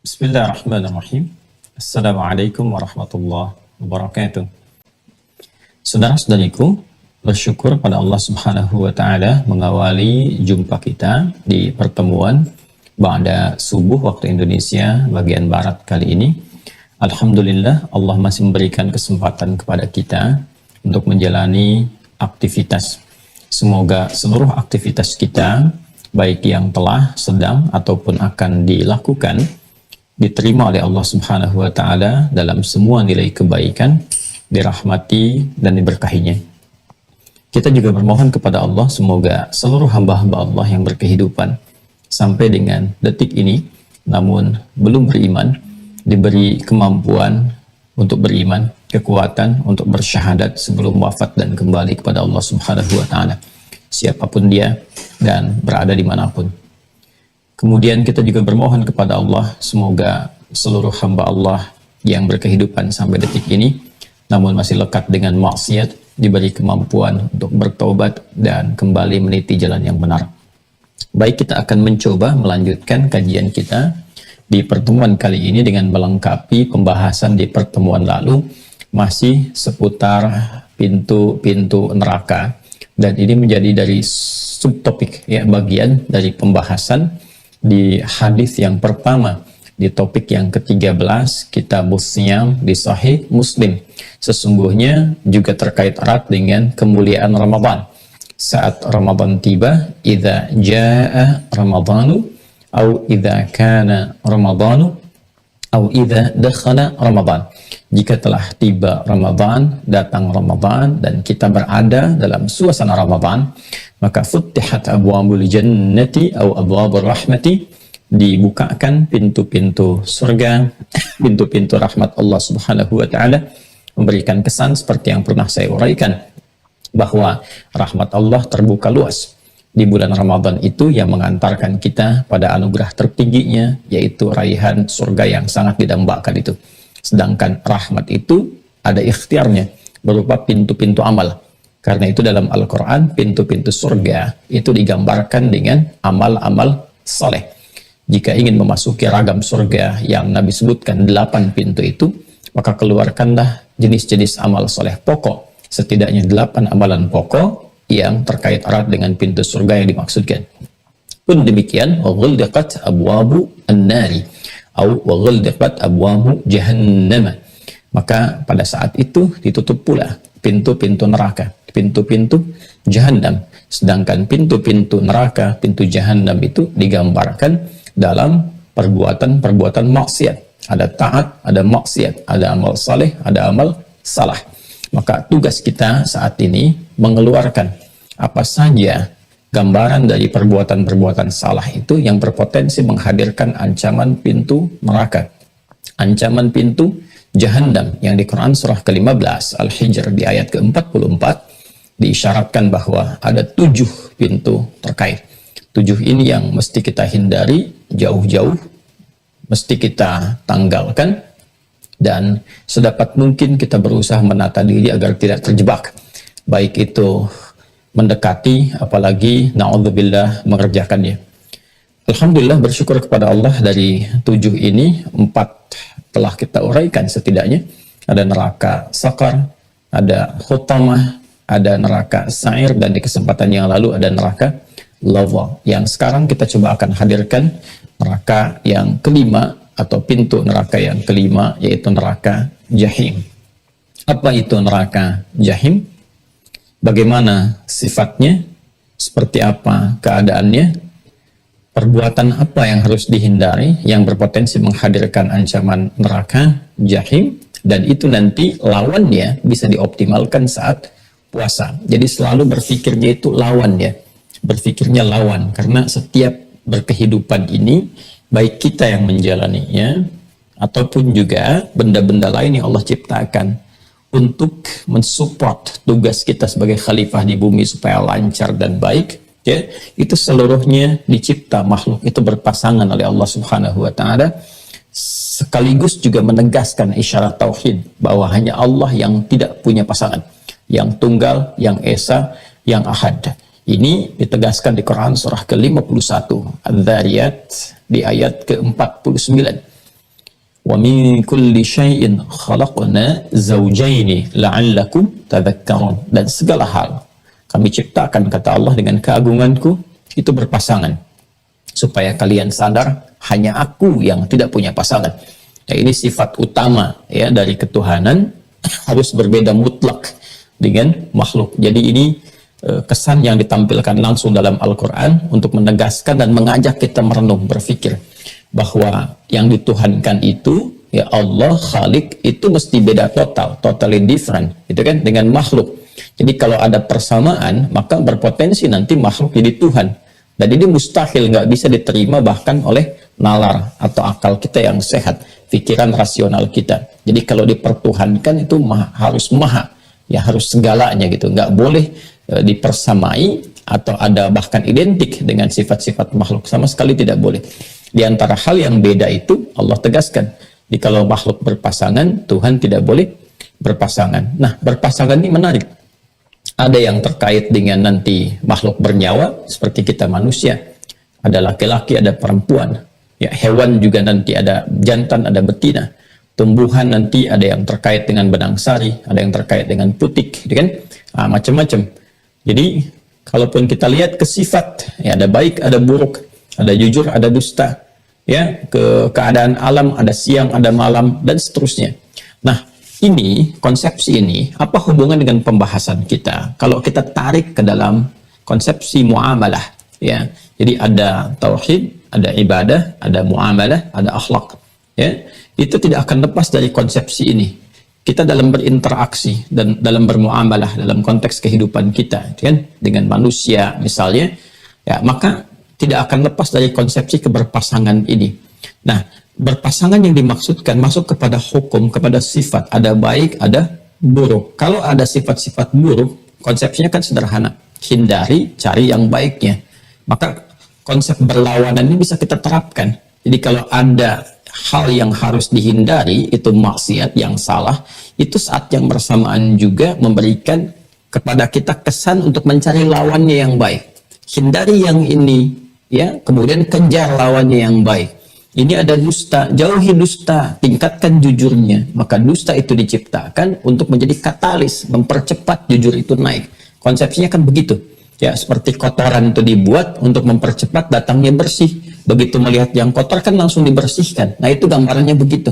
Bismillahirrahmanirrahim. Assalamualaikum warahmatullahi wabarakatuh. Saudara-saudariku, bersyukur pada Allah Subhanahu wa taala mengawali jumpa kita di pertemuan ba'da subuh waktu Indonesia bagian barat kali ini. Alhamdulillah, Allah masih memberikan kesempatan kepada kita untuk menjalani aktivitas. Semoga seluruh aktivitas kita, baik yang telah, sedang, ataupun akan dilakukan, diterima oleh Allah Subhanahu wa taala dalam semua nilai kebaikan, dirahmati dan diberkahinya. Kita juga bermohon kepada Allah semoga seluruh hamba-hamba Allah yang berkehidupan sampai dengan detik ini namun belum beriman, diberi kemampuan untuk beriman, kekuatan untuk bersyahadat sebelum wafat dan kembali kepada Allah Subhanahu wa taala, siapapun dia dan berada dimanapun. Kemudian kita juga bermohon kepada Allah semoga seluruh hamba Allah yang berkehidupan sampai detik ini namun masih lekat dengan maksiat diberi kemampuan untuk bertobat dan kembali meniti jalan yang benar. Baik, kita akan mencoba melanjutkan kajian kita di pertemuan kali ini dengan melengkapi pembahasan di pertemuan lalu, masih seputar pintu-pintu neraka, dan ini menjadi dari subtopik, ya, bagian dari pembahasan di hadis yang pertama di topik yang ke-13 Kitabus Shiyam di Sahih Muslim. Sesungguhnya juga terkait erat dengan kemuliaan Ramadan. Saat Ramadan tiba, idza jaa Ramadhanu au idza kana Ramadhanu au idza dakhala Ramadan. Jika telah tiba Ramadan, datang Ramadan, dan kita berada dalam suasana Ramadan, maka futtihat abwabul jannati au abwabur rahmati, dibukakan pintu-pintu surga, pintu-pintu rahmat Allah Subhanahu wa taala, memberikan kesan seperti yang pernah saya uraikan bahwa rahmat Allah terbuka luas di bulan Ramadan itu yang mengantarkan kita pada anugerah tertingginya, yaitu raihan surga yang sangat didambakan itu. Sedangkan rahmat itu ada ikhtiarnya berupa pintu-pintu amal. Karena itu dalam Al-Quran pintu-pintu surga itu digambarkan dengan amal-amal soleh. Jika ingin memasuki ragam surga yang Nabi sebutkan 8 pintu itu, maka keluarkanlah jenis-jenis amal soleh pokok, setidaknya 8 amalan pokok yang terkait erat dengan pintu surga yang dimaksudkan. Pun demikian, وَغُلْدَقَتْ أَبْوَابُ النَّارِ atau وَغُلْدَقَتْ أَبْوَابُ جَهَنَّمَ. Maka pada saat itu ditutup pula pintu-pintu neraka, pintu-pintu Jahannam. Sedangkan pintu-pintu neraka, pintu Jahannam itu digambarkan dalam perbuatan-perbuatan maksiat. Ada taat, ada maksiat, ada amal saleh, ada amal salah. Maka tugas kita saat ini mengeluarkan apa saja gambaran dari perbuatan-perbuatan salah itu yang berpotensi menghadirkan ancaman pintu neraka, ancaman pintu Jahannam, yang di Quran surah ke-15 Al-Hijr di ayat ke-44 diisyaratkan bahwa ada 7 pintu terkait. 7 ini yang mesti kita hindari jauh-jauh, mesti kita tanggalkan, dan sedapat mungkin kita berusaha menata diri agar tidak terjebak, baik itu mendekati, apalagi na'udzubillah mengerjakannya. Alhamdulillah, bersyukur kepada Allah, dari 7 ini 4 telah kita uraikan setidaknya. Ada neraka Sakar, ada Hutamah, ada neraka Sa'ir, dan di kesempatan yang lalu ada neraka Lava. Yang sekarang kita coba akan hadirkan neraka yang kelima, atau pintu neraka yang kelima, yaitu neraka Jahim. Apa itu neraka Jahim? Bagaimana sifatnya? Seperti apa keadaannya? Perbuatan apa yang harus dihindari yang berpotensi menghadirkan ancaman neraka Jahim? Dan itu nanti lawannya bisa dioptimalkan saat puasa. Jadi selalu berpikirnya itu lawan, ya. Berpikirnya lawan, karena setiap berkehidupan ini, baik kita yang menjalaninya ataupun juga benda-benda lain yang Allah ciptakan untuk mensupport tugas kita sebagai khalifah di bumi supaya lancar dan baik, ya, itu seluruhnya dicipta makhluk itu berpasangan oleh Allah Subhanahu wa taala, sekaligus juga menegaskan isyarat tauhid bahwa hanya Allah yang tidak punya pasangan, yang tunggal, yang esa, yang ahad. Ini ditegaskan di Quran surah ke-51 Adz-Dzariyat di ayat ke-49. Wa min kulli syai'in khalaqna zawjaini la'allakum tadhakkarun. Dan segala hal kami ciptakan, kata Allah, dengan keagunganku itu berpasangan, supaya kalian sadar hanya aku yang tidak punya pasangan. Nah, ini sifat utama ya dari ketuhanan, harus berbeda mutlak dengan makhluk. Jadi ini kesan yang ditampilkan langsung dalam Al-Quran untuk menegaskan dan mengajak kita merenung, berpikir bahwa yang dituhankan itu, ya Allah Khalik, itu mesti beda total, totally different, itu kan, dengan makhluk. Jadi kalau ada persamaan, maka berpotensi nanti makhluk jadi Tuhan. Dan ini mustahil, nggak bisa diterima bahkan oleh nalar atau akal kita yang sehat, pikiran rasional kita. Jadi kalau dipertuhankan itu harus maha, ya harus segalanya gitu, nggak boleh dipersamai atau ada bahkan identik dengan sifat-sifat makhluk, sama sekali tidak boleh. Di antara hal yang beda itu Allah tegaskan, di kalau makhluk berpasangan, Tuhan tidak boleh berpasangan. Nah, berpasangan ini menarik. Ada yang terkait dengan nanti makhluk bernyawa seperti kita manusia, ada laki-laki, ada perempuan. Ya, hewan juga nanti ada jantan, ada betina. Tumbuhan nanti ada yang terkait dengan benang sari, ada yang terkait dengan putik, gitu kan? Macam-macam. Jadi, kalaupun kita lihat ke sifat, ya ada baik, ada buruk, ada jujur, ada dusta, ya, ke keadaan alam, ada siang, ada malam, dan seterusnya. Nah, ini, konsepsi ini, apa hubungan dengan pembahasan kita? Kalau kita tarik ke dalam konsepsi muamalah, ya, jadi ada tauhid, ada ibadah, ada muamalah, ada akhlak, ya, itu tidak akan lepas dari konsepsi ini. Kita dalam berinteraksi dan dalam bermuamalah dalam konteks kehidupan kita, kan, dengan manusia misalnya, ya, maka tidak akan lepas dari konsepsi keberpasangan ini. Nah, berpasangan yang dimaksudkan masuk kepada hukum, kepada sifat, ada baik, ada buruk. Kalau ada sifat-sifat buruk, konsepsinya kan sederhana, hindari, cari yang baiknya. Maka konsep berlawanan ini bisa kita terapkan. Jadi kalau ada hal yang harus dihindari, itu maksiat yang salah, itu saat yang bersamaan juga memberikan kepada kita kesan untuk mencari lawannya yang baik. Hindari yang ini, ya, kemudian kejar lawannya yang baik. Ini ada dusta, jauhi dusta, tingkatkan jujurnya. Maka dusta itu diciptakan untuk menjadi katalis, mempercepat jujur itu naik. Konsepsinya kan begitu. Ya, seperti kotoran itu dibuat untuk mempercepat datangnya bersih. Begitu melihat yang kotor kan langsung dibersihkan. Nah, itu gambarannya begitu.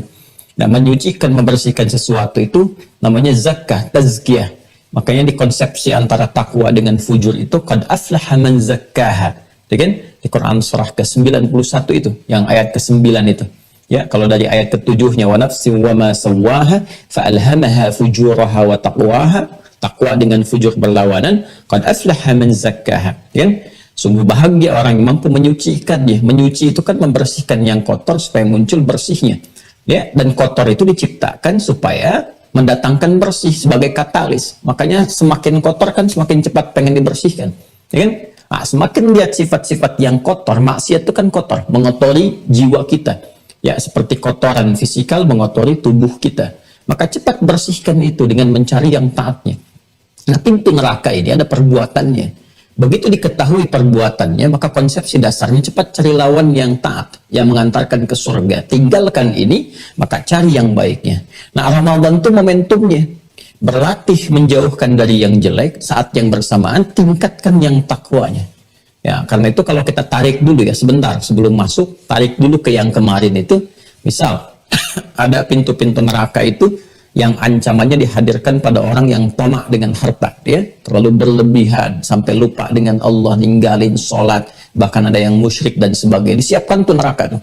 Nah, menyucikan, membersihkan sesuatu itu namanya zakah, tazkiyah. Makanya di konsepsi antara takwa dengan fujur itu qad aflaha man zakkaha. Ya kan? Di Quran surah ke-91 itu, yang ayat ke-9 itu. Ya, kalau dari ayat ke-7-nya wa nafsin wa ma sawwaha fa alhamaha fujuraha wa taqwaha, takwa dengan fujur berlawanan, qad aflaha man zakkaha. Ya kan? Sungguh bahagia orang yang mampu menyucikannya. Menyuci itu kan membersihkan yang kotor supaya muncul bersihnya. Ya, dan kotor itu diciptakan supaya mendatangkan bersih sebagai katalis. Makanya semakin kotor kan semakin cepat pengen dibersihkan. Ya kan? Nah, semakin lihat sifat-sifat yang kotor, maksiat itu kan kotor, mengotori jiwa kita. Ya, seperti kotoran fisikal mengotori tubuh kita. Maka cepat bersihkan itu dengan mencari yang taatnya. Nah, pintu neraka ini ada perbuatannya. Begitu diketahui perbuatannya, maka konsepsi dasarnya cepat cari lawan yang taat, yang mengantarkan ke surga. Tinggalkan ini, maka cari yang baiknya. Nah, Ramadan itu momentumnya. Berlatih menjauhkan dari yang jelek, saat yang bersamaan tingkatkan yang takwanya. Ya, karena itu kalau kita tarik dulu ya sebentar sebelum masuk, tarik dulu ke yang kemarin itu. Misal ada pintu-pintu neraka itu yang ancamannya dihadirkan pada orang yang tamak dengan harta, ya, terlalu berlebihan sampai lupa dengan Allah, ninggalin sholat, bahkan ada yang musyrik dan sebagainya. Disiapkan tuh neraka tuh.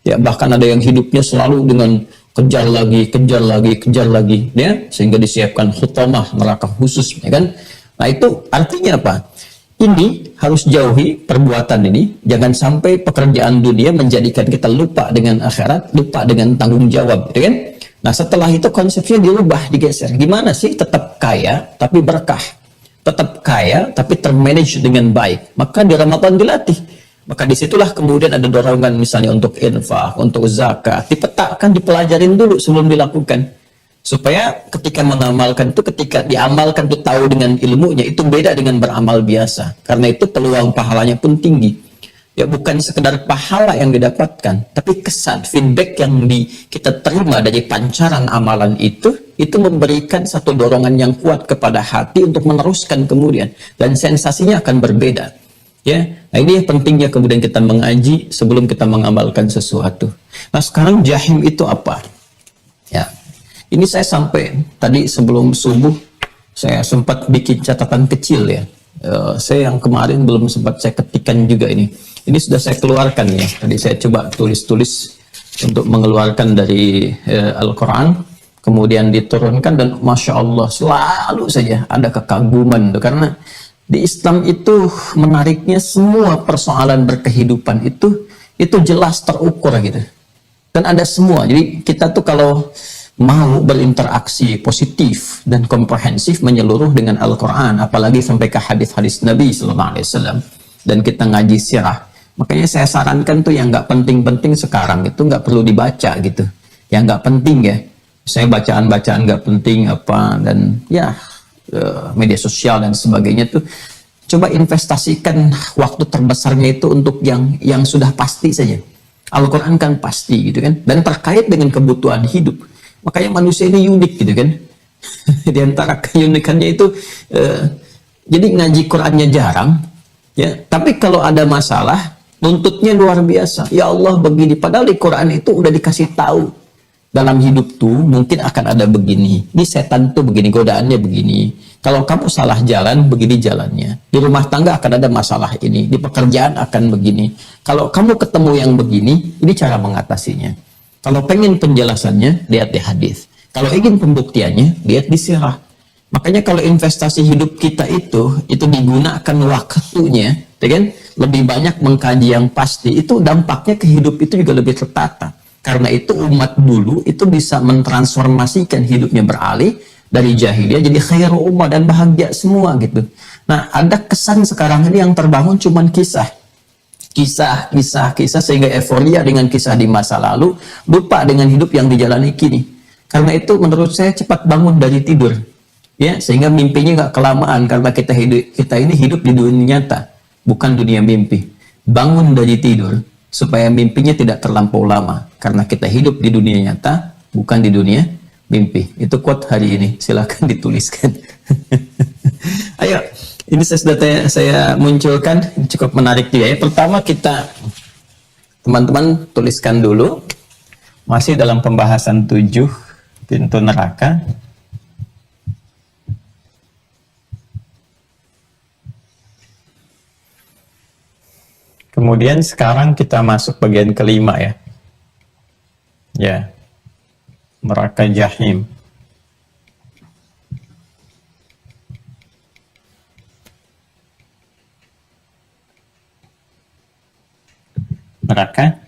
Ya, bahkan ada yang hidupnya selalu dengan kejar lagi, ya, sehingga disiapkan khutamah, neraka khusus, ya kan? Nah, itu artinya apa? Ini harus jauhi perbuatan ini, jangan sampai pekerjaan dunia menjadikan kita lupa dengan akhirat, lupa dengan tanggung jawab, ya kan? Nah, setelah itu konsepnya dirubah, digeser. Gimana sih tetap kaya tapi berkah? Tetap kaya tapi termanage dengan baik. Maka di Ramadan dilatih. Maka disitulah kemudian ada dorongan misalnya untuk infak, untuk zakat, dipetakan, dipelajarin dulu sebelum dilakukan. Supaya ketika mengamalkan itu, ketika diamalkan itu tahu dengan ilmunya, itu beda dengan beramal biasa. Karena itu peluang pahalanya pun tinggi. Ya bukan sekedar pahala yang didapatkan, tapi kesan, feedback yang kita terima dari pancaran amalan itu memberikan satu dorongan yang kuat kepada hati untuk meneruskan kemudian, dan sensasinya akan berbeda. Ya, nah ini pentingnya kemudian kita mengaji sebelum kita mengamalkan sesuatu. Nah sekarang jahim itu apa? Ya, ini saya sampai tadi sebelum subuh saya sempat bikin catatan kecil ya. Saya yang kemarin belum sempat saya ketikkan juga ini. Ini sudah saya keluarkan ya. Tadi saya coba tulis-tulis untuk mengeluarkan dari Al-Quran, kemudian diturunkan, dan Masya Allah selalu saja ada kekaguman tuh. Karena di Islam itu menariknya semua persoalan berkehidupan itu jelas terukur gitu. Dan ada semua. Jadi kita tuh kalau mau berinteraksi positif dan komprehensif menyeluruh dengan Al-Quran, apalagi sampai ke hadis-hadis Nabi SAW, dan kita ngaji sirah, makanya saya sarankan tuh yang nggak penting-penting sekarang itu nggak perlu dibaca gitu, yang nggak penting ya, saya bacaan-bacaan nggak penting apa, dan ya media sosial dan sebagainya tuh coba investasikan waktu terbesarnya itu untuk yang sudah pasti saja. Al-Quran kan pasti gitu kan, dan terkait dengan kebutuhan hidup. Makanya manusia ini unik gitu kan. Di antara keunikannya itu jadi ngaji Qurannya jarang ya, tapi kalau ada masalah nuntutnya luar biasa. Ya Allah begini, padahal di Quran itu udah dikasih tahu dalam hidup tuh mungkin akan ada begini. Ini setan tuh begini, godaannya begini. Kalau kamu salah jalan, begini jalannya. Di rumah tangga akan ada masalah ini. Di pekerjaan akan begini. Kalau kamu ketemu yang begini, ini cara mengatasinya. Kalau pengen penjelasannya, lihat di hadis. Kalau ingin pembuktiannya, lihat di sirah. Makanya kalau investasi hidup kita itu digunakan waktunya, ya kan? Lebih banyak mengkaji yang pasti, itu dampaknya ke hidup itu juga lebih tertata. Karena itu umat dulu itu bisa mentransformasikan hidupnya, beralih dari jahiliyah jadi khairu ummah dan bahagia semua gitu. Nah, ada kesan sekarang ini yang terbangun cuman kisah sehingga euforia dengan kisah di masa lalu, lupa dengan hidup yang dijalani kini. Karena itu menurut saya cepat bangun dari tidur. Ya, sehingga mimpinya nggak kelamaan, karena kita ini hidup di dunia nyata, bukan dunia mimpi. Bangun dari tidur supaya mimpinya tidak terlampau lama, karena kita hidup di dunia nyata, bukan di dunia mimpi. Itu quote hari ini, silakan dituliskan. Ayo, ini saya munculkan, cukup menarik juga ya. Pertama kita, teman-teman tuliskan dulu, masih dalam pembahasan 7 pintu neraka. Kemudian sekarang kita masuk bagian kelima ya. Ya. Neraka jahim. Neraka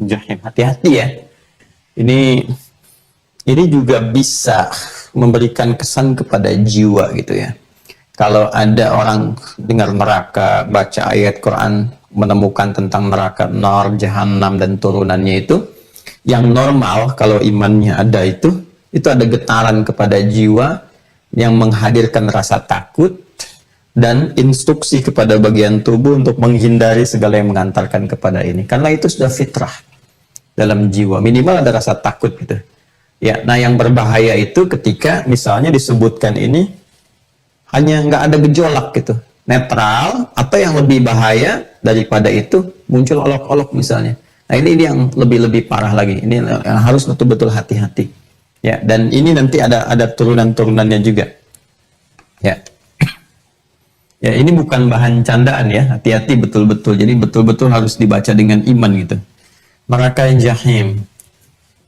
jahim. Hati-hati ya. Ini juga bisa memberikan kesan kepada jiwa gitu ya. Kalau ada orang dengar neraka, baca ayat Quran, menemukan tentang neraka, nar, jahanam, dan turunannya itu, yang normal kalau imannya ada itu ada getaran kepada jiwa yang menghadirkan rasa takut dan instruksi kepada bagian tubuh untuk menghindari segala yang mengantarkan kepada ini. Karena itu sudah fitrah dalam jiwa, minimal ada rasa takut gitu. Ya, nah yang berbahaya itu ketika misalnya disebutkan ini hanya nggak ada gejolak gitu, netral, atau yang lebih bahaya daripada itu muncul olok-olok misalnya. Nah ini yang lebih parah lagi. Ini yang harus betul-betul hati-hati. Ya, dan ini nanti ada turunan-turunannya juga. Ya. Ya, ini bukan bahan candaan ya. Hati-hati betul-betul. Jadi betul-betul harus dibaca dengan iman gitu. Neraka jahim.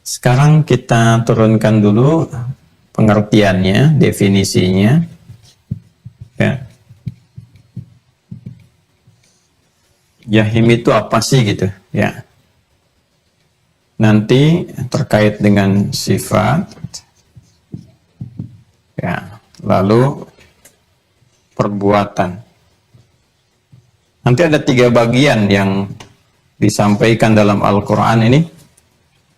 Sekarang kita turunkan dulu pengertiannya, definisinya. Ya. Jahim itu apa sih gitu? Ya. Nanti terkait dengan sifat, ya, lalu perbuatan. Nanti ada 3 bagian yang disampaikan dalam Al-Quran ini,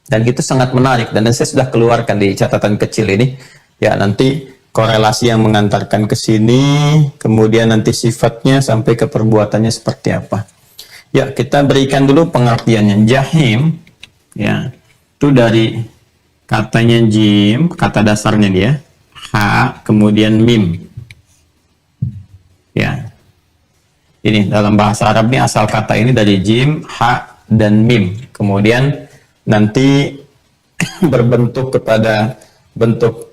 dan itu sangat menarik, dan saya sudah keluarkan di catatan kecil ini. Ya, nanti korelasi yang mengantarkan ke sini, kemudian nanti sifatnya sampai ke perbuatannya seperti apa. Ya, kita berikan dulu pengertiannya. Jahim, ya, itu dari katanya jim, kata dasarnya dia, ha, kemudian mim. Ya, ini dalam bahasa Arab ini asal kata ini dari jim, ha, dan mim. Kemudian nanti berbentuk kepada bentuk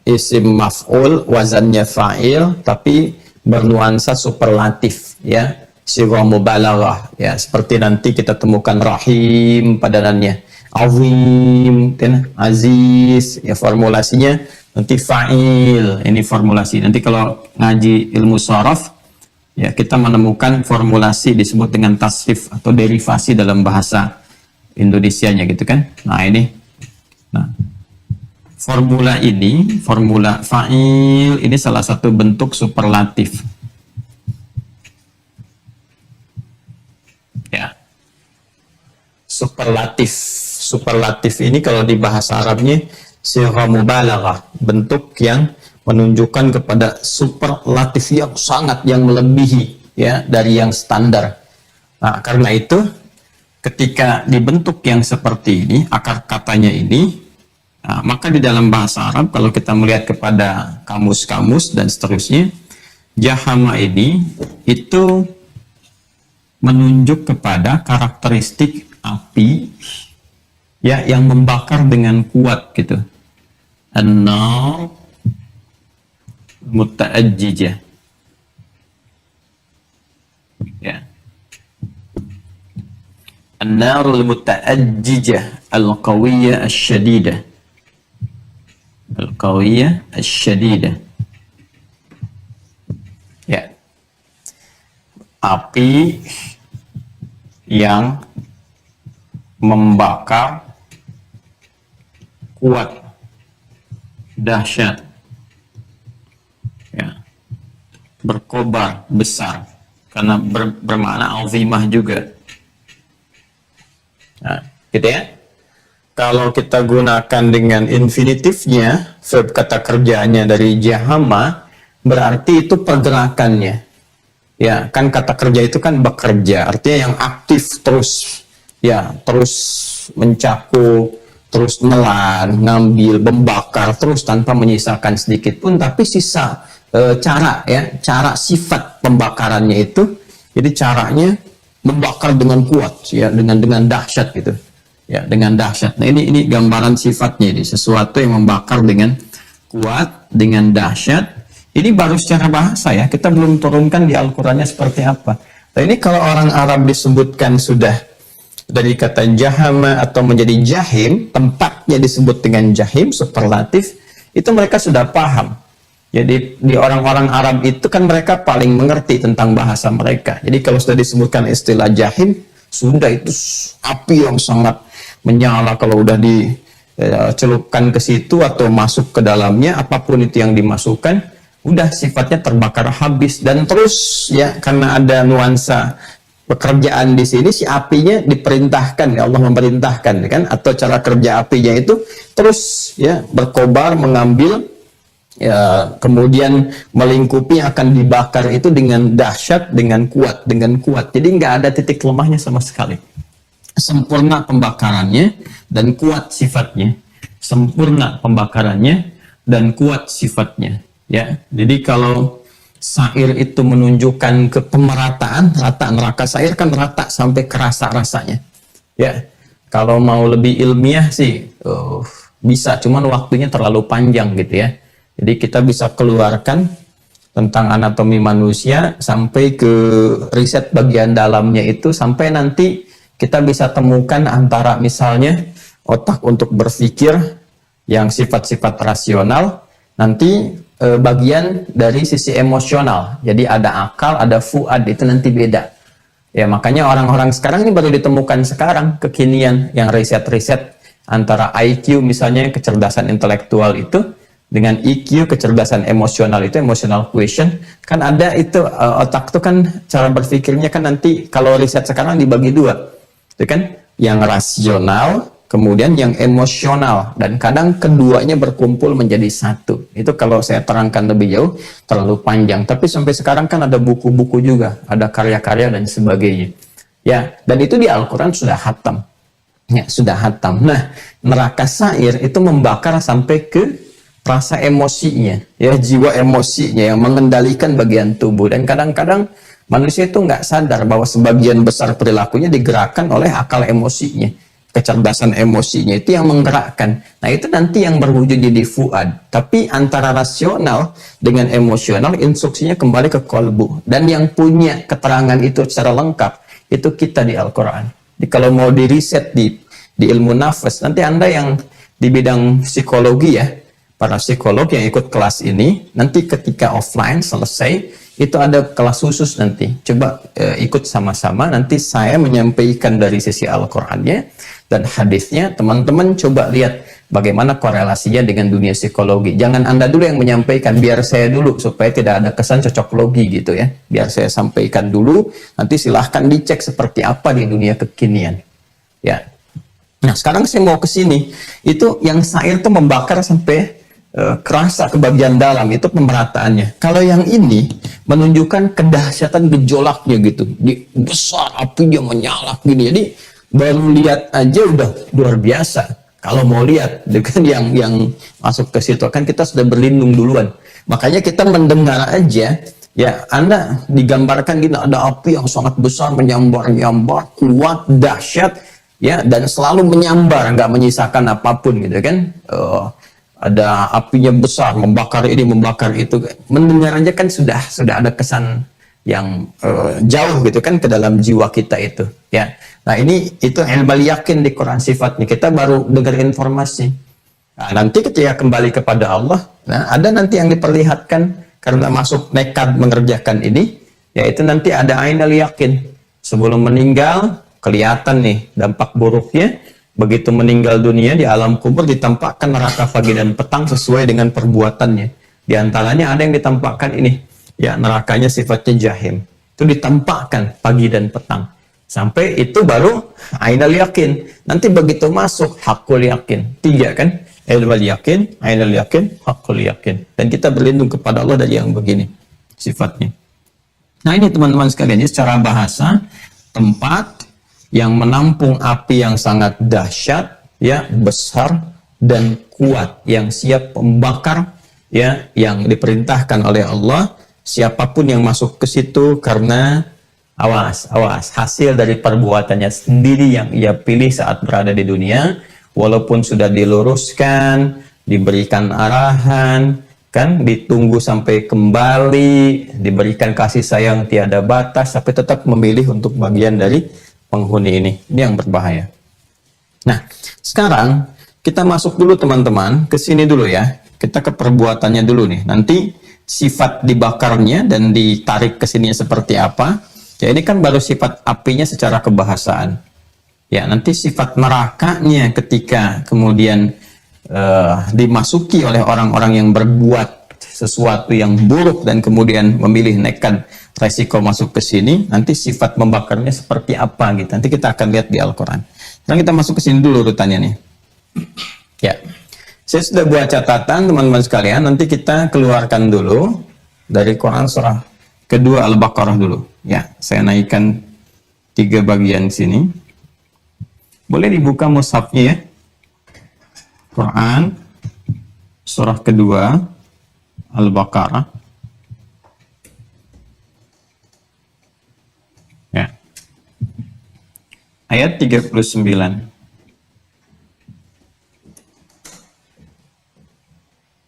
isim maf'ul, wazannya fa'il, tapi bernuansa superlatif, ya, sighah mubalaghah, ya, seperti nanti kita temukan rahim padanannya, azim, aziz, ya, formulasinya nanti fa'il, ini formulasi. Nanti kalau ngaji ilmu sharaf, ya, kita menemukan formulasi disebut dengan tasrif atau derivasi dalam bahasa Indonesianya gitu kan. Nah, ini. Nah, formula ini, formula fa'il ini salah satu bentuk superlatif. Ya. Superlatif. Superlatif ini kalau di bahasa Arabnya sighah mubalaghah, bentuk yang menunjukkan kepada superlatif yang sangat, yang melebihi, ya, dari yang standar. Nah, karena itu ketika dibentuk yang seperti ini, akar katanya ini, nah, maka di dalam bahasa Arab kalau kita melihat kepada kamus-kamus dan seterusnya, jahama ini itu menunjuk kepada karakteristik api, ya, yang membakar dengan kuat gitu. An-nar muta'ajjijah, ya, an-narul muta'ajjijah al-qawiyyah asy-syadidah, al-qawiyyah asy-syadidah, ya, api yang membakar kuat, dahsyat, ya, berkobar, besar, karena bermakna azimah juga. Nah, gitu ya. Kalau kita gunakan dengan infinitifnya, verb kata kerjanya dari jahama, berarti itu pergerakannya. Ya, kan kata kerja itu kan bekerja, artinya yang aktif terus, ya, terus mencakup, terus menelan, ngambil, membakar terus tanpa menyisakan sedikit pun, tapi sisa cara, ya, cara sifat pembakarannya itu, jadi caranya membakar dengan kuat, ya, dengan dahsyat gitu, ya, dengan dahsyat. Nah, ini gambaran sifatnya, ini sesuatu yang membakar dengan kuat, dengan dahsyat. Ini baru secara bahasa, ya, kita belum turunkan di Al-Qur'annya seperti apa. Nah, ini kalau orang Arab disebutkan sudah dari kata jahama atau menjadi jahim, tempatnya disebut dengan jahim, superlatif, itu mereka sudah paham. Jadi di orang-orang Arab itu kan mereka paling mengerti tentang bahasa mereka. Jadi kalau sudah disebutkan istilah jahim, sudah itu api yang sangat menyala. Kalau udah dicelupkan ke situ atau masuk ke dalamnya, apapun itu yang dimasukkan, udah sifatnya terbakar habis. Dan terus, ya, karena ada nuansa pekerjaan di sini, si apinya diperintahkan, ya, Allah memerintahkan, kan, atau cara kerja apinya itu terus, ya, berkobar, mengambil, ya, kemudian melingkupi, akan dibakar itu dengan dahsyat, dengan kuat, jadi nggak ada titik lemahnya sama sekali, sempurna pembakarannya dan kuat sifatnya, sempurna pembakarannya dan kuat sifatnya, ya. Jadi kalau sair itu menunjukkan ke pemerataan, rata, neraka sair kan rata sampai kerasa rasanya, ya. Kalau mau lebih ilmiah sih bisa, cuman waktunya terlalu panjang gitu, ya. Jadi kita bisa keluarkan tentang anatomi manusia sampai ke riset bagian dalamnya itu, sampai nanti kita bisa temukan antara misalnya otak untuk berpikir yang sifat-sifat rasional, nanti bagian dari sisi emosional. Jadi ada akal, ada fuad, itu nanti beda. Ya, makanya orang-orang sekarang ini baru ditemukan sekarang, kekinian yang riset-riset antara IQ misalnya, kecerdasan intelektual itu, dengan EQ, kecerdasan emosional itu, emotional quotient, kan ada itu, otak itu kan cara berpikirnya kan nanti kalau riset sekarang dibagi dua, itu kan yang rasional, kemudian yang emosional, dan kadang keduanya berkumpul menjadi satu. Itu kalau saya terangkan lebih jauh terlalu panjang, tapi sampai sekarang kan ada buku-buku juga, ada karya-karya dan sebagainya. Ya, dan itu di Al-Quran sudah hatam. Ya, sudah hatam. Nah, neraka sa'ir itu membakar sampai ke rasa emosinya, ya, jiwa emosinya yang mengendalikan bagian tubuh. Dan kadang-kadang manusia itu nggak sadar bahwa sebagian besar perilakunya digerakkan oleh akal emosinya, kecerdasan emosinya itu yang menggerakkan. Nah, itu nanti yang berwujud jadi fuad. Tapi antara rasional dengan emosional, instruksinya kembali ke kolbu. Dan yang punya keterangan itu secara lengkap itu kita di Al-Quran. Jadi kalau mau di riset di ilmu nafas, nanti Anda yang di bidang psikologi ya, para psikolog yang ikut kelas ini, nanti ketika offline selesai, itu ada kelas khusus nanti. Coba ikut sama-sama, nanti saya menyampaikan dari sisi Al-Qurannya dan hadisnya, teman-teman coba lihat bagaimana korelasinya dengan dunia psikologi. Jangan Anda dulu yang menyampaikan, biar saya dulu, supaya tidak ada kesan cocok logi gitu ya. Biar saya sampaikan dulu, nanti silahkan dicek seperti apa di dunia kekinian. Ya. Nah, sekarang saya mau ke sini. Itu yang syair itu membakar sampai kerasa ke bagian dalam, itu pemerataannya. Kalau yang ini menunjukkan kedahsyatan gejolaknya gitu. Besar apinya menyala gini. Jadi baru lihat aja udah luar biasa. Kalau mau lihat dengan yang masuk ke situ, kan kita sudah berlindung duluan. Makanya kita mendengar aja, ya Anda digambarkan gini, ada api yang sangat besar, menyambar-nyambar, kuat, dahsyat, ya, dan selalu menyambar, nggak menyisakan apapun gitu kan. Ada apinya besar, membakar ini, membakar itu. Mendengar aja kan sudah ada kesan yang jauh gitu kan ke dalam jiwa kita itu, ya. Nah, itu ilmu yakin di Quran sifatnya. Kita baru dengar informasi. Nah, nanti ketika kembali kepada Allah, nah ada nanti yang diperlihatkan karena masuk nekat mengerjakan ini, yaitu nanti ada ainul yakin. Sebelum meninggal kelihatan nih dampak buruknya. Begitu meninggal dunia di alam kubur ditampakkan neraka pagi dan petang sesuai dengan perbuatannya. Di antaranya ada yang ditampakkan ini, ya, nerakanya sifatnya jahim. Itu ditampakkan pagi dan petang. Sampai itu baru ainul yakin. Nanti begitu masuk hakul yakin. 3 kan? Ilmu yakin, ainul yakin, hakul yakin. Dan kita berlindung kepada Allah dari yang begini sifatnya. Nah, ini teman-teman sekalian, ini secara bahasa tempat yang menampung api yang sangat dahsyat, ya, besar dan kuat, yang siap membakar, ya, yang diperintahkan oleh Allah. Siapapun yang masuk ke situ karena awas, hasil dari perbuatannya sendiri yang ia pilih saat berada di dunia, walaupun sudah diluruskan, diberikan arahan, kan, ditunggu sampai kembali, diberikan kasih sayang tiada batas, tapi tetap memilih untuk bagian dari penghuni ini yang berbahaya. Nah, sekarang kita masuk dulu teman-teman ke sini dulu ya. Kita ke perbuatannya dulu nih. Nanti sifat dibakarnya dan ditarik ke sini seperti apa. Ya, ini kan baru sifat apinya secara kebahasaan. Ya, nanti sifat nerakanya ketika kemudian dimasuki oleh orang-orang yang berbuat sesuatu yang buruk dan kemudian memilih nekat resiko masuk ke sini, nanti sifat membakarnya seperti apa gitu. Nanti kita akan lihat di Al-Quran. Sekarang kita masuk ke sini dulu urutannya nih. Ya, saya sudah buat catatan teman-teman sekalian. Nanti kita keluarkan dulu dari Quran surah kedua Al-Baqarah dulu. Ya, saya naikkan 3 bagian sini. Boleh dibuka mushafnya ya. Quran surah kedua Al-Baqarah. Ya. Ayat 39.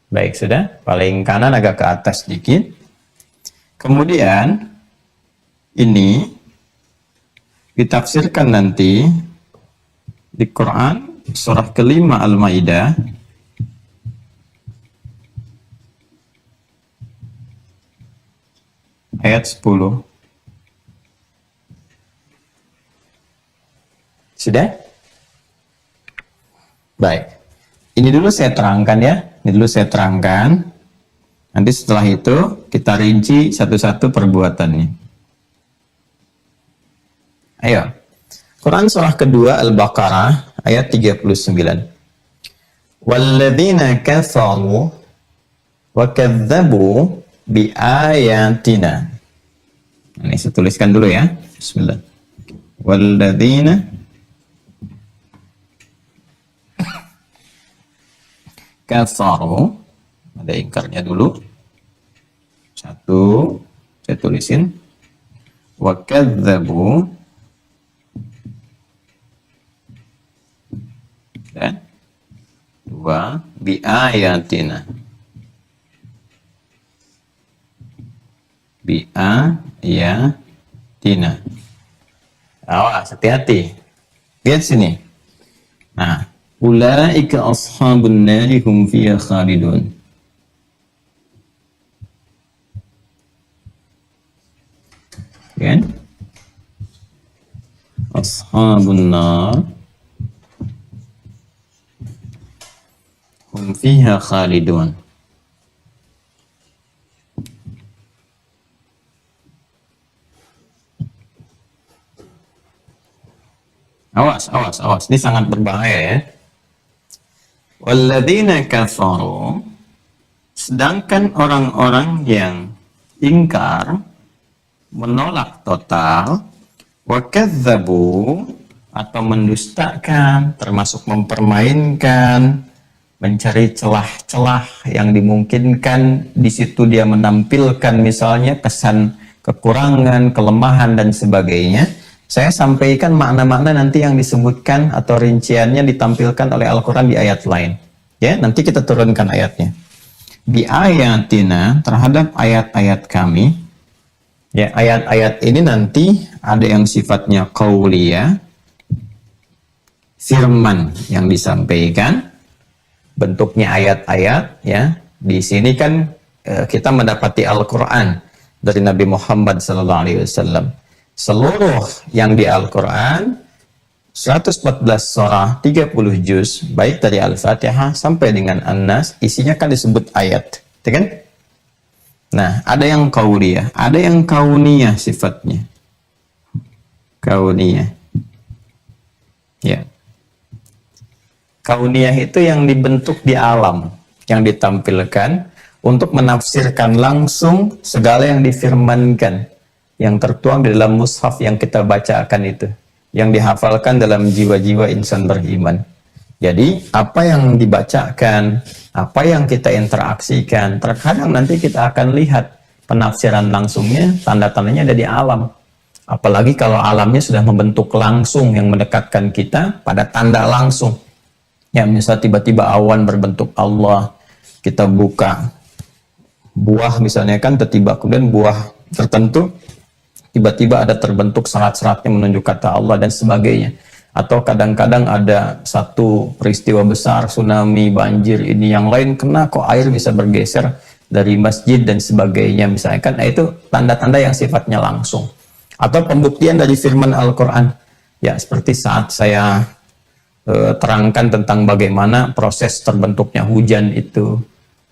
Baik, sudah. Paling kanan agak ke atas sedikit. Kemudian ini ditafsirkan nanti di Quran surah kelima Al-Maidah ayat 10. Sudah? Baik. Ini dulu saya terangkan ya. Ini dulu saya terangkan. Nanti setelah itu kita rinci satu-satu perbuatannya. Ayo. Quran surah kedua Al-Baqarah ayat 39. Walladzina kafaru wa kadzdzabu bi ayatina. Ini saya tuliskan dulu ya. Bismillah. Walladzina kafaru, ada ingkarnya dulu. Satu, saya tulisin. Wa kadzabu, dan dua, bi ayatina. Bi ayatina. Awas, hati-hati. Lihat sini. Nah, ulaika ashabun nari hum fiha khalidun. Kan? Ashabun nar hum fiha khalidun. Awas, awas, awas. Ini sangat berbahaya ya. Walladzina kafaru, sedangkan orang-orang yang ingkar, menolak total, wa kadzabu, atau mendustakan, termasuk mempermainkan, mencari celah-celah yang dimungkinkan di situ dia menampilkan misalnya kesan kekurangan, kelemahan dan sebagainya. Saya sampaikan makna-makna nanti yang disebutkan atau rinciannya ditampilkan oleh Al-Quran di ayat lain. Ya, nanti kita turunkan ayatnya. Bi ayatina, terhadap ayat-ayat kami. Ya, ayat-ayat ini nanti ada yang sifatnya qauliyah, firman yang disampaikan, bentuknya ayat-ayat. Ya, di sini kan kita mendapati Al-Quran dari Nabi Muhammad SAW. Seluruh yang di Al-Quran 114 surah, 30 juz, baik dari Al-Fatihah sampai dengan An-Nas, isinya kan disebut ayat, ya kan? Nah, ada yang qauliyah, ada yang kauniyah sifatnya. Kauniyah. Ya. Kauniyah itu yang dibentuk di alam, yang ditampilkan untuk menafsirkan langsung segala yang difirmankan, yang tertuang di dalam mushaf yang kita bacakan itu, yang dihafalkan dalam jiwa-jiwa insan beriman. Jadi apa yang dibacakan, apa yang kita interaksikan, terkadang nanti kita akan lihat penafsiran langsungnya, tanda-tandanya ada di alam. Apalagi kalau alamnya sudah membentuk langsung yang mendekatkan kita pada tanda langsung. Ya, misal tiba-tiba awan berbentuk Allah, kita buka buah misalnya kan, tiba-tiba kemudian buah tertentu tiba-tiba ada terbentuk serat-seratnya menunjuk kata Allah dan sebagainya. Atau kadang-kadang ada satu peristiwa besar, tsunami, banjir, ini yang lain kena kok air bisa bergeser dari masjid dan sebagainya misalnya kan. Nah, itu tanda-tanda yang sifatnya langsung. Atau pembuktian dari firman Al-Quran. Ya, seperti saat saya terangkan tentang bagaimana proses terbentuknya hujan itu.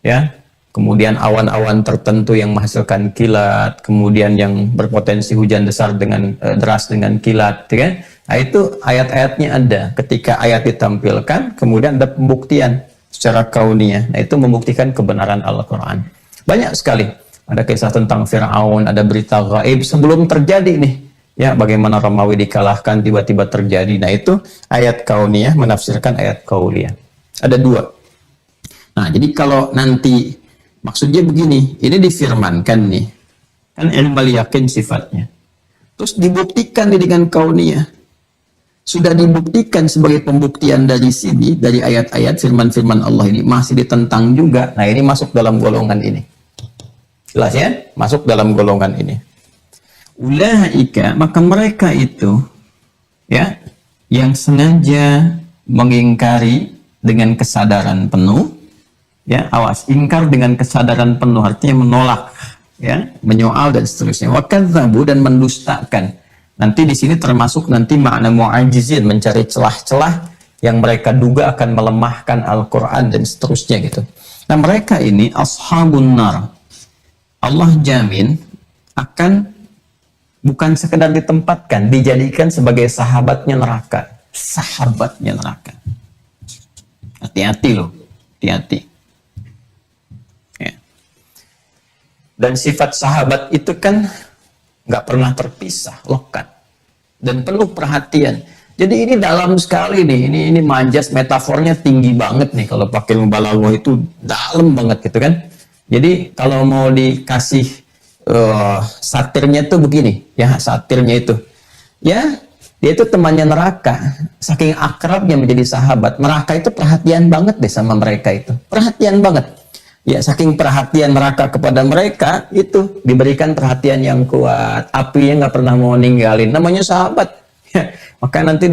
Ya, kemudian awan-awan tertentu yang menghasilkan kilat, kemudian yang berpotensi hujan besar dengan deras dengan kilat, ya kan? Nah, itu ayat-ayatnya ada. Ketika ayat ditampilkan, kemudian ada pembuktian secara kauniyah. Nah, itu membuktikan kebenaran Al-Quran. Banyak sekali. Ada kisah tentang Fir'aun, ada berita gaib sebelum terjadi nih. Ya, bagaimana Romawi dikalahkan, tiba-tiba terjadi. Nah, itu ayat kauniyah menafsirkan ayat kauliyah. Ada dua. Nah, jadi kalau nanti maksudnya begini, ini difirmankan nih, kan ilmu yakin sifatnya. Terus dibuktikan dengan kauniyah. Sudah dibuktikan sebagai pembuktian dari sini, dari ayat-ayat firman-firman Allah ini, masih ditentang juga. Nah, ini masuk dalam golongan ini. Jelas ya? Masuk dalam golongan ini. Ulaika, maka mereka itu, ya, yang sengaja mengingkari dengan kesadaran penuh. Ya, awas, ingkar dengan kesadaran penuh artinya menolak, ya, menyoal dan seterusnya. Wa kadzabu, dan mendustakan. Nanti di sini termasuk nanti makna mu'ajizin, mencari celah-celah yang mereka duga akan melemahkan Al-Qur'an dan seterusnya gitu. Nah, mereka ini ashabun nar. Allah jamin akan bukan sekedar ditempatkan, dijadikan sebagai sahabatnya neraka. Sahabatnya neraka. Hati-hati loh, hati-hati. Dan sifat sahabat itu kan nggak pernah terpisah, lekat. dan penuh perhatian. Jadi ini dalam sekali nih, ini manjas, metafornya tinggi banget nih, kalau pakai mubalaghah itu dalam banget gitu kan. Jadi kalau mau dikasih satirnya tuh begini, ya satirnya itu, ya dia itu temannya neraka, saking akrabnya menjadi sahabat. Neraka itu perhatian banget deh sama mereka itu, perhatian banget. Ya, saking perhatian neraka kepada mereka, itu diberikan perhatian yang kuat. Apinya nggak pernah mau ninggalin. Namanya sahabat. Ya, maka nanti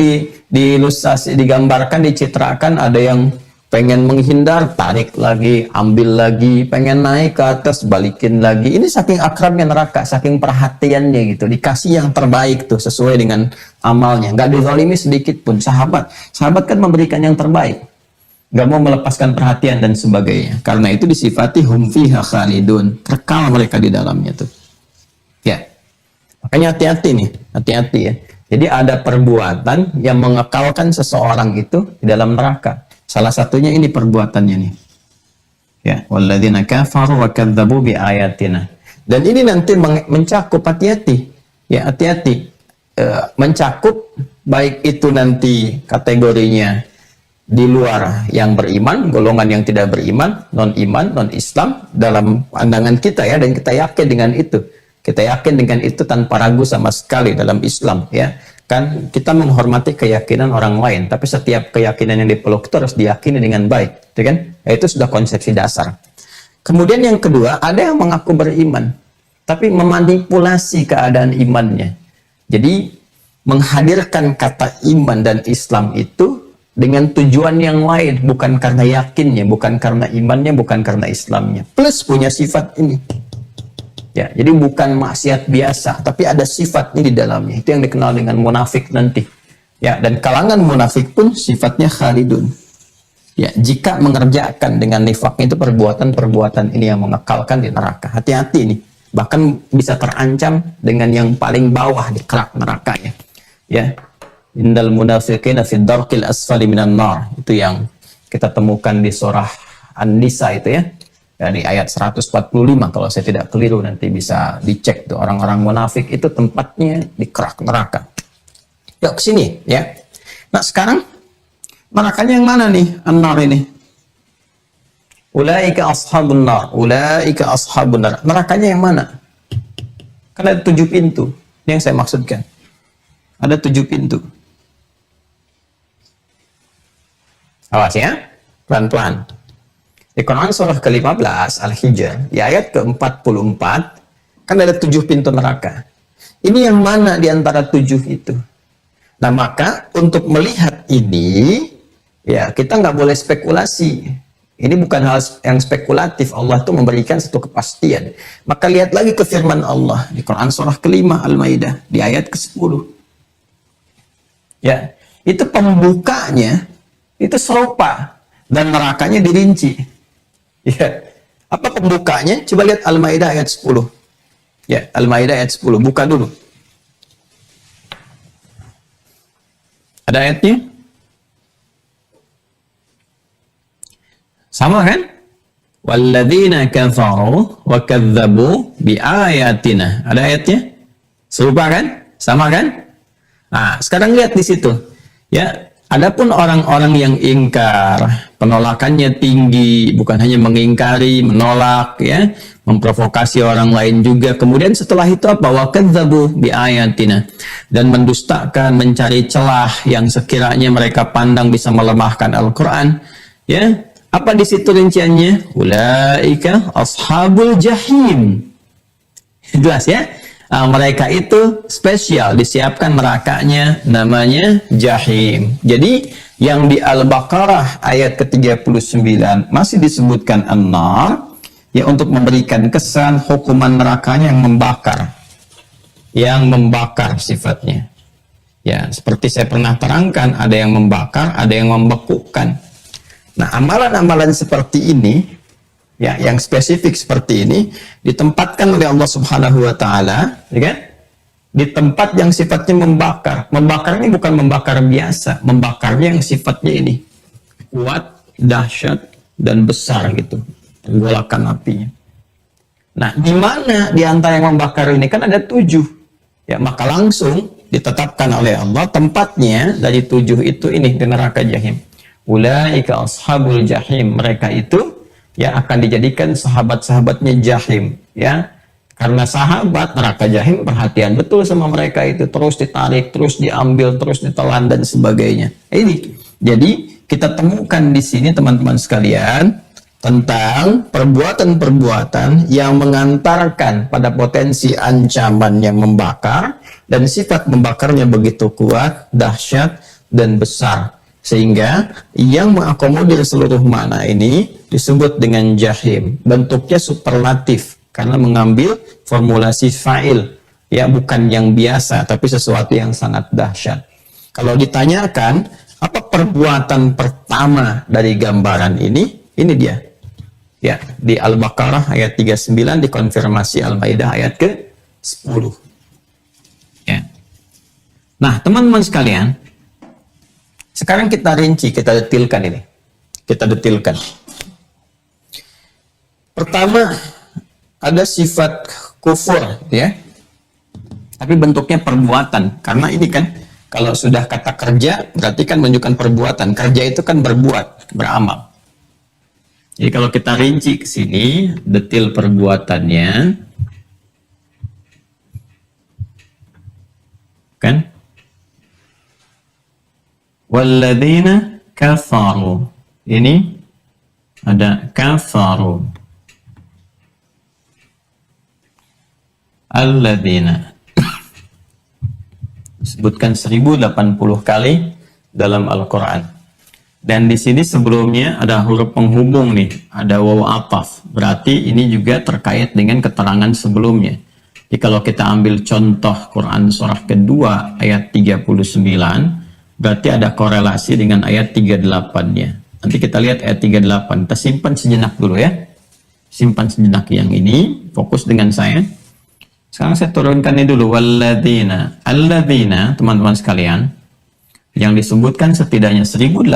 diilustrasi, digambarkan, dicitrakan, ada yang pengen menghindar, tarik lagi, ambil lagi, pengen naik ke atas, balikin lagi. Ini saking akrabnya neraka, saking perhatiannya gitu. Dikasih yang terbaik tuh, sesuai dengan amalnya. Nggak dizalimi sedikit pun. Sahabat kan memberikan yang terbaik. Gak mau melepaskan perhatian dan sebagainya. Karena itu disifati hum fiha khalidun, kekal mereka di dalamnya tuh. Ya, makanya hati-hati nih, hati-hati ya. Jadi ada perbuatan yang mengekalkan seseorang itu di dalam neraka. Salah satunya ini perbuatannya nih. Ya, walladzina kafaru wa kadzdzabu bi ayatina. Dan ini nanti mencakup, hati-hati. Ya, hati-hati. Mencakup baik itu nanti kategorinya di luar yang beriman, golongan yang tidak beriman, non-iman, non-Islam, dalam pandangan kita ya, dan kita yakin dengan itu. Kita yakin dengan itu tanpa ragu sama sekali dalam Islam ya. Kan kita menghormati keyakinan orang lain, tapi setiap keyakinan yang dipeluk itu harus diyakini dengan baik, gitu kan? Itu sudah konsepsi dasar. Kemudian yang kedua, ada yang mengaku beriman, tapi memanipulasi keadaan imannya. Jadi menghadirkan kata iman dan Islam itu dengan tujuan yang lain, bukan karena yakinnya, bukan karena imannya, bukan karena Islamnya. Plus punya sifat ini. Ya, jadi bukan maksiat biasa, tapi ada sifat ini di dalamnya. Itu yang dikenal dengan munafik nanti. Ya, dan kalangan munafik pun sifatnya khalidun. Ya, jika mengerjakan dengan nifaknya itu perbuatan-perbuatan ini yang mengekalkan di neraka. Hati-hati nih. Bahkan bisa terancam dengan yang paling bawah di kerak nerakanya. Ya. Innal munafiqina fid darqil asfali minan nar. Itu yang kita temukan di surah An-Nisa itu ya. Dari ayat 145 kalau saya tidak keliru, nanti bisa dicek tuh, orang-orang munafik itu tempatnya di kerak neraka. Yuk ke sini ya. Nah, sekarang nerakanya yang mana nih? An-nar ini. Ulaika ashabun nar. Ulaika ashabun nar. Nerakanya yang mana? Kan ada 7 pintu. Ini yang saya maksudkan. Ada 7 pintu. Awas ya, pelan-pelan. Di Quran surah ke-15 Al-Hijr, di ayat ke-44, kan ada 7 pintu neraka. Ini yang mana di antara 7 itu? Nah, maka untuk melihat ini, ya kita nggak boleh spekulasi. Ini bukan hal yang spekulatif. Allah itu memberikan satu kepastian. Maka lihat lagi ke firman Allah di Quran surah ke-5 Al-Maidah, di ayat ke-10. Ya, itu pembukanya itu serupa dan nerakanya dirinci. Ya. Apa pembukanya? Coba lihat Al-Maidah ayat 10. Ya, Al-Maidah ayat 10. Buka dulu. Ada ayatnya? Sama kan? Walladzina kafaru wa kadzdzabu bi ayatina. Ada ayatnya? Serupa kan? Sama kan? Nah, sekarang lihat di situ. Ya, adapun orang-orang yang ingkar, penolakannya tinggi, bukan hanya mengingkari, menolak, ya, memprovokasi orang lain juga. Kemudian setelah itu apa? Wa kadzdzabu bi ayatina, dan mendustakan, mencari celah yang sekiranya mereka pandang bisa melemahkan Al-Qur'an. Ya, apa di situ rinciannya? Ulaika ashabul jahim. Jelas ya? Mereka itu spesial, disiapkan nerakanya, namanya jahim. Jadi yang di Al-Baqarah ayat ke-39 masih disebutkan an-nar, ya, untuk memberikan kesan hukuman nerakanya yang membakar sifatnya. Ya, seperti saya pernah terangkan, ada yang membakar, ada yang membekukan. Nah, amalan-amalan seperti ini, ya, yang spesifik seperti ini ditempatkan oleh Allah Subhanahu wa taala, ya kan? Di tempat yang sifatnya membakar. Membakar ini bukan membakar biasa, membakarnya yang sifatnya ini kuat, dahsyat, dan besar gitu, pergolakan apinya. Nah, di mana di antara yang membakar ini? Kan ada 7. Ya, maka langsung ditetapkan oleh Allah tempatnya dari 7 itu ini di neraka jahim. Ulaika ashabul jahim, mereka itu ya akan dijadikan sahabat-sahabatnya jahim, ya. Karena sahabat neraka jahim perhatian betul sama mereka itu, terus ditarik, terus diambil, terus ditelan dan sebagainya. Ini jadi kita temukan di sini teman-teman sekalian tentang perbuatan-perbuatan yang mengantarkan pada potensi ancaman yang membakar, dan sifat membakarnya begitu kuat, dahsyat, dan besar. Sehingga yang mengakomodir seluruh makna ini disebut dengan jahim. Bentuknya superlatif, karena mengambil formulasi fa'il. Ya, bukan yang biasa, tapi sesuatu yang sangat dahsyat. Kalau ditanyakan, apa perbuatan pertama dari gambaran ini? Ini dia. Ya, di Al-Baqarah ayat 39, dikonfirmasi Al-Maidah ayat ke-10. Ya. Nah, teman-teman sekalian, sekarang kita rinci, kita detilkan ini. Kita detilkan. Pertama, ada sifat kufur, ya. Tapi bentuknya perbuatan. Karena ini kan, kalau sudah kata kerja, berarti kan menunjukkan perbuatan. Kerja itu kan berbuat, beramal. Jadi kalau kita rinci ke sini, detil perbuatannya, kan? Walladzina kafaru. Ini ada kafaru. Alladzina. Disebutkan 1080 kali dalam Al-Quran. Dan di sini sebelumnya ada huruf penghubung nih, ada waw ataf. Berarti ini juga terkait dengan keterangan sebelumnya. Jadi kalau kita ambil contoh Quran surah kedua ayat 39, berarti ada korelasi dengan ayat 38-nya. Nanti kita lihat ayat 38. Kita simpan sejenak dulu ya. Simpan sejenak yang ini, fokus dengan saya. Sekarang saya turunkan ini dulu. Walladzina. Alladzina, teman-teman sekalian, yang disebutkan setidaknya 1080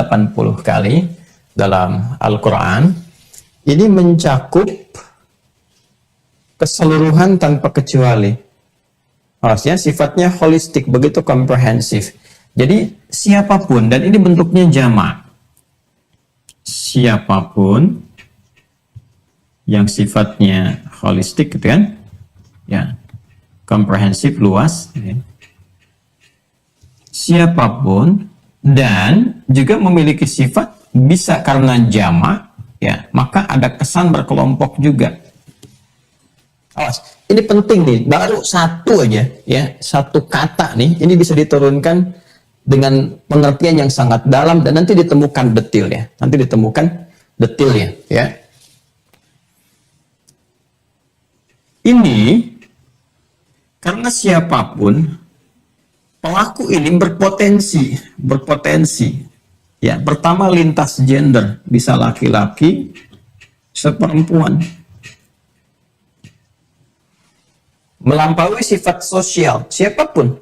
kali dalam Al-Quran, ini mencakup keseluruhan tanpa kecuali. Maksudnya sifatnya holistik, begitu komprehensif. Jadi siapapun, dan ini bentuknya jamak. Siapapun yang sifatnya holistik gitu kan? Ya. Komprehensif, luas, ya. Siapapun, dan juga memiliki sifat bisa karena jamak, ya, maka ada kesan berkelompok juga. Awas, ini penting nih, baru satu aja, ya, satu kata nih, ini bisa diturunkan dengan pengertian yang sangat dalam dan nanti ditemukan detailnya, ya. Ini karena siapapun, pelaku ini berpotensi. Ya, pertama lintas gender, bisa laki-laki, bisa perempuan. Melampaui sifat sosial, siapapun.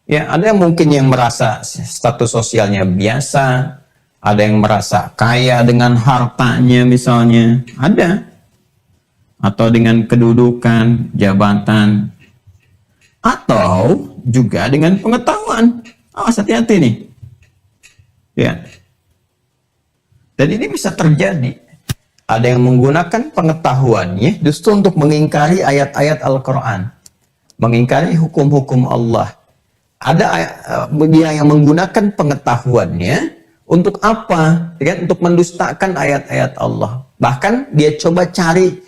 Ya, ada yang mungkin yang merasa status sosialnya biasa, ada yang merasa kaya dengan hartanya misalnya, ada. Atau dengan kedudukan, jabatan, atau juga dengan pengetahuan. Awas, hati-hati nih. Ya. Dan ini bisa terjadi. Ada yang menggunakan pengetahuannya justru untuk mengingkari ayat-ayat Al-Quran. Mengingkari hukum-hukum Allah. Ada dia yang menggunakan pengetahuannya untuk apa? Ya, untuk mendustakan ayat-ayat Allah. Bahkan dia coba cari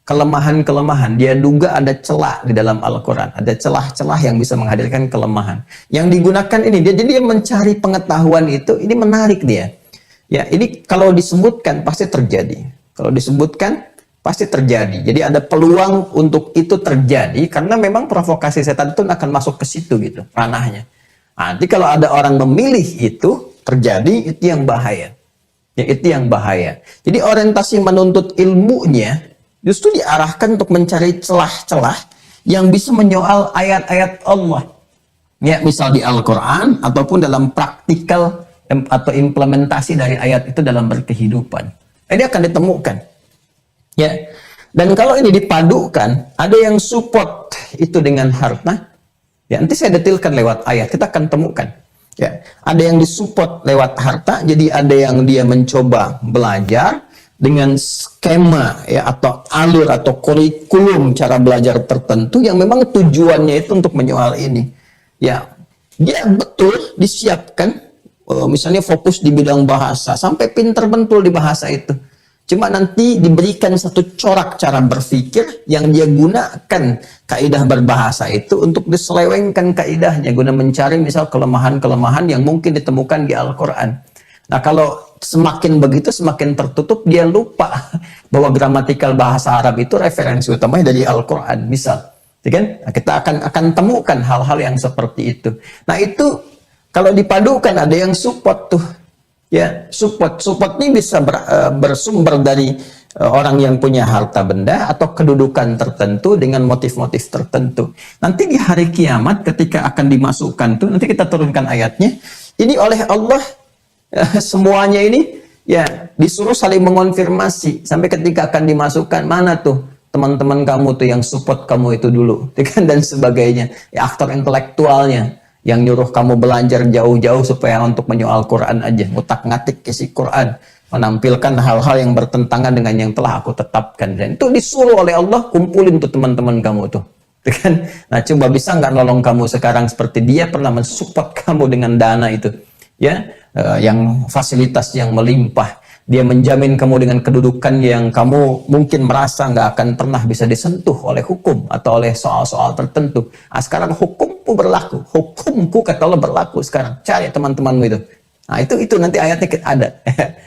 kelemahan-kelemahan, dia duga ada celah di dalam Al-Quran, ada celah-celah yang bisa menghadirkan kelemahan. Yang digunakan ini, jadi dia mencari pengetahuan itu, ini menarik dia. Ya, ini kalau disebutkan pasti terjadi. Kalau disebutkan pasti terjadi. Jadi ada peluang untuk itu terjadi, karena memang provokasi setan itu akan masuk ke situ gitu, ranahnya. Nanti kalau ada orang memilih itu terjadi, itu yang bahaya. Ya, itu yang bahaya. Jadi orientasi menuntut ilmunya justru diarahkan untuk mencari celah-celah yang bisa menyoal ayat-ayat Allah. Ya, misal di Al-Quran ataupun dalam praktikal atau implementasi dari ayat itu dalam berkehidupan. Ini akan ditemukan. Ya. Dan kalau ini dipadukan, ada yang support itu dengan harta, Ya, nanti saya detilkan lewat ayat, kita akan temukan. Ya, ada yang disupport lewat harta, jadi ada yang dia mencoba belajar dengan skema ya atau alur atau kurikulum cara belajar tertentu yang memang tujuannya itu untuk menyoal ini. Ya, dia betul disiapkan, misalnya fokus di bidang bahasa sampai pinter bentul di bahasa itu. Cuma nanti diberikan satu corak cara berpikir yang dia gunakan kaidah berbahasa itu untuk diselewengkan kaidahnya guna mencari misal kelemahan-kelemahan yang mungkin ditemukan di Al-Quran. Nah, kalau semakin begitu, semakin tertutup, dia lupa bahwa gramatikal bahasa Arab itu referensi utamanya dari Al-Quran, misal. Ya kan? Nah, kita akan temukan hal-hal yang seperti itu. Nah, itu kalau dipadukan ada yang support tuh. Ya, support ini bisa bersumber dari orang yang punya harta benda atau kedudukan tertentu dengan motif-motif tertentu. Nanti di hari kiamat ketika akan dimasukkan tuh, nanti kita turunkan ayatnya. Ini oleh Allah semuanya ini ya disuruh saling mengonfirmasi sampai ketika akan dimasukkan, mana tuh teman-teman kamu tuh yang support kamu itu dulu, dan sebagainya. Ya, aktor intelektualnya yang nyuruh kamu belajar jauh-jauh supaya untuk menyoal Quran aja, ngutak-ngatik isi Quran, menampilkan hal-hal yang bertentangan dengan yang telah aku tetapkan. Dan itu disuruh oleh Allah, kumpulin tuh teman-teman kamu tuh. Kan? Nah, coba bisa nggak nolong kamu sekarang seperti dia pernah mensupport kamu dengan dana itu, ya, yang fasilitas yang melimpah. Dia menjamin kamu dengan kedudukan yang kamu mungkin merasa nggak akan pernah bisa disentuh oleh hukum atau oleh soal-soal tertentu. Nah, sekarang hukumku berlaku, hukumku kata Allah berlaku sekarang. Cari teman-temanmu itu. Nah, itu nanti ayatnya ada.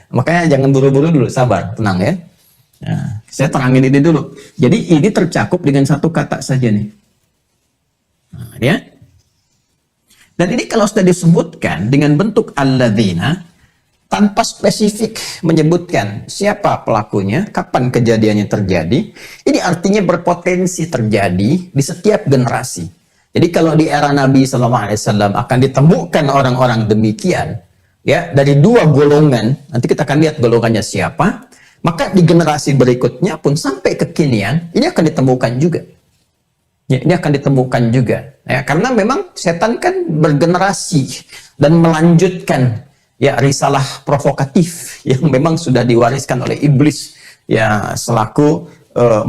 Makanya jangan buru-buru dulu, sabar, tenang ya. Nah, saya terangin ini dulu. Jadi ini tercakup dengan satu kata saja nih. Nah, ya. Dan ini kalau sudah disebutkan dengan bentuk alladzina, tanpa spesifik menyebutkan siapa pelakunya, kapan kejadiannya terjadi, ini artinya berpotensi terjadi di setiap generasi. Jadi kalau di era Nabi SAW akan ditemukan orang-orang demikian, ya, dari dua golongan, nanti kita akan lihat golongannya siapa, maka di generasi berikutnya pun sampai kekinian, ini akan ditemukan juga. Ya, ini akan ditemukan juga. Ya, karena memang setan kan bergenerasi dan melanjutkan ya risalah provokatif yang memang sudah diwariskan oleh iblis ya selaku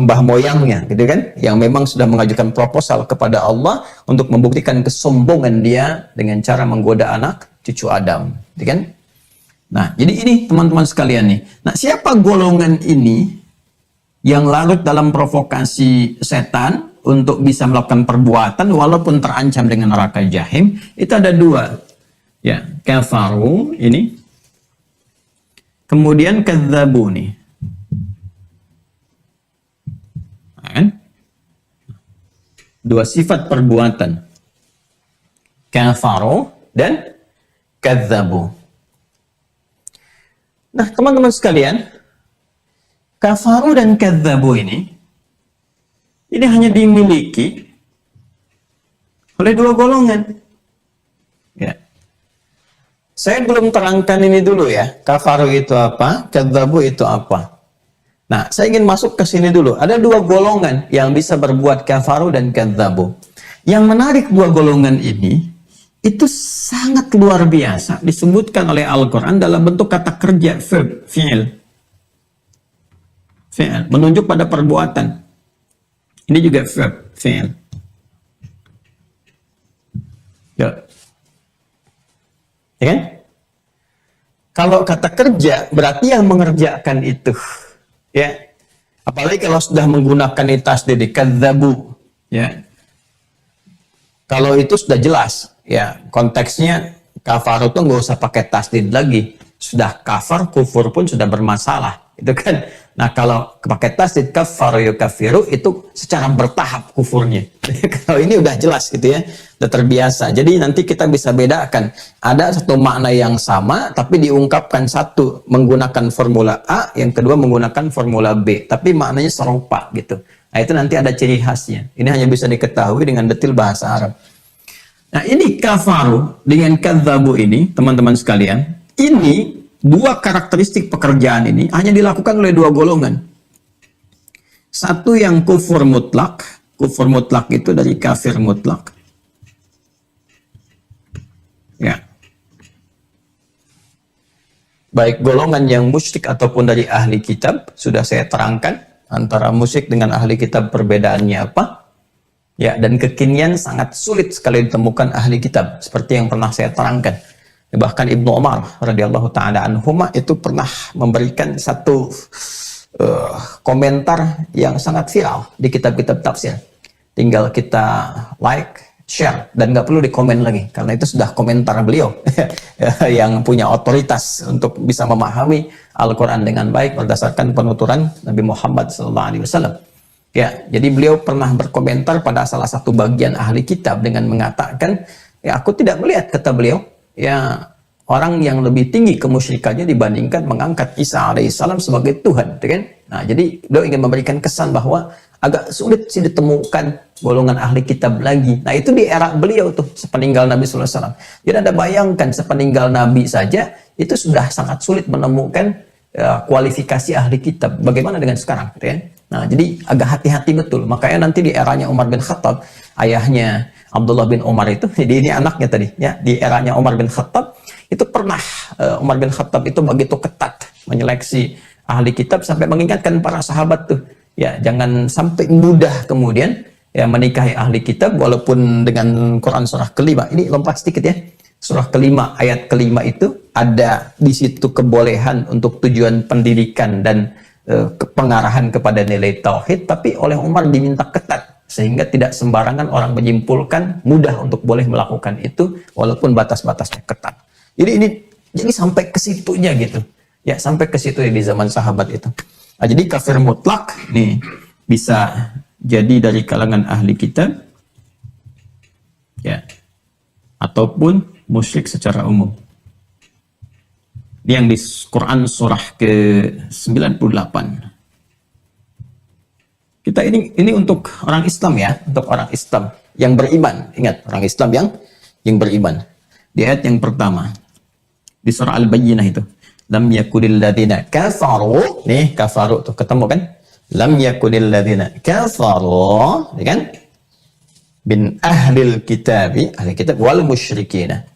mbah moyangnya gitu kan, yang memang sudah mengajukan proposal kepada Allah untuk membuktikan kesombongan dia dengan cara menggoda anak cucu Adam gitu kan. Nah, jadi ini teman-teman sekalian nih. Nah, siapa golongan ini yang larut dalam provokasi setan untuk bisa melakukan perbuatan walaupun terancam dengan neraka jahim? Itu ada dua. Ya, kafaru ini, kemudian kadzabu nih, kan? Dua sifat perbuatan, kafaru dan kadzabu. Nah, teman-teman sekalian, kafaru dan kadzabu ini hanya dimiliki oleh dua golongan. Ya. Saya belum terangkan ini dulu ya. Kafaru itu apa? Kadzabu itu apa? Nah, saya ingin masuk ke sini dulu. Ada dua golongan yang bisa berbuat kafaru dan kadzabu. Yang menarik dua golongan ini, itu sangat luar biasa. Disebutkan oleh Al-Quran dalam bentuk kata kerja, verb, fi'il. Fi'il, menunjuk pada perbuatan. Ini juga verb, fi'il. Ya. Ya kan? Kalau kata kerja berarti yang mengerjakan itu, ya. Apalagi kalau sudah menggunakan tasdid kadzabu, ya. Kalau itu sudah jelas, ya. Konteksnya kafar itu nggak usah pakai tasdid lagi, sudah kafar, kufur pun sudah bermasalah, itu kan. Nah, kalau pakai tasdid kafaru yukafiru itu secara bertahap kufurnya. Kalau ini udah jelas gitu ya, udah terbiasa. Jadi nanti kita bisa bedakan. Ada satu makna yang sama, tapi diungkapkan satu menggunakan formula A, yang kedua menggunakan formula B. Tapi maknanya serupa gitu. Nah, itu nanti ada ciri khasnya. Ini hanya bisa diketahui dengan detil bahasa Arab. Nah, ini kafaru dengan kadzabu ini, teman-teman sekalian, ini dua karakteristik pekerjaan ini hanya dilakukan oleh dua golongan. Satu yang kufur mutlak itu dari kafir mutlak. baik golongan yang musyrik ataupun dari ahli kitab. Sudah saya terangkan antara musyrik dengan ahli kitab perbedaannya apa. Ya, dan kekinian sangat sulit sekali ditemukan ahli kitab seperti yang pernah saya terangkan. Bahkan Ibnu Umar radhiyallahu taala anhuma itu pernah memberikan satu komentar yang sangat viral di kitab-kitab tafsir. Tinggal kita like, share, dan nggak perlu dikomen lagi karena itu sudah komentar beliau yang punya otoritas untuk bisa memahami Al-Quran dengan baik berdasarkan penuturan Nabi Muhammad SAW. Ya, jadi beliau pernah berkomentar pada salah satu bagian ahli kitab dengan mengatakan, ya aku tidak melihat, kata beliau, ya orang yang lebih tinggi kemusyrikannya dibandingkan mengangkat Isa alaihissalam sebagai Tuhan, kan? Nah, jadi beliau ingin memberikan kesan bahwa agak sulit sih ditemukan golongan ahli kitab lagi. Nah, itu di era beliau tuh, sepeninggal Nabi SAW. Jadi Anda bayangkan, sepeninggal Nabi saja, itu sudah sangat sulit menemukan kualifikasi ahli kitab. Bagaimana dengan sekarang, kan? Nah, jadi agak hati-hati betul. Makanya nanti di eranya Umar bin Khattab, ayahnya Abdullah bin Umar itu, jadi ini anaknya tadi, ya, di eranya Umar bin Khattab, itu pernah Umar bin Khattab itu begitu ketat menyeleksi ahli kitab sampai mengingatkan para sahabat tuh, ya jangan sampai mudah kemudian ya menikahi ahli kitab walaupun dengan Quran surah kelima. Ini lompat sedikit ya. Surah kelima ayat kelima itu ada di situ kebolehan untuk tujuan pendidikan dan pengarahan kepada nilai tauhid, tapi oleh Umar diminta ketat sehingga tidak sembarangan orang menyimpulkan, mudah untuk boleh melakukan itu walaupun batas-batasnya ketat. Jadi sampai ke situnya gitu. Ya, sampai ke situ di zaman sahabat itu. Nah, jadi kafir mutlak nih bisa jadi dari kalangan ahli kitab, ya, ataupun musyrik secara umum. Ini yang di Quran surah ke-98. Kita ini untuk orang Islam ya, untuk orang Islam yang beriman. Ingat, orang Islam yang beriman. Di ayat yang pertama di surah Al-Bayyinah itu, lam yakunil ladzina kafaru, nih kafaru tuh ketemu kan? Lam yakunil ladzina kafaru, ya kan? Bin ahlil kitabi, ahli kitab wal musyrikina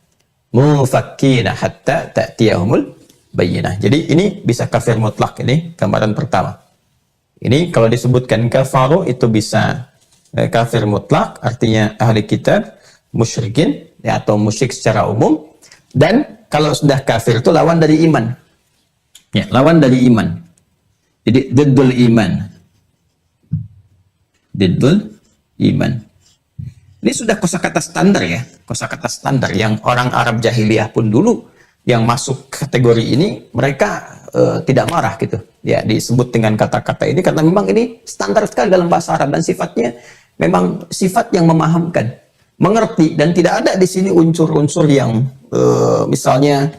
mufakkina hatta ta'tiyahumul bayyinah. Jadi ini bisa kafir mutlak, ini gambaran pertama. Ini kalau disebutkan kafaru itu bisa kafir mutlak, artinya ahli kitab, musyrikin, ya, atau musyrik secara umum. Dan kalau sudah kafir itu lawan dari iman. Ya, lawan dari iman. Jadi diddul iman. Diddul iman. Ini sudah kosakata standar ya, kosakata standar yang orang Arab jahiliyah pun dulu yang masuk kategori ini mereka tidak marah gitu. Ya, disebut dengan kata-kata ini karena memang ini standar sekali dalam bahasa Arab dan sifatnya memang sifat yang memahamkan, mengerti, dan tidak ada di sini unsur-unsur yang misalnya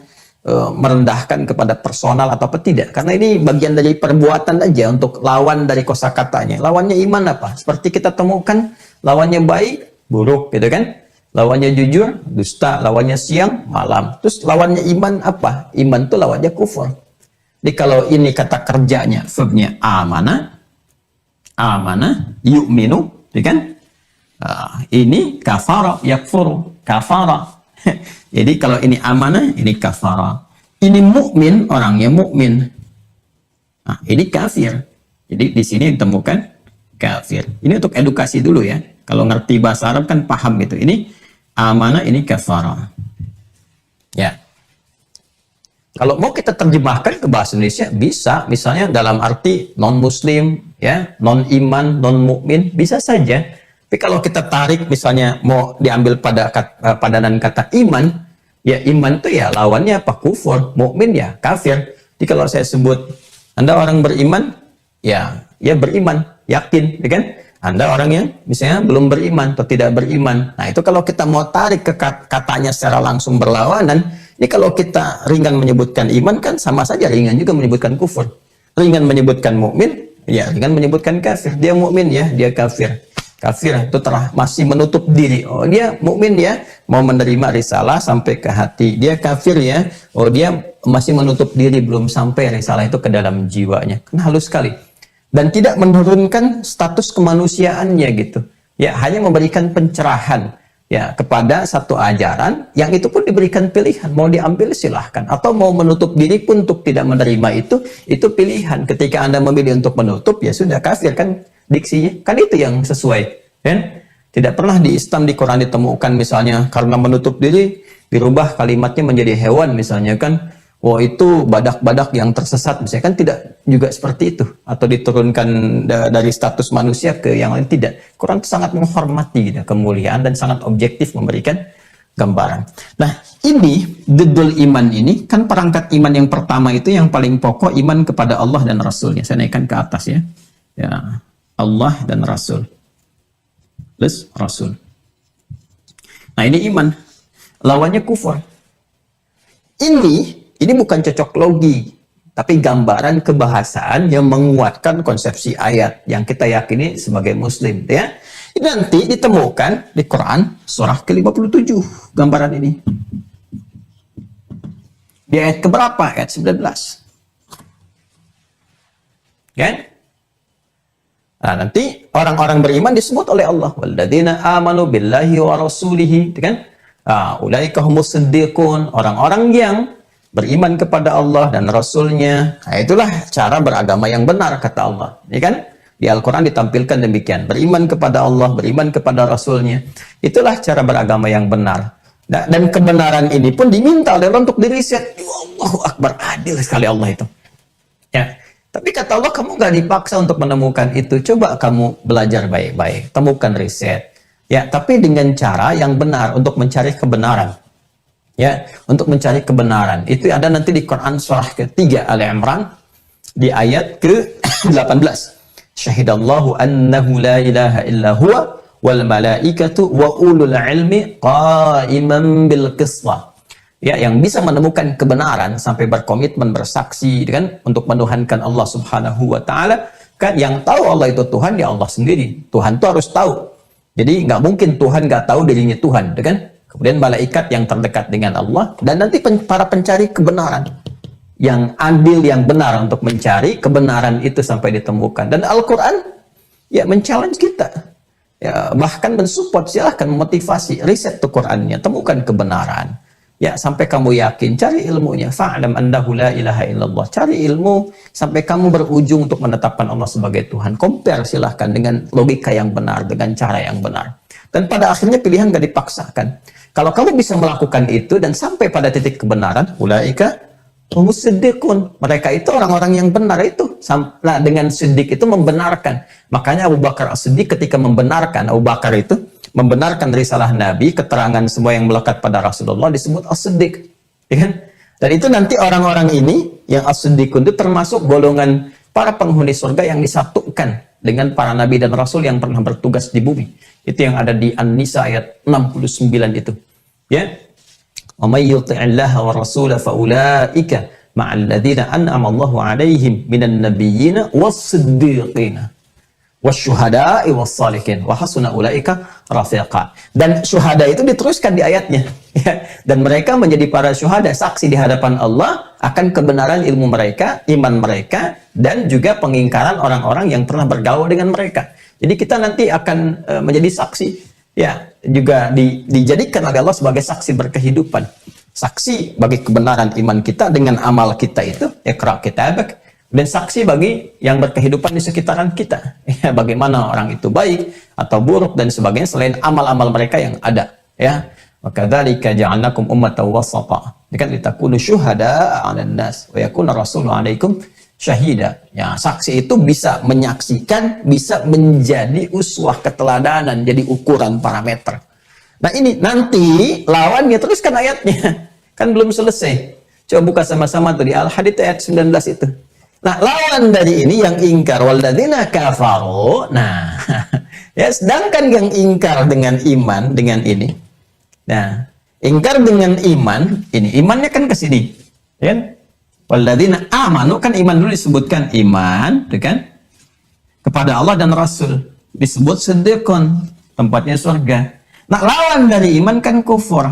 merendahkan kepada personal atau apa, tidak. Karena ini bagian dari perbuatan aja untuk lawan dari kosakatanya. Lawannya iman apa? Seperti kita temukan lawannya baik, buruk gitu kan, lawannya jujur, dusta, lawannya siang, malam. Terus lawannya iman apa? Iman itu lawannya kufur. Jadi kalau ini kata kerjanya, verbnya amana, yu'minu, gitu kan? Ini kafara, yakfuru, kafara. Jadi kalau ini amanah, ini kafara. Ini mukmin, orangnya mukmin. Nah, ini kafir. Jadi di sini ditemukan kafir. Ini untuk edukasi dulu ya. Kalau ngerti bahasa Arab kan paham gitu. Ini amanah, ini kafara. Ya. Kalau mau kita terjemahkan ke bahasa Indonesia bisa, misalnya dalam arti non-muslim, ya, non-iman, non-mukmin, bisa saja. Tapi kalau kita tarik misalnya mau diambil pada padanan kata iman, ya iman itu ya lawannya apa? Kufur, mukmin ya kafir. Jadi kalau saya sebut Anda orang beriman, ya beriman, yakin, ya kan? Anda orang yang misalnya belum beriman atau tidak beriman. Nah, itu kalau kita mau tarik ke katanya secara langsung berlawanan, ini kalau kita ringan menyebutkan iman kan sama saja ringan juga menyebutkan kufur. Ringan menyebutkan mukmin, ya ringan menyebutkan kafir. Dia mukmin ya, dia kafir. Kafir itu telah masih menutup diri. Oh, dia mukmin ya, mau menerima risalah sampai ke hati. Dia kafir ya, oh dia masih menutup diri, belum sampai risalah itu ke dalam jiwanya. Kan halus sekali. Dan tidak menurunkan status kemanusiaannya gitu. Ya, hanya memberikan pencerahan ya kepada satu ajaran yang itu pun diberikan pilihan, mau diambil silahkan, atau mau menutup diri pun untuk tidak menerima itu pilihan. Ketika Anda memilih untuk menutup, ya sudah kafir kan diksinya, kan itu yang sesuai, kan? Tidak pernah di Islam, di Quran ditemukan misalnya karena menutup diri dirubah kalimatnya menjadi hewan misalnya, kan? Wah, itu badak-badak yang tersesat misalnya, kan tidak juga seperti itu, atau diturunkan dari status manusia ke yang lain, tidak. Quran itu sangat menghormati gitu, kemuliaan, dan sangat objektif memberikan gambaran. Nah, ini dedul iman ini kan perangkat iman yang pertama itu yang paling pokok, iman kepada Allah dan Rasulnya. Saya naikkan ke atas ya. Ya, Allah dan Rasul. Plus Rasul. Nah, ini iman. Lawannya kufur. Ini bukan cocok logi, tapi gambaran kebahasaan yang menguatkan konsepsi ayat yang kita yakini sebagai muslim, ya. Ini nanti ditemukan di Quran surah ke-57 gambaran ini. Di ayat keberapa? Ayat 19. Kan? Nah, nanti orang-orang beriman disebut oleh Allah, walladzina amanu billahi wa rasulihi, kan? Ulaika humus siddiqun, orang-orang yang beriman kepada Allah dan Rasulnya. Nah, itulah cara beragama yang benar, kata Allah. Ya kan? Di Al-Quran ditampilkan demikian. Beriman kepada Allah, beriman kepada Rasulnya. Itulah cara beragama yang benar. Dan kebenaran ini pun diminta oleh Allah untuk diriset. Allahu Akbar, adil sekali Allah itu. Ya. Tapi kata Allah, kamu gak dipaksa untuk menemukan itu. Coba kamu belajar baik-baik. Temukan riset. Ya, tapi dengan cara yang benar untuk mencari kebenaran. Ya, untuk mencari kebenaran. Itu ada nanti di Quran surah ke-3 Ali Imran di ayat ke-18. Syahidallahu annahu la ilaha illa huwa wal malaikatu wa ulul ilmi qa'iman bil qisṭh. Ya, yang bisa menemukan kebenaran sampai berkomitmen bersaksi kan untuk menuhankan Allah Subhanahu wa taala, kan yang tahu Allah itu Tuhan ya Allah sendiri. Tuhan itu harus tahu. Jadi nggak mungkin Tuhan nggak tahu dirinya Tuhan, kan? Kemudian malaikat yang terdekat dengan Allah, dan nanti para pencari kebenaran yang adil, yang benar untuk mencari kebenaran itu sampai ditemukan. Dan Al-Quran ya men-challenge kita, ya, bahkan mensupport, silahkan memotivasi, riset tuh Qurannya, temukan kebenaran. Ya, sampai kamu yakin, cari ilmunya. Fa'lam annahu la ilaha illallah. Cari ilmu sampai kamu berujung untuk menetapkan Allah sebagai Tuhan. Compare silahkan dengan logika yang benar, dengan cara yang benar. Dan pada akhirnya pilihan gak dipaksakan. Kalau kamu bisa melakukan itu dan sampai pada titik kebenaran, ulaika humus siddiqun. Mereka itu orang-orang yang benar itu. Nah, dengan siddiq itu membenarkan. Makanya Abu Bakar As-Siddiq ketika membenarkan, Abu Bakar itu membenarkan risalah Nabi, keterangan semua yang melekat pada Rasulullah disebut As-Siddiq, ya kan? Dan itu nanti orang-orang ini yang As-Siddiqun itu termasuk golongan para penghuni surga yang disatukan dengan para nabi dan rasul yang pernah bertugas di bumi. Itu yang ada di An-Nisa ayat 69 itu, ya. Wa may yuti'illaha wa rasulahu fa ulaika ma'al ladzina an'ama Allahu 'alaihim minan nabiyyina was-siddiqina wasyuhada'i wassalihin wa hasuna ulaika rafiqa. Dan syuhada itu diteruskan di ayatnya, ya. Dan mereka menjadi para syuhada, saksi di hadapan Allah akan kebenaran ilmu mereka, iman mereka, dan juga pengingkaran orang-orang yang pernah bergaul dengan mereka. Jadi kita nanti akan menjadi saksi, ya, juga dijadikan oleh Allah sebagai saksi berkehidupan, saksi bagi kebenaran iman kita dengan amal kita itu, iqra kitabak, dan saksi bagi yang berkehidupan di sekitaran kita, ya, bagaimana orang itu baik atau buruk dan sebagainya selain amal-amal mereka yang ada, ya. Maka dzalika ja'alnakum ummatan wasata, kan litakunu syuhada 'alan nas wa yakuna rasulu 'alaikum syahida. Ya, saksi itu bisa menyaksikan, bisa menjadi uswah, keteladanan, jadi ukuran parameter. Nah, ini nanti lawannya, teruskan ayatnya. Kan belum selesai. Coba buka sama-sama tuh di Al-Hadid ayat 19 itu. Nah, lawan dari ini yang ingkar, walladzina kafaru. Nah, ya, sedangkan yang ingkar dengan iman, dengan ini. Nah, ingkar dengan iman, ini imannya kan ke sini, ya. Walladzina amanu, kan iman dulu disebutkan, iman, kan, kepada Allah dan Rasul, disebut siddiqun, tempatnya surga. Nah, lawan dari iman kan kufur.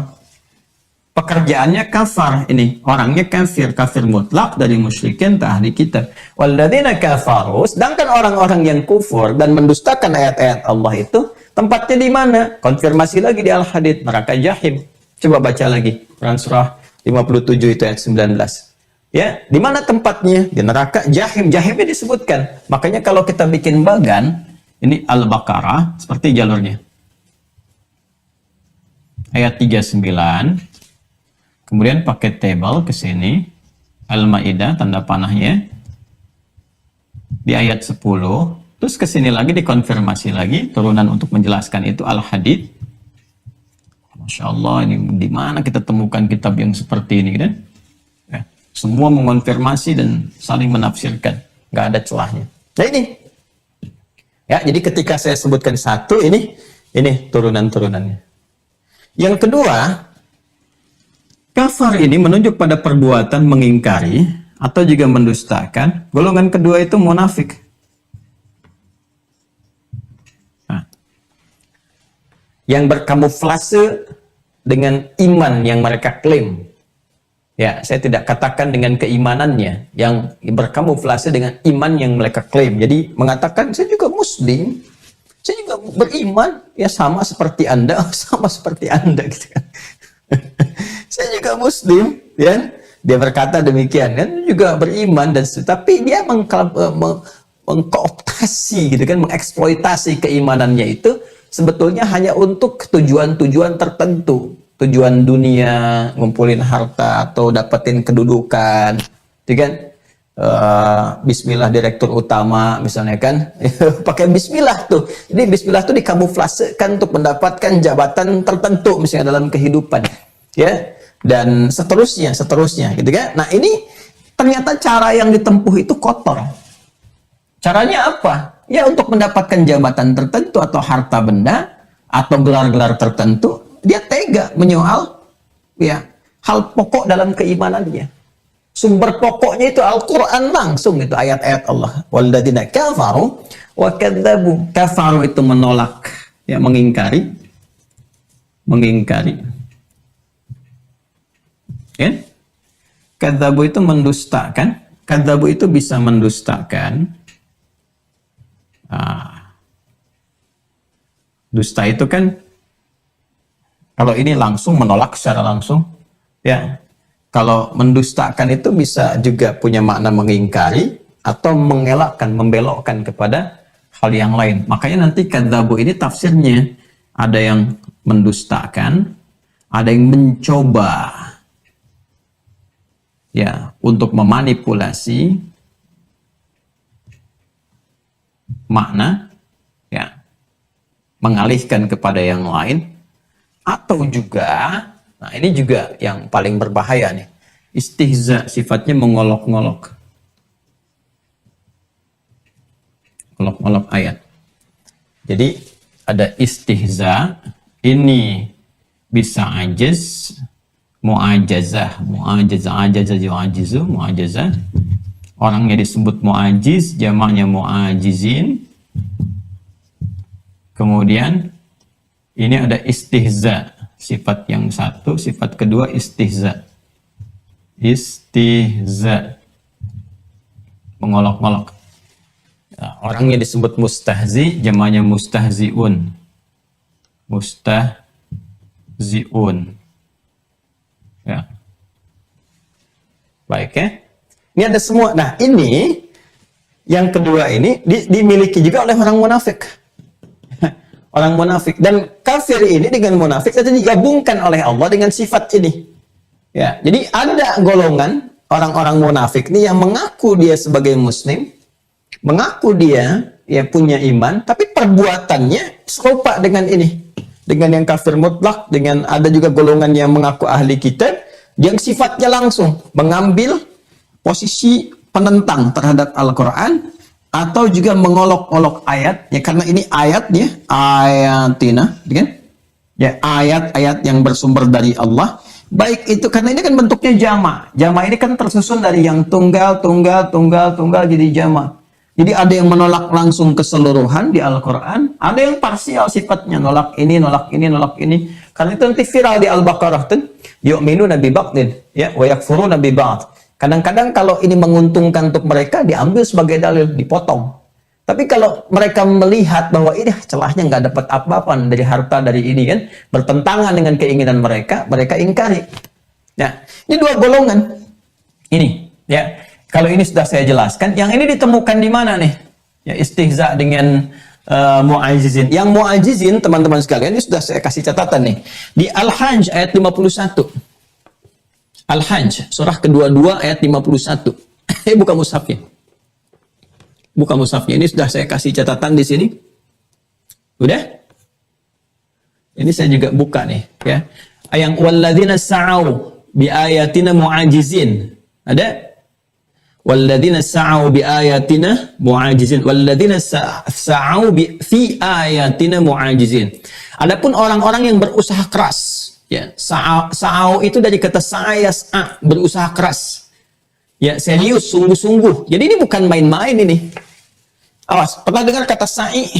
Pekerjaannya kafar, ini orangnya kafir, kafir mutlak dari musyrikin tak ahli kitab. Walladzina kafaru, sedangkan orang-orang yang kufur dan mendustakan ayat-ayat Allah itu tempatnya di mana? Konfirmasi lagi di Al-Hadid, neraka Jahim. Coba baca lagi Quran surah 57 itu ayat 19. Ya, di mana tempatnya? Di neraka Jahim. Jahimnya disebutkan. Makanya kalau kita bikin bagan, ini Al-Baqarah seperti jalurnya. Ayat 39. Kemudian pakai table ke sini, Al-Maidah tanda panahnya di ayat 10, terus ke sini lagi dikonfirmasi lagi turunan untuk menjelaskan itu Al-Hadid. Masya Allah, ini di mana kita temukan kitab yang seperti ini kan? Ya, semua mengonfirmasi dan saling menafsirkan, nggak ada celahnya. Nah ini, ya jadi ketika saya sebutkan satu ini turunan-turunannya. Yang kedua, kafar ini menunjuk pada perbuatan mengingkari atau juga mendustakan. Golongan kedua itu munafik. Nah, yang berkamuflase dengan iman yang mereka klaim. Ya, saya tidak katakan dengan keimanannya, yang berkamuflase dengan iman yang mereka klaim. Jadi mengatakan saya juga muslim, saya juga beriman, ya sama seperti Anda, sama seperti Anda gitu kan. Saya juga muslim, ya. Dia berkata demikian, kan juga beriman dan tapi dia mengkooptasi gitu kan, mengeksploitasi keimanannya itu sebetulnya hanya untuk tujuan-tujuan tertentu, tujuan dunia, ngumpulin harta atau dapetin kedudukan, gitu kan. Bismillah direktur utama misalnya kan, pakai Bismillah tuh. Jadi Bismillah tuh dikamuflasekan untuk mendapatkan jabatan tertentu misalnya dalam kehidupan, ya, dan seterusnya gitu kan. Nah ini ternyata cara yang ditempuh itu kotor. Caranya apa? Ya untuk mendapatkan jabatan tertentu atau harta benda atau gelar-gelar tertentu, dia tega menyoal ya hal pokok dalam keimanannya. Sumber pokoknya itu Al-Quran langsung, itu ayat-ayat Allah. Walladzina kafaru wa kadzabu. Kafaru itu menolak, ya mengingkari. Ya? Kadzabu itu mendustakan. Kadzabu itu bisa mendustakan. Dusta itu kan kalau ini langsung menolak secara langsung, ya. Kalau mendustakan itu bisa juga punya makna mengingkari atau mengelakkan, membelokkan kepada hal yang lain. Makanya nanti kadzabu ini tafsirnya ada yang mendustakan, ada yang mencoba ya untuk memanipulasi makna, ya mengalihkan kepada yang lain, atau juga nah ini juga yang paling berbahaya nih. Istihza sifatnya mengolok-ngolok. Ngolok-ngolok ayat. Jadi ada istihza, ini bisa ajiz, mu'ajazah, mu'ajazah. Orangnya disebut mu'ajiz, jamaknya mu'ajizin. Kemudian ini ada istihza. Sifat yang satu, sifat kedua istihza. Mengolok-ngolok. Nah, orangnya disebut mustahzi, jamaknya mustahziun. Ya. Baik ya. Ini ada semua. Nah, ini yang kedua ini dimiliki juga oleh orang munafik. Orang munafik dan kafir ini dengan munafik itu digabungkan oleh Allah dengan sifat ini. Ya, jadi ada golongan orang-orang munafik ini yang mengaku dia sebagai muslim, mengaku dia ya punya iman, tapi perbuatannya serupa dengan ini, dengan yang kafir mutlak. Dengan ada juga golongan yang mengaku ahli kitab, yang sifatnya langsung mengambil posisi penentang terhadap Al-Quran, atau juga mengolok-olok ayat, ya karena ini ayatnya ayatina, kan? Ya ayat-ayat yang bersumber dari Allah. Baik itu karena ini kan bentuknya jama. Jama ini kan tersusun dari yang tunggal jadi jama. Jadi ada yang menolak langsung keseluruhan di Al-Quran, ada yang parsial sifatnya, nolak ini. Karena itu nanti viral di Al-Baqarah tuh, yu'minuna bi ba'din ya wa yakfuruna bi ba'd. Kadang-kadang kalau ini menguntungkan untuk mereka diambil sebagai dalil, dipotong. Tapi kalau mereka melihat bahwa ini celahnya nggak dapat apa-apa dari harta dari ini kan, bertentangan dengan keinginan mereka, mereka ingkari. Nah, ini dua golongan. Ini, ya. Kalau ini sudah saya jelaskan. Yang ini ditemukan di mana nih? Ya, istihza dengan mu'ajizin. Yang mu'ajizin, teman-teman sekalian, ini sudah saya kasih catatan nih. Di Al-Hajj ayat 51. Al-Hajj, surah kedua-dua ayat 51. Buka mushafnya. Buka mushafnya. Ini sudah saya kasih catatan di sini. Udah? Ini saya juga buka nih, ya. Yang walladzina sa'au bi ayatina mu'ajizin. Ada? Walladzina sa'au bi ayatina mu'ajizin. Walladzina sa'au fi ayatina mu'ajizin. Adapun orang-orang yang berusaha keras, ya, sa'au itu dari kata sa'ayas'a, berusaha keras. Ya, serius, sungguh-sungguh. Jadi ini bukan main-main ini. Awas, pernah dengar kata sa'i?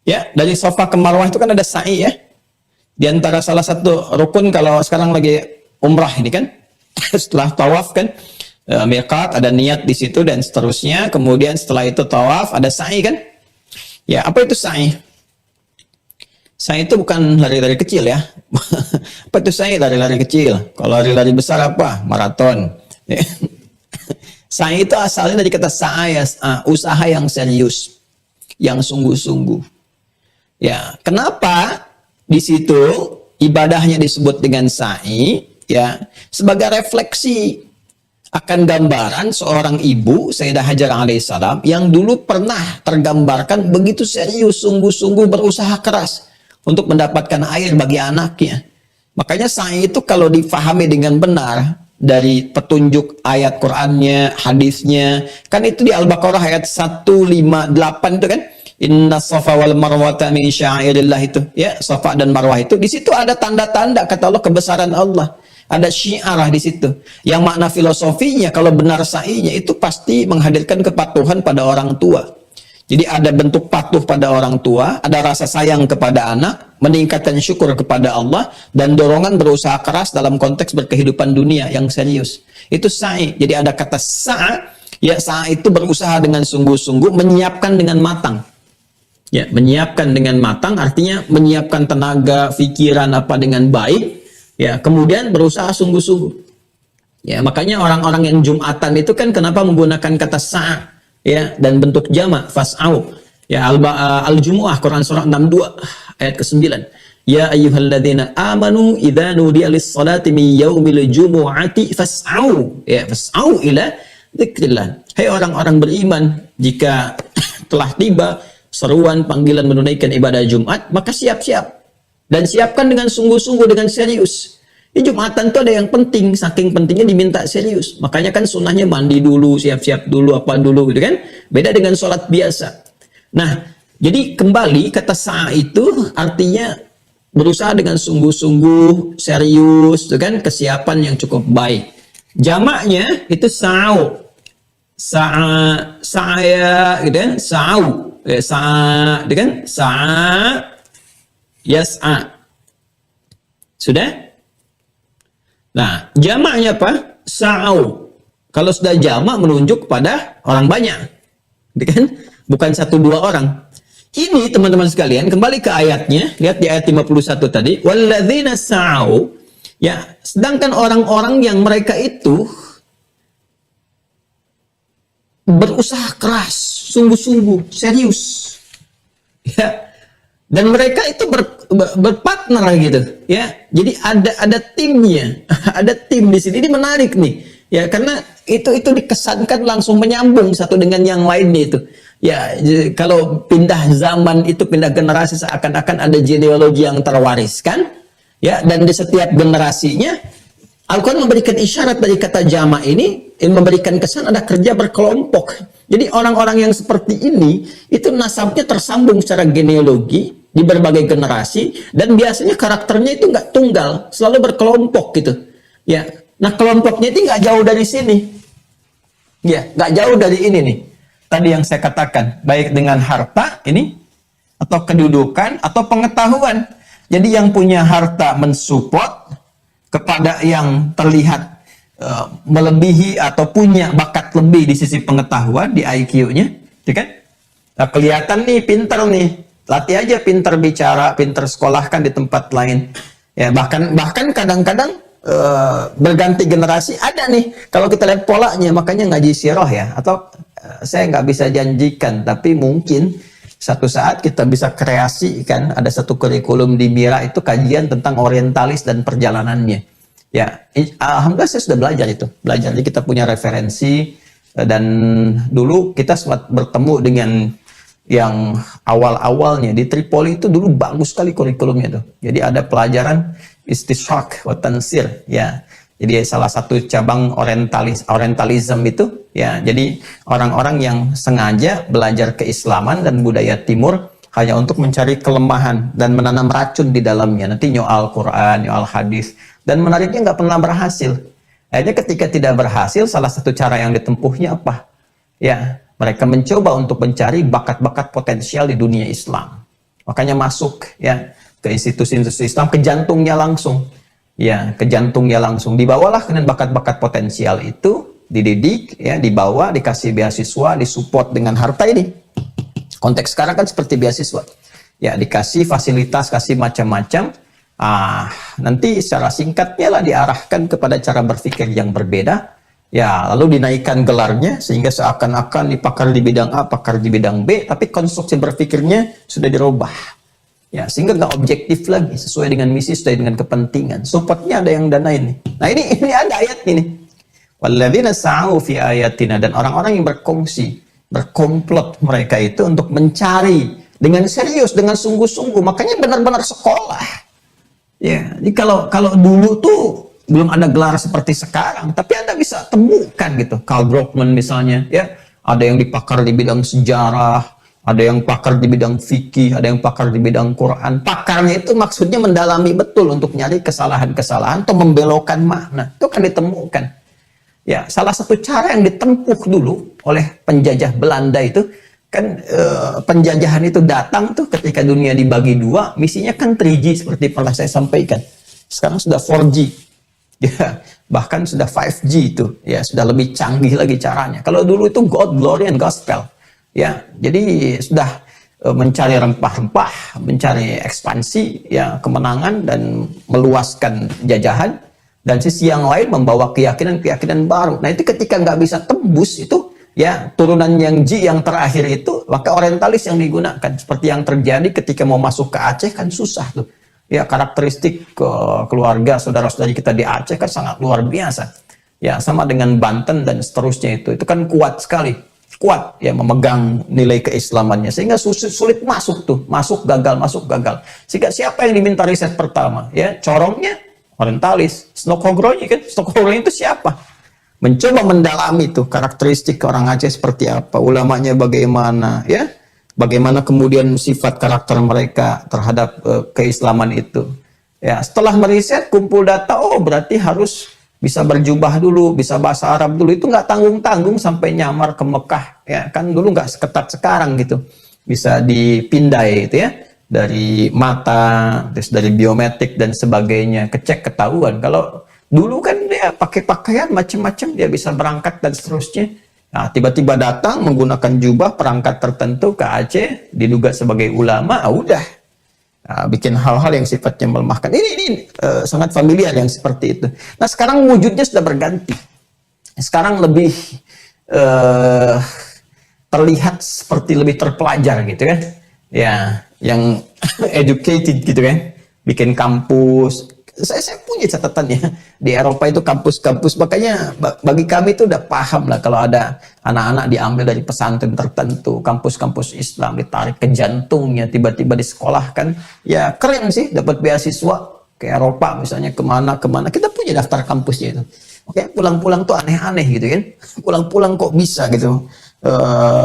Ya, dari Safa ke Marwah itu kan ada sa'i ya. Di antara salah satu rukun kalau sekarang lagi umrah ini kan, setelah tawaf kan, miqat, ada niat di situ dan seterusnya. Kemudian setelah itu tawaf, ada sa'i kan? Ya, apa itu sa'i? Sa'i itu bukan lari-lari kecil ya. Apa itu sa'i? Lari-lari kecil. Kalau lari-lari besar apa? Maraton. Sa'i itu asalnya dari kata sa'ayas, usaha yang serius, yang sungguh-sungguh. Ya, kenapa di situ ibadahnya disebut dengan sa'i? Ya, sebagai refleksi akan gambaran seorang ibu Sayyidah Hajar alaihissalam yang dulu pernah tergambarkan begitu serius, sungguh-sungguh berusaha keras untuk mendapatkan air bagi anaknya. Makanya sa'i itu kalau difahami dengan benar dari petunjuk ayat Qur'annya, hadisnya, kan itu di Al-Baqarah ayat 158 itu kan, inna safa wal marwata min syairillah itu, ya, safa dan marwah itu, di situ ada tanda-tanda kata Allah kebesaran Allah. Ada syiarah di situ. Yang makna filosofinya kalau benar sa'inya itu pasti menghadirkan kepatuhan pada orang tua. Jadi ada bentuk patuh pada orang tua, ada rasa sayang kepada anak, meningkatkan syukur kepada Allah, dan dorongan berusaha keras dalam konteks berkehidupan dunia yang serius. Itu sa'i. Jadi ada kata sa', ya, sa' itu berusaha dengan sungguh-sungguh, menyiapkan dengan matang. Ya, menyiapkan dengan matang artinya menyiapkan tenaga, pikiran apa dengan baik, ya, kemudian berusaha sungguh-sungguh. Ya, makanya orang-orang yang Jumatan itu kan kenapa menggunakan kata sa'? Ya, dan bentuk jamak fas'au. Ya, Al-Jumu'ah Quran surah 62 ayat ke-9. Ya ayyuhalladzina amanu idza nudiya lis-salati min yaumil jumu'ati fas'au. Ya, fas'au ila dzikrillah. Hai orang-orang beriman, jika telah tiba seruan panggilan menunaikan ibadah Jumat, maka siap-siap. Dan siapkan dengan sungguh-sungguh, dengan serius. Di Jumatan itu ada yang penting, saking pentingnya diminta serius. Makanya kan sunnahnya mandi dulu, siap-siap dulu, apa dulu gitu kan. Beda dengan sholat biasa. Nah, jadi kembali kata sa'a itu artinya berusaha dengan sungguh-sungguh, serius, gitu kan, kesiapan yang cukup baik. Jamaknya itu sa'u. Sa'aya, gitu kan, sa'u. Sa'a, gitu kan, sa'a, yas'a. Sudah? Nah, jamaknya apa? Sa'au. Kalau sudah jamak menunjuk kepada orang banyak. Kan? Bukan 1-2 orang. Ini teman-teman sekalian, kembali ke ayatnya. Lihat di ayat 51 tadi. Walladzina sa'au. Ya, sedangkan orang-orang yang mereka itu berusaha keras, sungguh-sungguh, serius. Ya. Dan mereka itu berpartner gitu, ya. Jadi ada timnya, ada tim di sini. Ini menarik nih, ya, karena itu dikesankan langsung menyambung satu dengan yang lainnya itu. Ya, kalau pindah zaman itu pindah generasi seakan-akan ada genealogi yang terwariskan, ya. Dan di setiap generasinya Al-Quran memberikan isyarat dari kata jama ini, memberikan kesan ada kerja berkelompok. Jadi orang-orang yang seperti ini itu nasabnya tersambung secara genealogi di berbagai generasi, dan biasanya karakternya itu nggak tunggal, selalu berkelompok gitu. Ya, nah kelompoknya itu nggak jauh dari sini. Ya, nggak jauh dari ini nih. Tadi yang saya katakan, baik dengan harta ini, atau kedudukan, atau pengetahuan. Jadi yang punya harta mensupport kepada yang terlihat melebihi atau punya bakat lebih di sisi pengetahuan, di IQ-nya, ya kan? Nah, kelihatan nih pinter nih, latih aja pinter bicara, pinter sekolahkan di tempat lain. Ya bahkan kadang-kadang berganti generasi ada nih. Kalau kita lihat polanya, makanya ngaji sirah ya. Atau saya nggak bisa janjikan, tapi mungkin satu saat kita bisa kreasikan ada satu kurikulum di Mira itu kajian tentang orientalis dan perjalanannya. Ya, alhamdulillah saya sudah belajar itu. Jadi kita punya referensi dan dulu kita sempat bertemu dengan yang awal-awalnya di Tripoli itu dulu bagus sekali kurikulumnya tuh. Jadi ada pelajaran istishraq wa tansir ya. Jadi salah satu cabang orientalism itu ya. Jadi orang-orang yang sengaja belajar keislaman dan budaya timur hanya untuk mencari kelemahan dan menanam racun di dalamnya. Nanti nyoal Quran, nyoal hadis. Dan menariknya nggak pernah berhasil. Akhirnya ketika tidak berhasil, salah satu cara yang ditempuhnya apa? Ya, mereka mencoba untuk mencari bakat-bakat potensial di dunia Islam. Makanya masuk ya ke institusi-institusi Islam, ke jantungnya langsung. Ya, ke jantungnya langsung. Dibawalah dengan bakat-bakat potensial itu, dididik, ya, dibawa, dikasih beasiswa, disupport dengan harta ini. Konteks sekarang kan seperti beasiswa. Ya, dikasih fasilitas, kasih macam-macam. Nanti secara singkatnya lah diarahkan kepada cara berpikir yang berbeda. Ya, lalu dinaikkan gelarnya sehingga seakan-akan dipakar di bidang A, pakar di bidang B, tapi konstruksi berpikirnya sudah dirubah. Ya, sehingga nggak objektif lagi, sesuai dengan misi, sesuai dengan kepentingan. Supportnya ada yang danain nih. Nah, ini ada ayat ini. Walladzina sa'u fi ayatina, dan orang-orang yang berkongsi, berkomplot mereka itu untuk mencari dengan serius, dengan sungguh-sungguh. Makanya benar-benar sekolah. Ya, jadi kalau dulu tuh belum ada gelar seperti sekarang, tapi Anda bisa temukan gitu. Karl Brockman misalnya, ya, ada yang dipakar di bidang sejarah, ada yang pakar di bidang fikih, ada yang pakar di bidang Quran. Pakarnya itu maksudnya mendalami betul untuk nyari kesalahan-kesalahan atau membelokkan makna. Itu kan ditemukan. Ya, salah satu cara yang ditempuh dulu oleh penjajah Belanda itu kan penjajahan itu datang tuh ketika dunia dibagi dua, misinya kan 3G seperti pernah saya sampaikan. Sekarang sudah 4G. Ya, bahkan sudah 5G itu. Ya, sudah lebih canggih lagi caranya. Kalau dulu itu God, Glory, and Gospel. Ya, jadi sudah mencari rempah-rempah, mencari ekspansi, ya, kemenangan dan meluaskan jajahan. Dan sisi yang lain membawa keyakinan-keyakinan baru. Nah, itu ketika nggak bisa tembus itu, ya, turunan yang G yang terakhir itu, maka orientalis yang digunakan. Seperti yang terjadi ketika mau masuk ke Aceh kan susah tuh. Ya, karakteristik keluarga saudara-saudari kita di Aceh kan sangat luar biasa. Ya, sama dengan Banten dan seterusnya itu kan kuat sekali. Kuat ya memegang nilai keislamannya sehingga sulit masuk tuh. Masuk gagal. Sehingga siapa yang diminta riset pertama? Ya, corongnya orientalis. Snokhogronya kan. Snokhogronya itu siapa? Mencoba mendalami tuh karakteristik orang Aceh seperti apa, ulamanya bagaimana, ya, bagaimana kemudian sifat karakter mereka terhadap keislaman itu. Ya, setelah meriset, kumpul data, oh berarti harus bisa berjubah dulu, bisa bahasa Arab dulu. Itu nggak tanggung-tanggung sampai nyamar ke Mekah, ya kan dulu nggak seketat sekarang gitu. Bisa dipindai itu ya, dari mata, terus dari biometrik dan sebagainya, kecek ketahuan. Kalau dulu kan dia pakai pakaian macam-macam, dia bisa berangkat dan seterusnya. Nah, tiba-tiba datang menggunakan jubah perangkat tertentu ke Aceh, diduga sebagai ulama, udah. Nah, bikin hal-hal yang sifatnya melemahkan. Ini sangat familiar yang seperti itu. Nah, sekarang wujudnya sudah berganti. Sekarang lebih terlihat seperti lebih terpelajar gitu kan. Ya, yang educated gitu kan. Bikin kampus. Saya punya catatannya di Eropa itu kampus-kampus, makanya bagi kami itu udah paham lah kalau ada anak-anak diambil dari pesantren tertentu, kampus-kampus Islam ditarik ke jantungnya, tiba-tiba disekolahkan, ya keren sih dapat beasiswa ke Eropa misalnya, kemana kita punya daftar kampusnya itu. Oke, pulang-pulang tuh aneh-aneh gitu kan, pulang-pulang kok bisa gitu,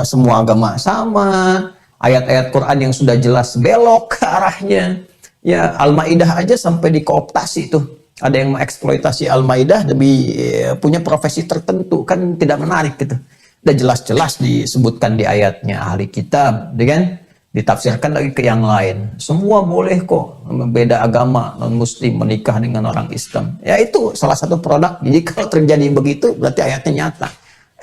semua agama sama, ayat-ayat Quran yang sudah jelas belok ke arahnya. Ya, Al-Maidah aja sampai dikooptasi tuh. Ada yang mengeksploitasi Al-Maidah demi punya profesi tertentu, kan tidak menarik gitu. Udah jelas-jelas disebutkan di ayatnya ahli kitab, kan? ditafsirkan lagi ke yang lain. Semua boleh kok, beda agama, non-muslim menikah dengan orang Islam. Ya itu salah satu produk. Jadi kalau terjadi begitu, berarti ayatnya nyata.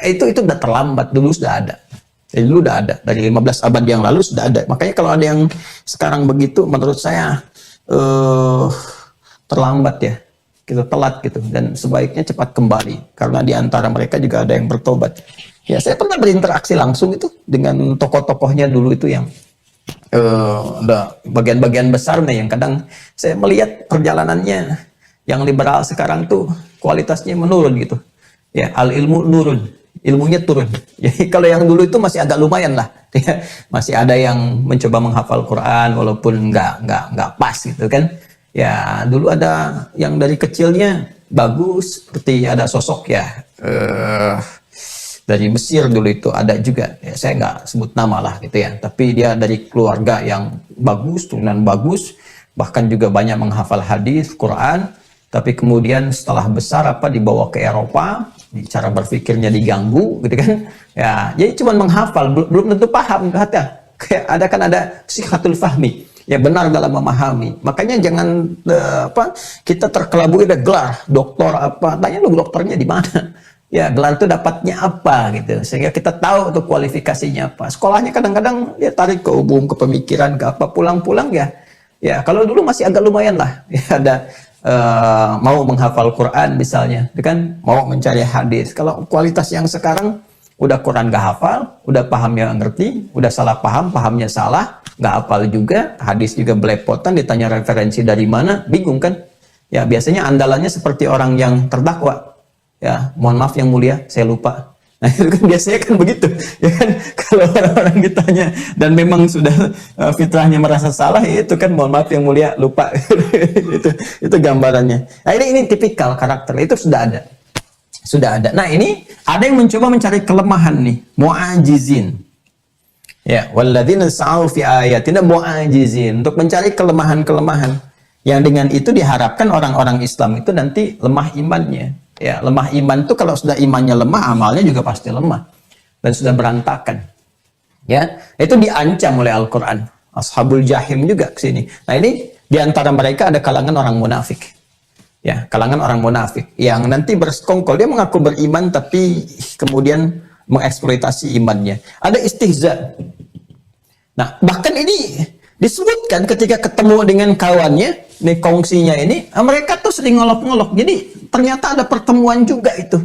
Itu udah terlambat, dulu sudah ada. Jadi dulu udah ada, dari 15 abad yang lalu sudah ada. Makanya kalau ada yang sekarang begitu, menurut saya terlambat ya. Gitu, telat gitu. Dan sebaiknya cepat kembali. Karena di antara mereka juga ada yang bertobat. Ya, saya pernah berinteraksi langsung itu dengan tokoh-tokohnya dulu itu yang ada bagian-bagian besar nih yang kadang saya melihat perjalanannya yang liberal sekarang tuh kualitasnya menurun gitu. Ya, al-ilmu nurun, ilmunya turun. Jadi kalau yang dulu itu masih agak lumayan lah, ya. Masih ada yang mencoba menghafal Quran walaupun nggak pas gitu kan. Ya, dulu ada yang dari kecilnya bagus, seperti ada sosok ya dari Mesir dulu itu ada juga, ya, saya nggak sebut nama lah gitu ya, tapi dia dari keluarga yang bagus, turunan bagus, bahkan juga banyak menghafal hadis, Quran, tapi kemudian setelah besar dibawa ke Eropa, cara berpikirnya diganggu gitu kan, ya jadi cuma menghafal, belum tentu paham, kayak ada sihatul fahmi, ya benar dalam memahami. Makanya jangan kita terkelabui ada gelar doktor tanya lu dokternya di mana. Ya, gelar itu dapatnya apa gitu. Sehingga kita tahu tuh kualifikasinya apa. Sekolahnya kadang-kadang dia tarik ke umum, ke pemikiran, ke apa. Pulang-pulang ya. Ya, kalau dulu masih agak lumayan lah. Ya, ada mau menghafal Quran misalnya. Itu kan mau mencari hadis. Kalau kualitas yang sekarang udah Quran gak hafal, udah pahamnya ngerti, udah salah paham, pahamnya salah, gak hafal juga, hadis juga belepotan, ditanya referensi dari mana, bingung kan? Ya, biasanya andalannya seperti orang yang terdakwa. Ya, mohon maaf yang mulia, saya lupa. Nah, itu kan biasanya kan begitu, ya kan? Kalau orang-orang ditanya dan memang sudah fitrahnya merasa salah, ya itu kan mohon maaf yang mulia, lupa. itu gambarannya. Nah, ini tipikal karakter, itu sudah ada. Sudah ada. Nah, ini ada yang mencoba mencari kelemahan nih, mu'ajizin. Ya, walladzina sa'u fi ayatina mu'ajizin, untuk mencari kelemahan-kelemahan. Yang dengan itu diharapkan orang-orang Islam itu nanti lemah imannya. Ya, lemah iman itu kalau sudah imannya lemah, amalnya juga pasti lemah dan sudah berantakan. Ya, itu diancam oleh Al-Quran. Ashabul Jahim juga ke sini. Nah, ini diantara mereka ada kalangan orang munafik. Ya, kalangan orang munafik yang nanti bersekongkol, dia mengaku beriman tapi kemudian mengeksploitasi imannya. Ada istihza. Nah, bahkan ini disebutkan ketika ketemu dengan kawannya, nih kongsinya ini, mereka tuh sering ngolok-ngolok. Jadi ternyata ada pertemuan juga itu.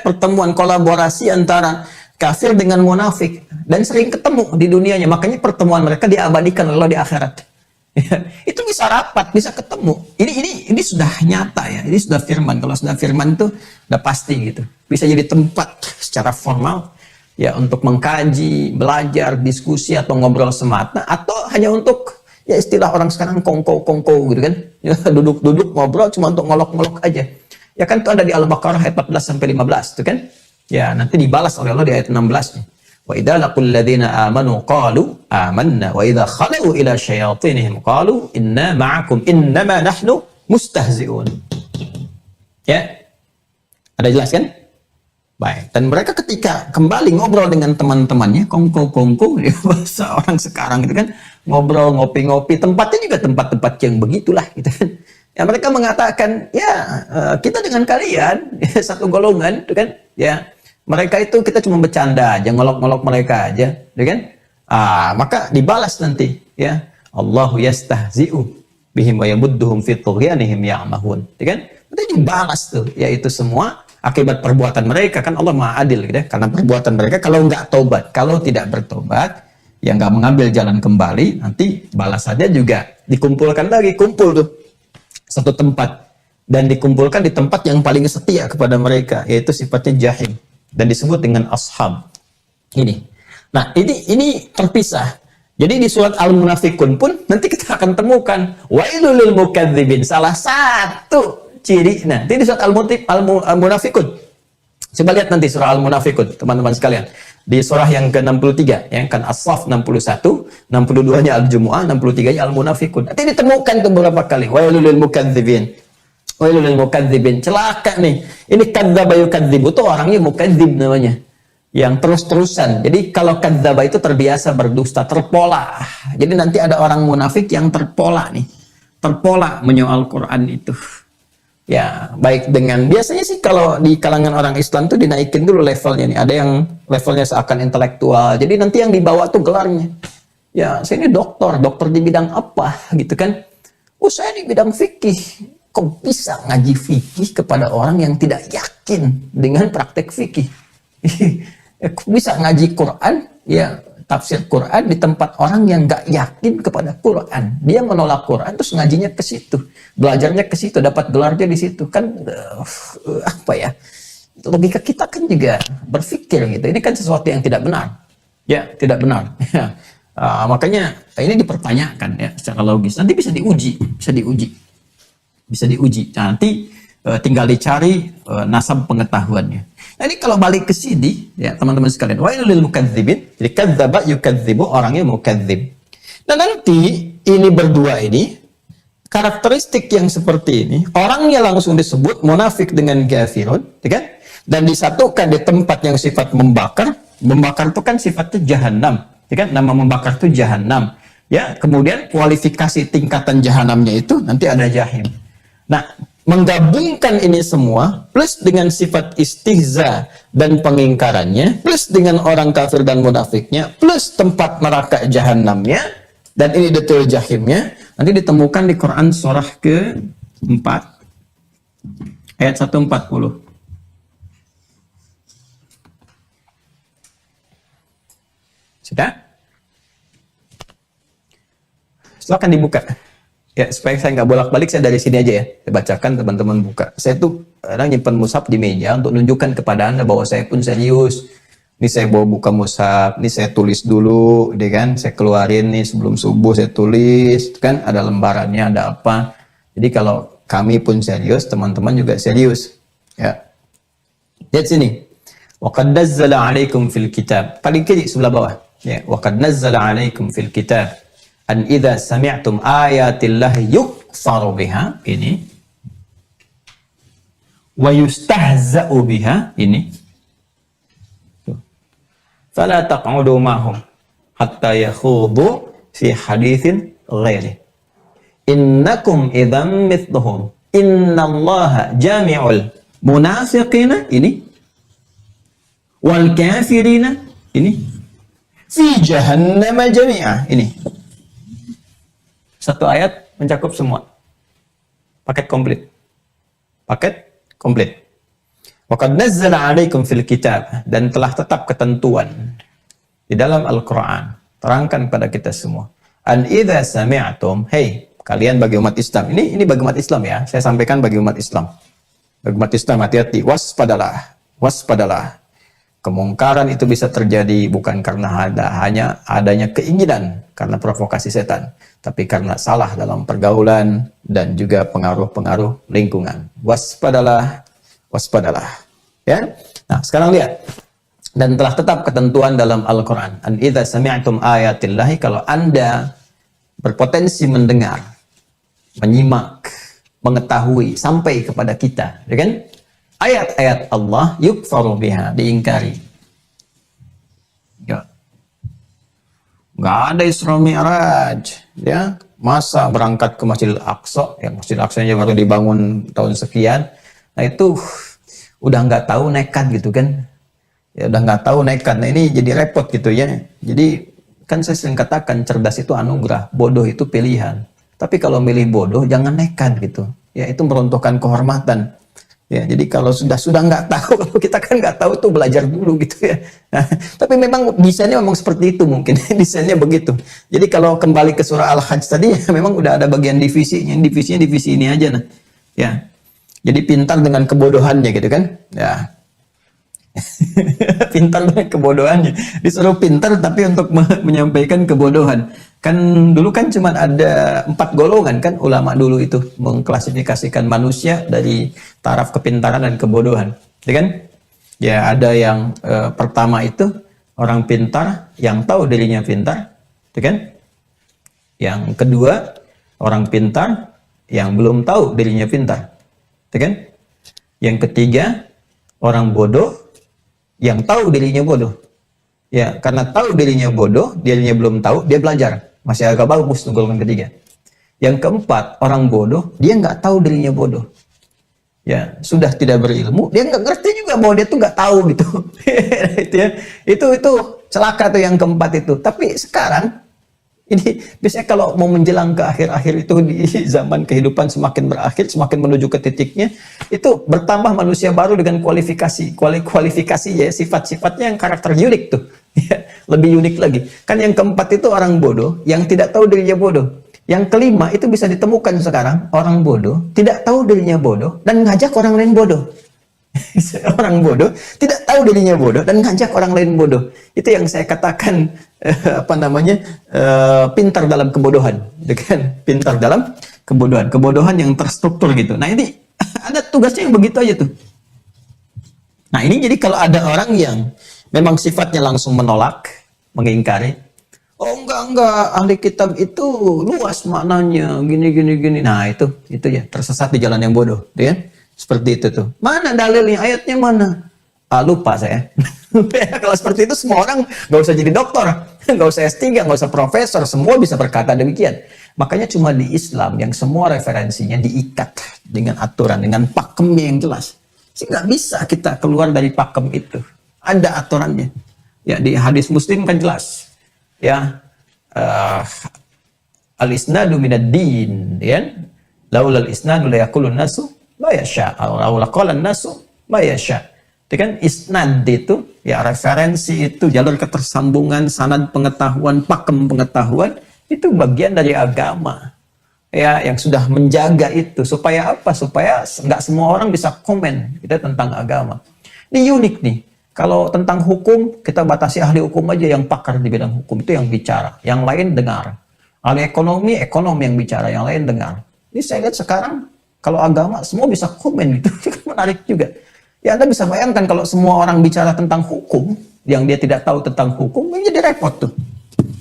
Pertemuan kolaborasi antara kafir dengan munafik. Dan sering ketemu di dunianya. Makanya pertemuan mereka diabadikan oleh Allah di akhirat. Itu bisa rapat, bisa ketemu. Ini sudah nyata ya. Ini sudah firman. Kalau sudah firman itu udah pasti gitu. Bisa jadi tempat secara formal ya untuk mengkaji, belajar, diskusi atau ngobrol semata, atau hanya untuk ya istilah orang sekarang kongko gitu kan. Ya, duduk-duduk ngobrol cuma untuk ngolok-ngolok aja. Ya kan itu ada di Al-Baqarah ayat 14 sampai 15 itu kan. Ya, nanti dibalas oleh Allah di ayat 16-nya. Wa idza laqul ladzina amanu qalu amanna wa idza khalu ila syayatinihim qalu inna ma'akum innama nahnu mustahzi'un. Ya. Ada jelas kan? Baik. Dan mereka ketika kembali ngobrol dengan teman-temannya, kongko, ya, bahasa orang sekarang gitu kan, ngobrol, ngopi-ngopi, tempatnya juga tempat-tempat yang begitulah gitu kan. Ya, mereka mengatakan, ya kita dengan kalian ya, satu golongan, gitu kan? Ya, mereka itu kita cuma bercanda aja, ngolok-ngolok mereka aja, gitu kan? Maka dibalas nanti, ya Allahu yastahzi'u bihim wa yamudduhum fi tughyanihim ya'mahun, gitu kan? Nanti dibalas tuh, yaitu semua akibat perbuatan mereka, kan Allah Maha Adil gitu ya. Karena perbuatan mereka kalau nggak tobat, kalau tidak bertobat, yang nggak mengambil jalan kembali, nanti balasannya juga dikumpulkan lagi, kumpul tuh satu tempat dan dikumpulkan di tempat yang paling setia kepada mereka, yaitu sifatnya jahim dan disebut dengan ashab. Ini. Nah, ini terpisah. Jadi di surat Al-Munafikun pun nanti kita akan temukan wailul lil mukadzibin, salah satu ciri. Nah, ini di surat Al-Munafikun. Coba lihat nanti surah Al-Munafikun, teman-teman sekalian. Di surah yang ke-63, yang kan As-Saff 61, 62-nya Al-Jumu'ah, 63-nya Al-Munafikun. Nanti ditemukan beberapa kali. Wailul lil mukadzibin. Wailul lil mukadzibin. Celaka nih. Ini kadzdzaba yukadzibu itu orangnya mukadzib namanya. yang terus-terusan. Jadi kalau kadzdzaba itu terbiasa berdusta, terpola. Jadi nanti ada orang munafik yang terpola nih. Terpola menyoal Quran itu. Ya, baik dengan biasanya sih kalau di kalangan orang Islam tuh dinaikin dulu levelnya nih. Ada yang levelnya seakan intelektual. Jadi nanti yang dibawa tuh gelarnya. Ya, saya ini dokter di bidang apa gitu kan. Oh, saya di bidang fikih. Kok bisa ngaji fikih kepada orang yang tidak yakin dengan praktek fikih? Kok bisa ngaji Quran, ya tafsir Quran di tempat orang yang nggak yakin kepada Quran. Dia menolak Quran, terus ngajinya ke situ, belajarnya ke situ, dapat gelarnya di situ. Kan apa ya? Logika kita kan juga berpikir gitu. Ini kan sesuatu yang tidak benar. Ya, tidak benar. Makanya ini dipertanyakan ya secara logis. Nanti bisa diuji. Nanti tinggal dicari nasab pengetahuannya. Nah, ini kalau balik ke sini, ya teman-teman sekalian, wailul lil mukadzibin. Jadi kadzdzaba yukadzibu, orangnya mukadzib. Nah, nanti ini berdua ini karakteristik yang seperti ini, orangnya langsung disebut munafik dengan kafirun, ya kan? Dan disatukan di tempat yang sifat membakar. Membakar itu kan sifatnya jahanam, ya kan? Nama membakar itu jahanam. Ya, kemudian kualifikasi tingkatan jahanamnya itu nanti ada jahim. Nah, menggabungkan ini semua plus dengan sifat istihza dan pengingkarannya plus dengan orang kafir dan munafiknya plus tempat neraka jahanamnya dan ini detail jahimnya nanti ditemukan di Quran surah ke-4 ayat 140. Sudah? Silakan dibuka. Ya, supaya saya nggak bolak-balik, saya dari sini aja ya. Saya bacakan, teman-teman buka. Saya tuh kadang nyimpen mushaf di meja untuk menunjukkan kepada Anda bahwa saya pun serius. Ini saya bawa buka mushaf, ini saya tulis dulu, deh kan? Saya keluarin nih sebelum subuh saya tulis, kan? Ada lembarannya, ada apa. Jadi kalau kami pun serius, teman-teman juga serius. Ya. Lihat sini. Wa qad nazzala 'alaikum fil kitab. Paling kiri sebelah bawah. Ya, wa qad nazzala 'alaikum fil kitab. An idza sami'tum ayatillahi yukfaru biha, ini wa yustahza'u biha, ini fala taq'udu ma'hum hatta yakhudu fi haditsin ghairi innakum idzam mithluhum innallaha jami'ul munafiqina, ini wal kafirina, ini fi jahannama jami'a, ini satu ayat mencakup semua. Paket komplit. Wa qad nazzala 'alaikum fil kitab, dan telah tetap ketentuan di dalam Al-Qur'an. Terangkan pada kita semua. An idza sami'tum, hey, kalian bagi umat Islam. Ini bagi umat Islam ya. Saya sampaikan bagi umat Islam. Bagi umat Islam, hati-hati, waspadalah. Kemungkaran itu bisa terjadi bukan karena hanya adanya keinginan karena provokasi setan, tapi karena salah dalam pergaulan dan juga pengaruh-pengaruh lingkungan. Waspadalah. Ya. Nah, sekarang lihat. Dan telah tetap ketentuan dalam Al-Quran. An idza sami'tum ayatillahi, kalau Anda berpotensi mendengar, menyimak, mengetahui sampai kepada kita, ya kan? Ayat-ayat Allah yukfaru biha, diingkari. Ya. Nggak ada Isra Mi'raj, ya. Masa berangkat ke Masjidil Aqsa, ya Masjidil Aqsa-nya baru dibangun tahun sekian. Nah itu udah nggak tahu, nekat gitu kan. Ya udah nggak tahu, nekat. Nah ini jadi repot gitu ya. Jadi kan saya sering katakan cerdas itu anugerah, bodoh itu pilihan. Tapi kalau milih bodoh jangan nekat gitu. Ya itu meruntuhkan kehormatan. Ya, jadi kalau sudah nggak tahu, kalau kita kan nggak tahu tuh belajar dulu gitu ya. Nah, tapi memang desainnya memang seperti itu mungkin, desainnya begitu. Jadi kalau kembali ke surah Al-Hajj tadi, ya, memang udah ada bagian divisinya divisi ini aja nah. Ya, jadi pintar dengan kebodohannya gitu kan? Ya, pintar dengan kebodohannya. Disuruh pintar tapi untuk menyampaikan kebodohan. Kan dulu kan cuma ada 4 golongan kan ulama dulu itu mengklasifikasikan manusia dari taraf kepintaran dan kebodohan, ya kan? Ya ada yang pertama itu orang pintar yang tahu dirinya pintar, ya kan? Yang kedua orang pintar yang belum tahu dirinya pintar, ya kan? Yang ketiga orang bodoh yang tahu dirinya bodoh. Ya, karena tahu dirinya bodoh, dirinya belum tahu, dia belajar. Masih agak bagus tuh golongan ketiga. Yang keempat, orang bodoh, dia nggak tahu dirinya bodoh. Ya, sudah tidak berilmu, dia nggak ngerti juga bahwa dia tuh nggak tahu gitu. Itu ya. Itu celaka tuh yang keempat itu. Tapi sekarang ini biasanya kalau mau menjelang ke akhir-akhir itu di zaman kehidupan semakin berakhir, semakin menuju ke titiknya, itu bertambah manusia baru dengan kualifikasi ya, sifat-sifatnya yang karakter unik tuh. Ya, lebih unik lagi. Kan yang keempat itu orang bodoh yang tidak tahu dirinya bodoh. Yang kelima itu bisa ditemukan sekarang, orang bodoh tidak tahu dirinya bodoh dan ngajak orang lain bodoh. Orang bodoh tidak tahu dirinya bodoh dan ngajak orang lain bodoh. Itu yang saya katakan pintar dalam kebodohan, gitu kan? Pintar dalam kebodohan yang terstruktur gitu. Nah ini ada tugasnya yang begitu aja tuh. Nah ini jadi kalau ada orang yang memang sifatnya langsung menolak, mengingkari, oh enggak, ahli kitab itu luas maknanya, gini. Nah itu ya tersesat di jalan yang bodoh, gitu ya. Seperti itu tuh. Mana dalilnya? Ayatnya mana? Lupa saya. Kalau seperti itu semua orang nggak usah jadi dokter, nggak usah S3, nggak usah profesor, semua bisa berkata demikian. Makanya cuma di Islam yang semua referensinya diikat dengan aturan, dengan pakemnya yang jelas. Sehingga bisa kita keluar dari pakem itu. Ada aturannya. Ya di hadis Muslim kan jelas. Ya al-isnadu minad din, ya. Laulal isnadu la yaqulun nasu ma yasha, aw laqalan nasu ma yasha. Itu kan isnad itu ya referensi itu jalur ketersambungan, sanad pengetahuan, pakem pengetahuan itu bagian dari agama. Ya yang sudah menjaga itu supaya apa? Supaya nggak semua orang bisa komen kita tentang agama. Ini unik nih. Kalau tentang hukum kita batasi ahli hukum aja yang pakar di bidang hukum itu yang bicara, yang lain dengar. Ahli ekonomi yang bicara, yang lain dengar. Ini saya lihat sekarang kalau agama semua bisa komen gitu, menarik juga. Ya Anda bisa bayangkan kalau semua orang bicara tentang hukum, yang dia tidak tahu tentang hukum, ini jadi repot tuh.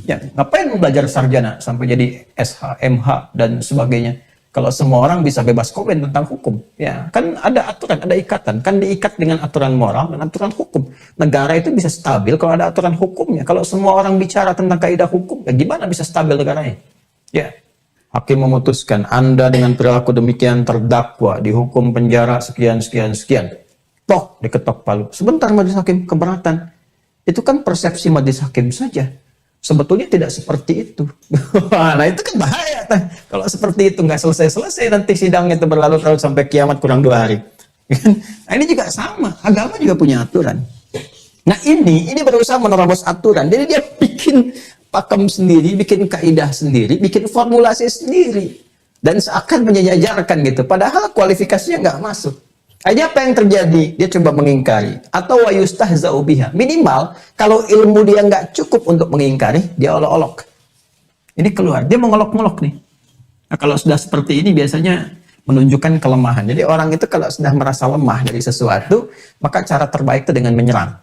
Ya, ngapain belajar sarjana sampai jadi SH, MH dan sebagainya? Kalau semua orang bisa bebas komen tentang hukum, ya kan ada aturan, ada ikatan, kan diikat dengan aturan moral dan aturan hukum. Negara itu bisa stabil kalau ada aturan hukumnya. Kalau semua orang bicara tentang kaidah hukum, ya gimana bisa stabil negaranya? Ya. Hakim memutuskan Anda dengan perilaku demikian terdakwa dihukum penjara sekian. Tok, diketok palu. Sebentar majelis hakim keberatan. Itu kan persepsi majelis hakim saja. Sebetulnya tidak seperti itu. Nah itu kan bahaya. Kalau seperti itu nggak selesai nanti sidangnya itu berlarut-larut sampai kiamat kurang 2 hari. Nah, ini juga sama. Agama juga punya aturan. Nah ini berusaha menerobos aturan. Jadi dia bikin pakem sendiri, bikin kaidah sendiri, bikin formulasi sendiri. Dan seakan menyejajarkan gitu. Padahal kualifikasinya nggak masuk. Aja apa yang terjadi? Dia coba mengingkari. Atau wa yustahza'u biha. Minimal, kalau ilmu dia nggak cukup untuk mengingkari, dia olok-olok. Ini keluar. Dia mengolok-olok nih. Nah, kalau sudah seperti ini biasanya menunjukkan kelemahan. Jadi orang itu kalau sudah merasa lemah dari sesuatu, maka cara terbaik itu dengan menyerang.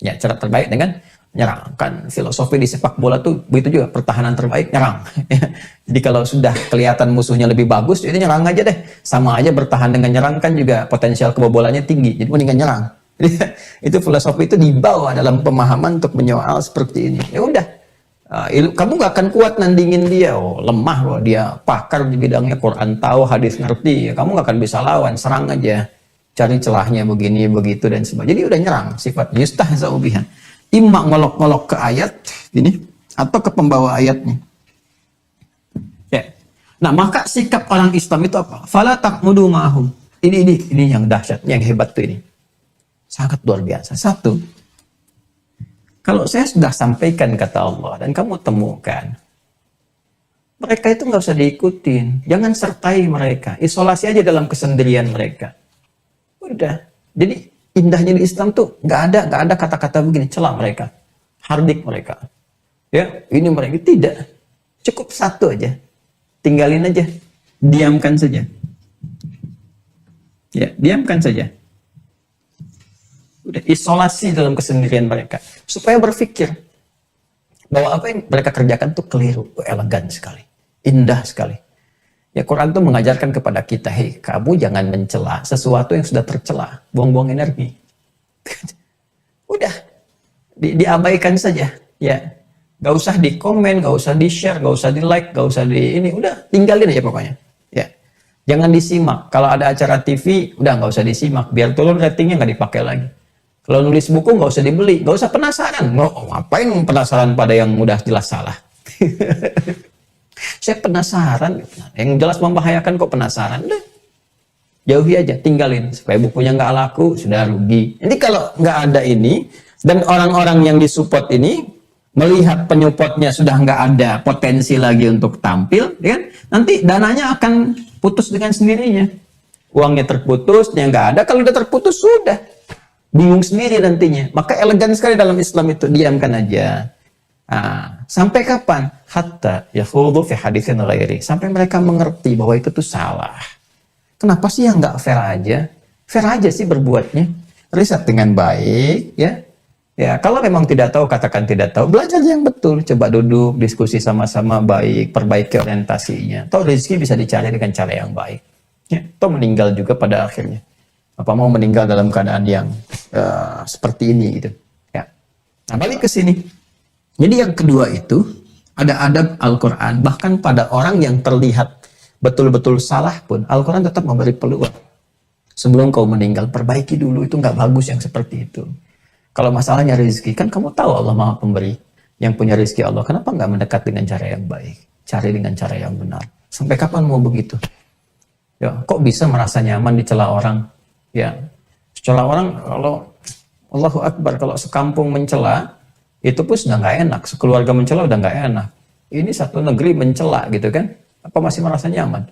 Ya, cara terbaik dengan nyerang. Kan filosofi di sepak bola tuh begitu juga, pertahanan terbaik nyerang. Jadi kalau sudah kelihatan musuhnya lebih bagus, jadi nyerang aja deh. Sama aja bertahan dengan nyerang kan juga potensial kebobolannya tinggi. Jadi mendingan nyerang. Itu filosofi itu dibawa dalam pemahaman untuk menyoal seperti ini. Ya udah, kamu gak akan kuat nandingin dia. Oh, lemah loh dia, pakar di bidangnya, Quran tahu, hadis ngerti. Ya, kamu gak akan bisa lawan, serang aja. Cari celahnya begini, begitu dan sebagainya. Jadi udah nyerang sifatnya yustahza'u biha. Imma ngolok-ngolok ke ayat ini atau ke pembawa ayatnya. Ya. Nah, maka sikap orang Islam itu apa? Fala taqmudu ma'hum. Ini yang dahsyat, yang hebat tuh ini. Sangat luar biasa. Satu, kalau saya sudah sampaikan kata Allah dan kamu temukan, mereka itu nggak usah diikutin. Jangan sertai mereka. Isolasi aja dalam kesendirian mereka. Udah. Jadi indahnya di Islam tuh nggak ada kata-kata begini, celah mereka, hardik mereka, ya ini mereka tidak, cukup satu aja, tinggalin aja, diamkan saja, ya diamkan saja, udah isolasi dalam kesendirian mereka, supaya berpikir bahwa apa yang mereka kerjakan tuh keliru, elegan sekali, indah sekali. Ya Quran tuh mengajarkan kepada kita, hei kamu jangan mencela sesuatu yang sudah tercela, buang-buang energi. diabaikan saja, ya. Gak usah di komen, gak usah di share, gak usah di like, gak usah di ini, udah tinggalin aja pokoknya, ya. Jangan disimak. Kalau ada acara TV, udah nggak usah disimak, biar turun ratingnya, nggak dipakai lagi. Kalau nulis buku nggak usah dibeli, nggak usah penasaran. Ngapain penasaran pada yang udah jelas salah? Saya penasaran, yang jelas membahayakan kok penasaran. Udah, jauhi aja, tinggalin supaya bukunya nggak laku, sudah rugi. Jadi kalau nggak ada ini dan orang-orang yang disupport ini melihat penyupportnya sudah nggak ada potensi lagi untuk tampil, ya kan? Nanti dananya akan putus dengan sendirinya. Uangnya terputus, yang nggak ada. Kalau udah terputus sudah bingung sendiri nantinya. Maka elegan sekali dalam Islam itu, diamkan aja. Sampai kapan? Hatta yakhudhu fi haditsin ghairi. Sampai mereka mengerti bahwa itu tuh salah. Kenapa sih yang nggak fair aja? Fair aja sih berbuatnya. Riset dengan baik, ya. Ya, kalau memang tidak tahu, katakan tidak tahu. Belajar yang betul. Coba duduk, diskusi sama-sama baik, perbaiki orientasinya. Toh rezeki bisa dicari dengan cara yang baik. Ya, toh meninggal juga pada akhirnya. Apa mau meninggal dalam keadaan yang seperti ini gitu. Ya. Nah, balik ke sini. Jadi yang kedua itu ada adab Al-Quran. Bahkan pada orang yang terlihat betul-betul salah pun, Al-Quran tetap memberi peluang. Sebelum kau meninggal, perbaiki dulu. Itu nggak bagus yang seperti itu. Kalau masalahnya rezeki, kan kamu tahu Allah Maha Pemberi. Yang punya rezeki Allah, kenapa nggak mendekat dengan cara yang baik? Cari dengan cara yang benar. Sampai kapan mau begitu? Ya, kok bisa merasa nyaman dicela orang? Ya, dicela orang, kalau Allahu Akbar, kalau sekampung mencela, itu pun sudah nggak enak. Sekeluarga mencela udah nggak enak. Ini satu negeri mencela gitu kan? Apa masih merasa nyaman?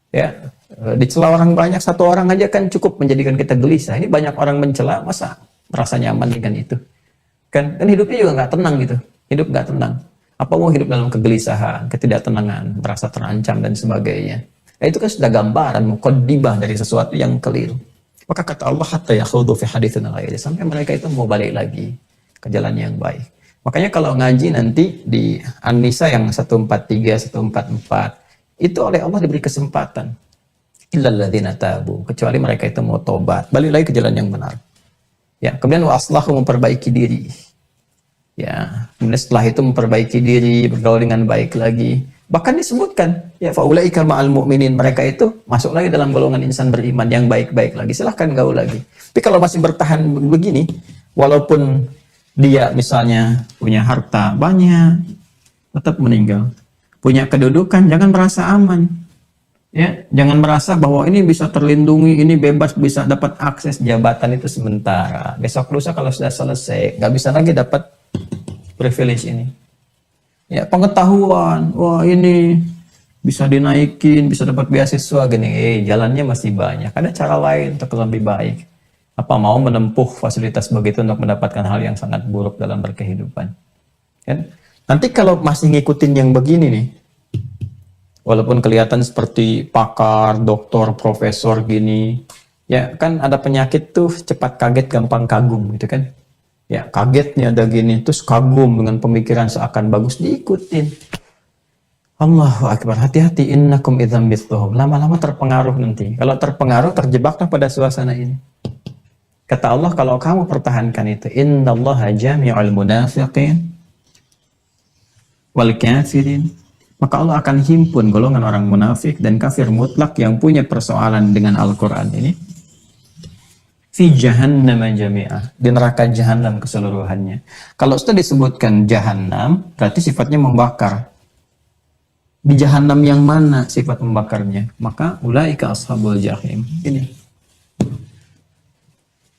Ya, dicela orang banyak, satu orang aja kan cukup menjadikan kita gelisah. Ini banyak orang mencela, masa merasa nyaman dengan itu? Kan hidupnya juga nggak tenang gitu. Hidup nggak tenang. Apa mau hidup dalam kegelisahan, ketidaktenangan, merasa terancam dan sebagainya. Nah, itu kan sudah gambaran muqaddimah dari sesuatu yang keliru. Maka kata Allah, hatta yakhudhu fi haditsin ghairi, sampai mereka itu mau balik lagi ke jalan yang baik. Makanya kalau ngaji nanti di An-Nisa yang 143, 144, itu oleh Allah diberi kesempatan. Illal ladzina tabu, kecuali mereka itu mau tobat, balik lagi ke jalan yang benar. Ya, kemudian wa aslahu, memperbaiki diri. Ya, kemudian setelah itu memperbaiki diri, bergaul dengan baik lagi. Bahkan disebutkan, ya faulaika ma'al mu'minin, mereka itu masuk lagi dalam golongan insan beriman yang baik-baik lagi. Silahkan gaul lagi. Tapi kalau masih bertahan begini, walaupun dia misalnya punya harta banyak, tetap meninggal. Punya kedudukan, jangan merasa aman. Ya, jangan merasa bahwa ini bisa terlindungi, ini bebas, bisa dapat akses jabatan itu sementara. Besok lusa kalau sudah selesai, nggak bisa lagi dapat privilege ini. Ya, pengetahuan, wah ini bisa dinaikin, bisa dapat beasiswa gini. Jalannya masih banyak. Ada cara lain untuk lebih baik. Apa mau menempuh fasilitas begitu untuk mendapatkan hal yang sangat buruk dalam berkehidupan? Kan? Nanti kalau masih ngikutin yang begini nih, walaupun kelihatan seperti pakar, doktor, profesor gini, ya kan ada penyakit tuh cepat kaget, gampang kagum gitu kan. Ya kagetnya ada gini, terus kagum dengan pemikiran seakan bagus, diikutin. Allahu Akbar, hati-hati, innakum idzam mithluhum. Lama-lama terpengaruh nanti. Kalau terpengaruh, terjebaklah pada suasana ini. Kata Allah, kalau kamu pertahankan itu, innallaha jami'ul munafiqin wal kafirin, maka Allah akan himpun golongan orang munafik dan kafir mutlak yang punya persoalan dengan Al-Quran ini fi jahannam jami'ah, di neraka jahannam keseluruhannya. Kalau sudah disebutkan jahannam, berarti sifatnya membakar. Di jahannam yang mana sifat membakarnya? Maka ulaika ashabul jahim. Ini.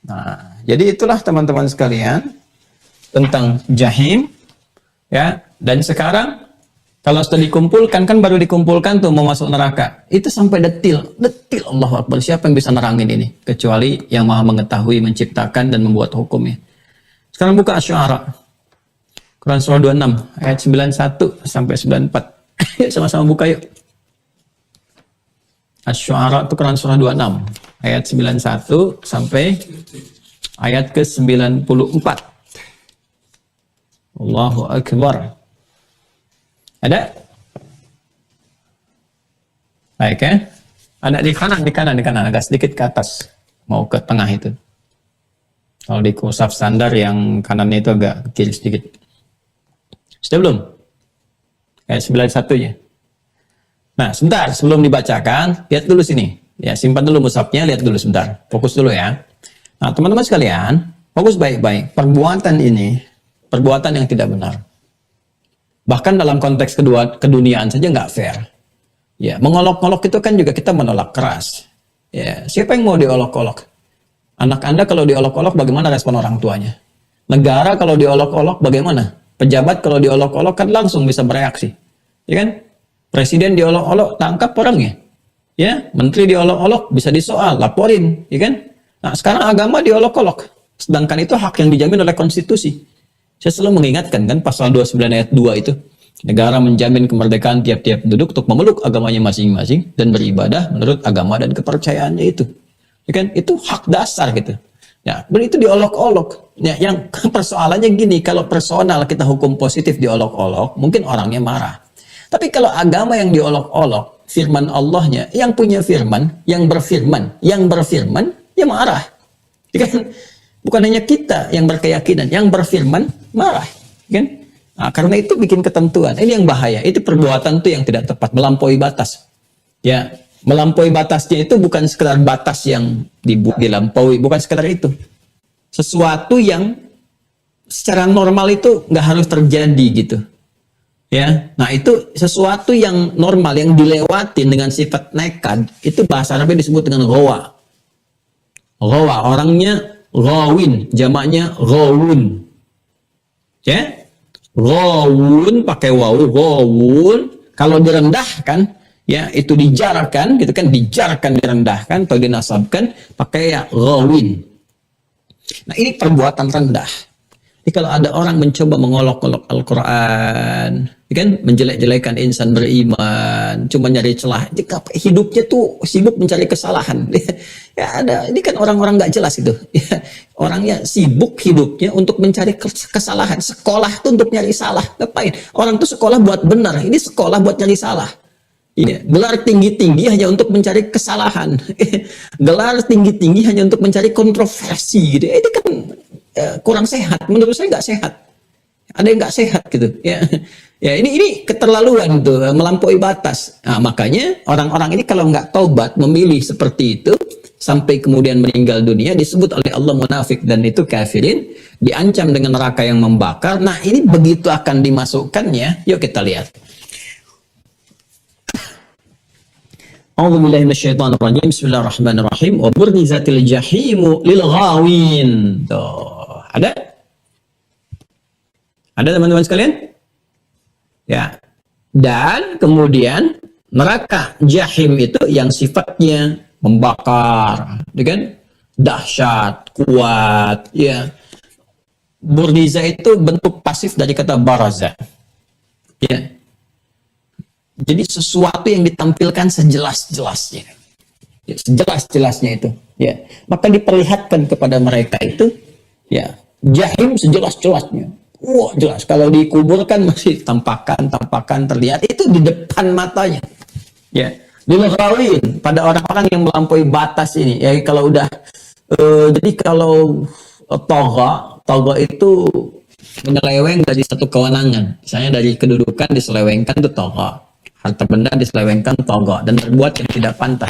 Nah, jadi itulah teman-teman sekalian tentang jahim, ya. Dan sekarang kalau sudah dikumpulkan, kan baru dikumpulkan tuh mau masuk neraka. Itu sampai detil Allahu Akbar. Siapa yang bisa nerangin ini? Kecuali yang Maha mengetahui, menciptakan dan membuat hukumnya. Sekarang buka Asy-Syu'ara. Quran surah 26 ayat 91 sampai 94. Yuk sama-sama buka yuk. Asy-Syu'ara itu Quran surah 26 ayat 91 sampai ayat ke-94. Allahu Akbar. Ada? Baik ya? Ada di kanan, agak sedikit ke atas. Mau ke tengah itu. Kalau di kursaf standar yang kanannya itu agak ke kiri sedikit. Sudah belum? Kayak sebelah satunya. Nah, sebentar sebelum dibacakan, lihat dulu sini. Ya, simpan dulu mushafnya, lihat dulu sebentar. Fokus dulu ya. Nah, teman-teman sekalian, fokus baik-baik. Perbuatan ini, perbuatan yang tidak benar. Bahkan dalam konteks keduniaan saja nggak fair. Ya, mengolok-olok itu kan juga kita menolak keras. Ya, siapa yang mau diolok-olok? Anak Anda kalau diolok-olok bagaimana respon orang tuanya? Negara kalau diolok-olok bagaimana? Pejabat kalau diolok-olok kan langsung bisa bereaksi. Ya kan? Presiden diolok-olok tangkap orangnya. Ya, menteri diolok-olok bisa disoal, laporin, ya kan? Nah, sekarang agama diolok-olok. Sedangkan itu hak yang dijamin oleh konstitusi. Saya selalu mengingatkan kan pasal 29 ayat 2 itu. Negara menjamin kemerdekaan tiap-tiap penduduk untuk memeluk agamanya masing-masing dan beribadah menurut agama dan kepercayaannya itu. Ya kan? Itu hak dasar gitu. Ya, itu diolok-olok. Ya, yang persoalannya gini, kalau personal kita hukum positif diolok-olok, mungkin orangnya marah. Tapi kalau agama yang diolok-olok, firman Allahnya, yang punya firman, yang berfirman, ya marah. Ya kan? Bukan hanya kita yang berkeyakinan, yang berfirman marah. Ya kan? Nah, karena itu bikin ketentuan. Ini yang bahaya. Itu perbuatan tuh yang tidak tepat, melampaui batas. Ya, melampaui batasnya itu bukan sekedar batas yang dilampaui, bukan sekedar itu. Sesuatu yang secara normal itu nggak harus terjadi gitu. Ya, nah itu sesuatu yang normal yang dilewatin dengan sifat nekat itu bahasa Arabnya disebut dengan ghawa. Ghawa, orangnya ghawin, jamaknya ghawun. Ya, ghawun pakai wawu, ghawun. Kalau direndahkan, ya itu dijarkan, gitu kan, dijarkan, direndahkan atau dinasabkan pakai ya ghawin. Nah ini perbuatan rendah. Jadi kalau ada orang mencoba mengolok-olok Al-Quran, kan, menjelek-jelekan insan beriman, cuma nyari celah, hidupnya tuh sibuk mencari kesalahan. Ya ada, ini kan orang-orang nggak jelas itu. Ya, orangnya sibuk hidupnya untuk mencari kesalahan. Sekolah tuh untuk nyari salah. Ngapain? Orang tuh sekolah buat benar, ini sekolah buat nyari salah. Ya, gelar tinggi-tinggi hanya untuk mencari kesalahan. Gelar tinggi-tinggi hanya untuk mencari kontroversi. Gitu. Itu kan kurang sehat. Menurut saya nggak sehat. Ada yang nggak sehat gitu. Ya, ya ini keterlaluan tuh, melampaui batas. Nah, makanya orang-orang ini kalau nggak taubat memilih seperti itu sampai kemudian meninggal dunia disebut oleh Allah munafik dan itu kafirin, diancam dengan neraka yang membakar. Nah ini begitu akan dimasukkannya. Yuk kita lihat. A'udzubillahi minasyaitonirrajim. Bismillahirrahmanirrahim. Wa burrizatil jahimu lil ghawin. Tuh, ada? Ada teman-teman sekalian? Ya. Dan kemudian neraka jahim itu yang sifatnya membakar, ya kan? Dahsyat, kuat, ya. Burriza itu bentuk pasif dari kata baraza. Ya. Jadi sesuatu yang ditampilkan sejelas-jelasnya. Ya, sejelas-jelasnya itu. Ya. Maka diperlihatkan kepada mereka itu, ya, jahim sejelas-jelasnya. Wah, jelas. Kalau dikuburkan masih tampakan terlihat. Itu di depan matanya. Ya. Dilghawin pada orang-orang yang melampaui batas ini. Ya, kalau udah jadi kalau toga itu menyeleweng dari satu kewenangan. Misalnya dari kedudukan diselewengkan itu toga. Harta benda diselewengkan toga dan berbuat yang tidak pantas.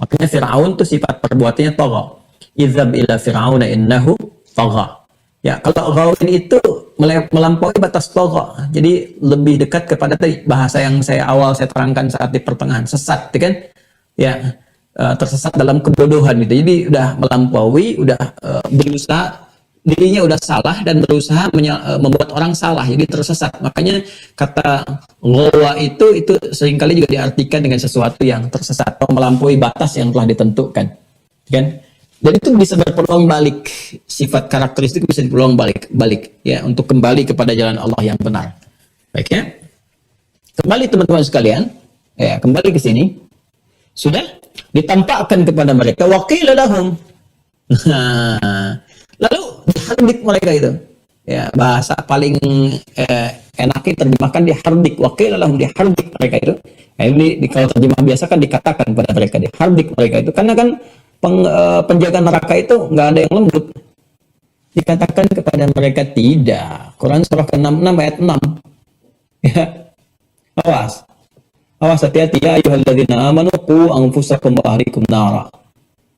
Makanya Fir'aun itu sifat perbuatannya toga. Idzab ila Fir'auna innahu toga. Ya, kalau ghawin itu melampaui batas toga. Jadi lebih dekat kepada tadi bahasa yang saya terangkan saat di pertengahan, sesat, kan? Ya, tersesat dalam kebodohan gitu. Jadi udah melampaui, udah berusaha, dirinya udah salah dan berusaha membuat orang salah, jadi tersesat. Makanya kata ghawa itu seringkali juga diartikan dengan sesuatu yang tersesat atau melampaui batas yang telah ditentukan, kan? Dan itu bisa berpeluang balik, sifat karakteristik bisa berpeluang balik ya, untuk kembali kepada jalan Allah yang benar. Baik ya, kembali teman-teman sekalian, ya kembali ke sini. Sudah ditampakkan kepada mereka waqila lahum. Lalu dihardik mereka itu. Ya, bahasa paling enaknya terjemahkan dihardik. Waqila lahum, dihardik mereka itu. Nah, ini kalau terjemah biasa kan dikatakan pada mereka, dihardik mereka itu. Karena kan penjaga neraka itu nggak ada yang lembut. Dikatakan kepada mereka tidak. Quran surah ke-66 ayat 6. Ya, awas. Awas, hati-hati ya ayyuhalladzina amanu qu anfusakum wa ahlikum nara.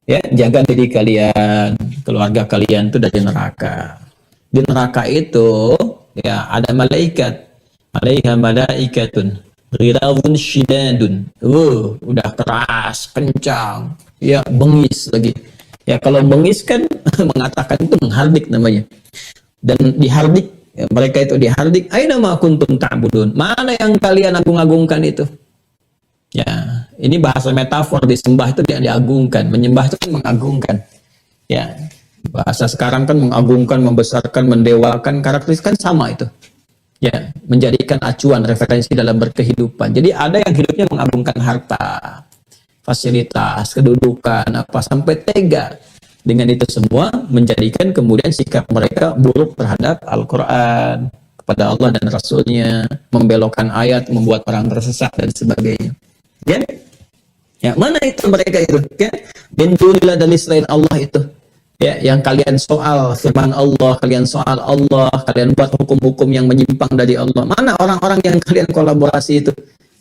Ya, jaga diri kalian, keluarga kalian itu dari neraka. Di neraka itu ya ada malaikat. Alaiha malaikatun ghiladun syidadun. Udah keras, kencang. Ya, bengis lagi. Ya, kalau bengis kan mengatakan itu menghardik namanya. Dan dihardik, ya, mereka itu dihardik. Aina ma kuntum ta'budun. Mana yang kalian agung-agungkan itu? Ya, ini bahasa metafor, disembah itu dia diagungkan, menyembah itu kan mengagungkan. Ya, bahasa sekarang kan mengagungkan, membesarkan, mendewakan, karakteristik kan sama itu. Ya, menjadikan acuan, referensi dalam berkehidupan. Jadi ada yang hidupnya mengagungkan harta, fasilitas, kedudukan, apa, sampai tega. Dengan itu semua menjadikan kemudian sikap mereka buruk terhadap Al-Quran, kepada Allah dan Rasulnya, membelokkan ayat, membuat orang tersesat dan sebagainya. Ya, ya, mana itu mereka itu? Ya, min dunillah, dari selain Allah itu. Ya, yang kalian soal firman Allah, kalian soal Allah, kalian buat hukum-hukum yang menyimpang dari Allah. Mana orang-orang yang kalian kolaborasi itu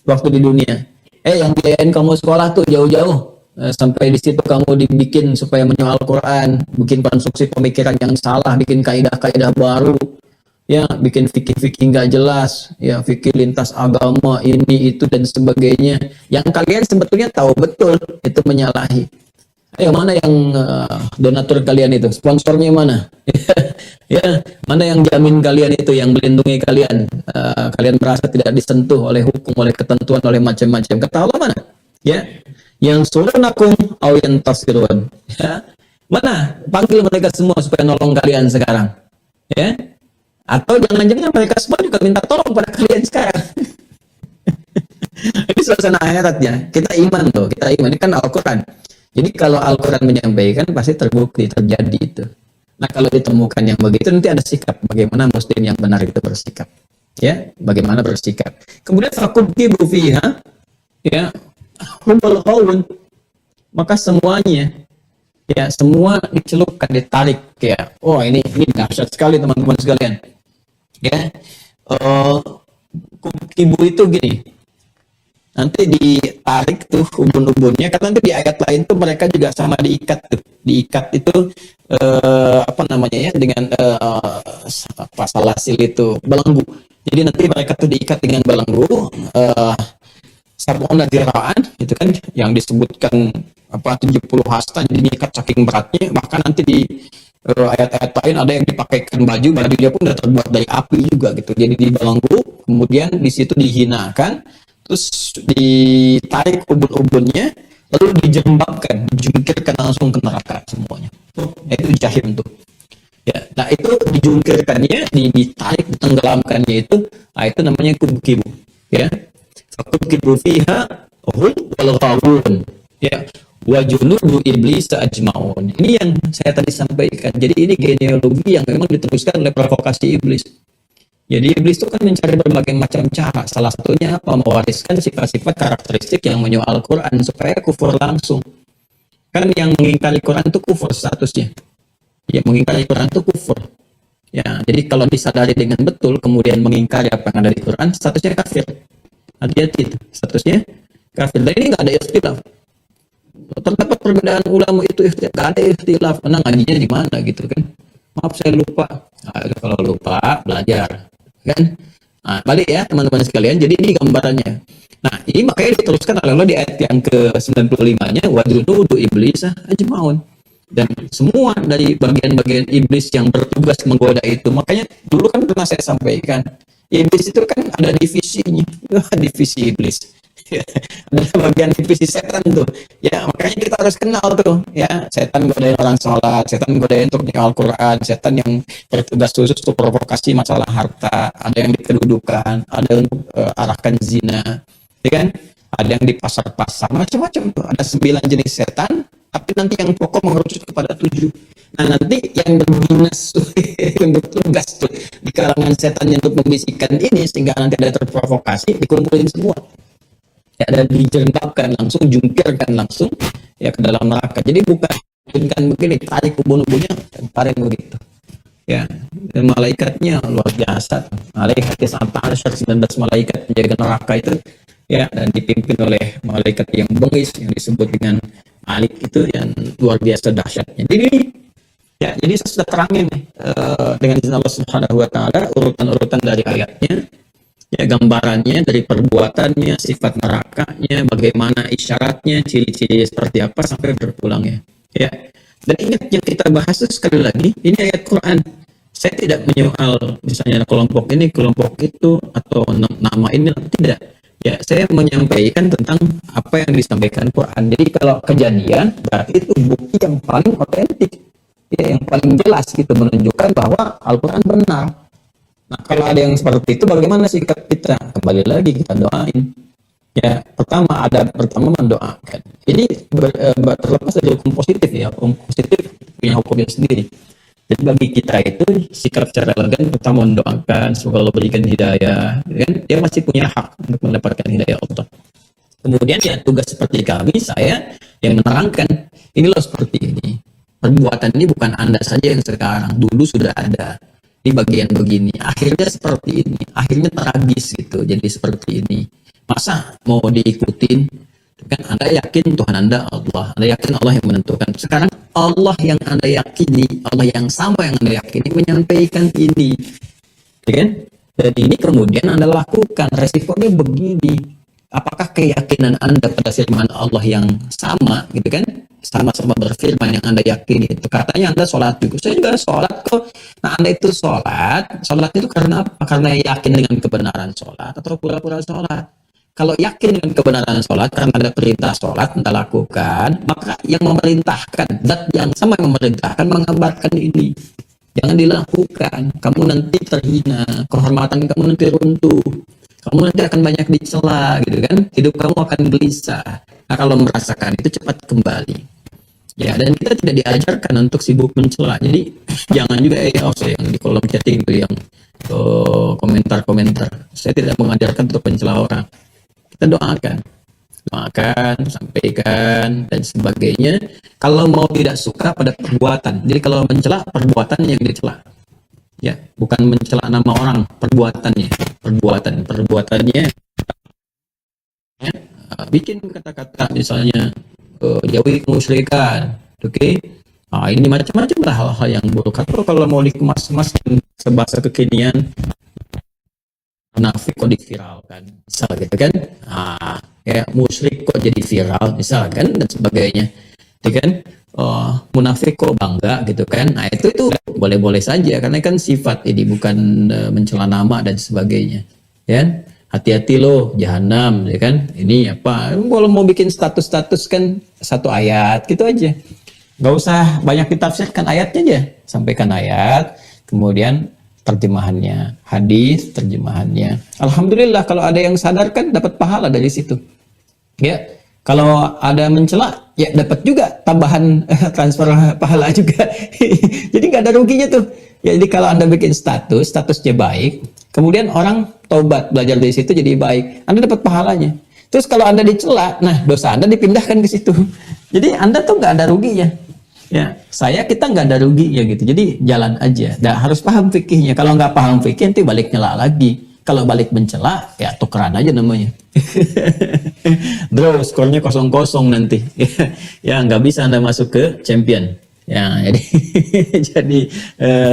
waktu di dunia? Yang biayain kamu sekolah tuh jauh-jauh, sampai di situ kamu dibikin supaya menyoal Quran, bikin konstruksi pemikiran yang salah, bikin kaidah-kaidah baru. Ya, bikin fikih-fikih nggak jelas, ya, fikih lintas agama ini itu dan sebagainya, yang kalian sebetulnya tahu betul itu menyalahi. Ayo, mana yang donatur kalian itu, sponsornya mana? Ya, mana yang jamin kalian itu, yang melindungi kalian? Kalian merasa tidak disentuh oleh hukum, oleh ketentuan, oleh macam-macam. Kata Allah mana? Ya, yang surunakum aw yantasirun. Ya, mana? Panggil mereka semua supaya nolong kalian sekarang. Ya. Atau jangan-jangan mereka semua juga minta tolong pada kalian sekarang. Ini suasana akhiratnya. Kita iman loh, kita iman. Ini kan Al-Quran. Jadi kalau Al-Quran menyampaikan pasti terbukti, terjadi itu. Nah, kalau ditemukan yang begitu, nanti ada sikap. Bagaimana muslim yang benar itu bersikap. Ya, bagaimana bersikap. Kemudian fakubkibu fiha, ya, humul khawun. Maka semuanya, ya, semua dicelupkan, ditarik. Ya, oh ini dahsyat sekali teman-teman sekalian. Ya, kubkibu itu gini, nanti ditarik tuh ubun-ubunnya, karena nanti di ayat lain tuh mereka juga sama diikat tuh, diikat itu apa namanya ya, dengan apa, salasil itu, belenggu. Jadi nanti mereka tuh diikat dengan belenggu, sab'una dzira'an itu kan yang disebutkan apa 70 hasta, jadi diikat saking beratnya. Bahkan nanti di ayat-ayat lain ada yang dipakaikan bajunya pun udah terbuat dari api juga gitu. Jadi dibelenggu, kemudian di situ dihinakan, terus ditarik ubun-ubunnya, lalu dijembabkan, dijungkirkan langsung ke neraka semuanya. Itu jahim tuh. Ya, nah itu dijungkirkannya, ditarik, ditenggelamkannya itu, nah itu namanya kubkibu. Ya, kubkibu fiha hum wal ghawun. Ya, wa junudu iblis ajmaun. Ini yang saya tadi sampaikan. Jadi ini genealogi yang memang diteruskan oleh provokasi iblis. Jadi iblis itu kan mencari berbagai macam cara. Salah satunya apa? Mewariskan sifat-sifat karakteristik yang menyoal Quran supaya kufur langsung. Kan yang mengingkari Quran itu kufur statusnya. Ya, mengingkari Quran itu kufur. Ya, jadi kalau disadari dengan betul kemudian mengingkari apa yang ada di Quran, statusnya kafir. Hati-hati itu, statusnya kafir. Dan ini nggak ada ikhtilaf. Terdapat perbedaan ulama itu, nggak ada ikhtilaf. Nah, ngajinya di mana gitu kan? Maaf saya lupa. Nah, kalau lupa belajar kan. Nah, balik ya teman-teman sekalian. Jadi ini gambarannya. Nah, ini makanya diteruskan oleh Allah di ayat yang ke-95-nya, wa junudu iblis ajmaun. Dan semua dari bagian-bagian iblis yang bertugas menggoda itu. Makanya dulu kan pernah saya sampaikan, iblis itu kan ada divisinya. Divisi iblis. Ada bagian divisi setan tuh. Ya, makanya kita harus kenal tuh. Ya, setan godain orang sholat, setan godain untuk nyimak Al-Quran, setan yang bertugas khusus untuk provokasi masalah harta, ada yang di kedudukan, ada yang untuk arahkan zina, ya kan? Ada yang di pasar-pasar, macam-macam tuh. Ada 9 jenis setan, tapi nanti yang pokok mengerucut kepada 7. Nah, nanti yang berdinas yang bertugas tuh di kalangan setan yang untuk membisikkan ini sehingga nanti ada terprovokasi, dikumpulin semua. Ya, dan dijengkapkan langsung, jungkirkan langsung ya ke dalam neraka. Jadi bukan begini, tarik ubun-ubunnya, tarik begitu. Ya, dan malaikatnya luar biasa. Malaikat sampai 19 malaikat penjaga neraka itu, ya, dan dipimpin oleh malaikat yang bengis yang disebut dengan Malik, itu yang luar biasa dahsyatnya. Jadi saya sudah terangin nih, dengan izin Allah Subhanahu wa taala, urutan-urutan dari ayatnya, ya, gambarannya dari perbuatannya, sifat nerakanya, bagaimana isyaratnya, ciri-ciri seperti apa sampai berpulangnya. Ya. Dan ingat, yang kita bahas itu sekali lagi, ini ayat Quran. Saya tidak menyoal misalnya kelompok ini, kelompok itu, atau nama ini, tidak. Ya, saya menyampaikan tentang apa yang disampaikan Quran. Jadi kalau kejadian, berarti itu bukti yang paling otentik, ya, yang paling jelas gitu, menunjukkan bahwa Al-Quran benar. Nah, kalau ada yang seperti itu, bagaimana sikap kita? Kembali lagi kita doain. Ya, pertama mendoakan. Ini terlepas dari hukum positif, ya. Hukum positif punya hukumnya sendiri. Jadi bagi kita itu sikap secara elegan, pertama mendoakan semoga Allah berikan hidayah. Kan dia masih punya hak untuk mendapatkan hidayah Allah. Kemudian ya, tugas seperti kami, saya yang menerangkan ini loh seperti ini. Perbuatan ini bukan Anda saja yang sekarang, dulu sudah ada. Di bagian begini, akhirnya seperti ini, akhirnya tragis gitu, jadi seperti ini. Masa mau diikutin? Kan Anda yakin Tuhan Anda Allah yakin Allah yang menentukan. Sekarang Allah yang Anda yakini, Allah yang sama yang Anda yakini menyampaikan ini, ya kan? Dan ini kemudian Anda lakukan, resikonya begini. Apakah keyakinan Anda pada firman Allah yang sama, gitu kan? Sama-sama berfirman yang Anda yakini itu. Katanya Anda sholat juga, saya juga sholat kok. Nah, Anda itu sholat itu karena apa? Karena yakin dengan kebenaran sholat atau pura-pura sholat. Kalau yakin dengan kebenaran sholat, karena ada perintah sholat, Anda lakukan, maka yang memerintahkan, zat yang sama yang memerintahkan mengabarkan ini. Jangan dilakukan, kamu nanti terhina, kehormatan kamu nanti runtuh, kamu nanti akan banyak dicela, gitu kan? Hidup kamu akan gelisah. Nah, kalau merasakan itu cepat kembali. Ya, dan kita tidak diajarkan untuk sibuk mencela. Jadi jangan juga saya yang di kolom chatting itu yang komentar-komentar. Saya tidak mengajarkan untuk mencela orang. Kita doakan, sampaikan dan sebagainya. Kalau mau tidak suka pada perbuatan, jadi kalau mencela perbuatan yang dicela, ya, bukan mencela nama orang, perbuatannya, ya, bikin kata-kata misalnya jauhi kemusyrikan, oke? Nah, ini macam-macam lah hal-hal yang buruk. Atau kalau mau dikemas-kemas sebahasa kekinian, munafik kok diviralkan, misal gitu kan? Kayak musyrik kok jadi viral, misal kan, dan sebagainya, gitu kan? Munafik kok bangga, gitu kan? Nah, itu boleh-boleh saja, karena kan sifat ini bukan mencela nama dan sebagainya, ya. Hati-hati loh, jahanam, ya kan? Ini apa? Kalau mau bikin status-status kan satu ayat, gitu aja. Nggak usah banyak ditafsirkan ayatnya aja, sampaikan ayat, kemudian terjemahannya, hadis terjemahannya. Alhamdulillah kalau ada yang sadarkan dapat pahala dari situ. Ya, kalau ada mencela ya dapat juga tambahan transfer pahala juga. Jadi nggak ada ruginya tuh. Ya, jadi kalau Anda bikin statusnya baik, kemudian orang taubat belajar dari situ jadi baik, Anda dapat pahalanya. Terus kalau Anda dicela, nah dosa Anda dipindahkan ke situ. Jadi Anda tuh nggak ada ruginya. Ya, kita nggak ada ruginya gitu. Jadi jalan aja. Harus paham fikihnya. Kalau nggak paham fikih, nanti balik nyela lagi. Kalau balik mencela, ya tukeran aja namanya. Draw, skornya 0-0 nanti. Ya, nggak bisa Anda masuk ke champion. Ya, jadi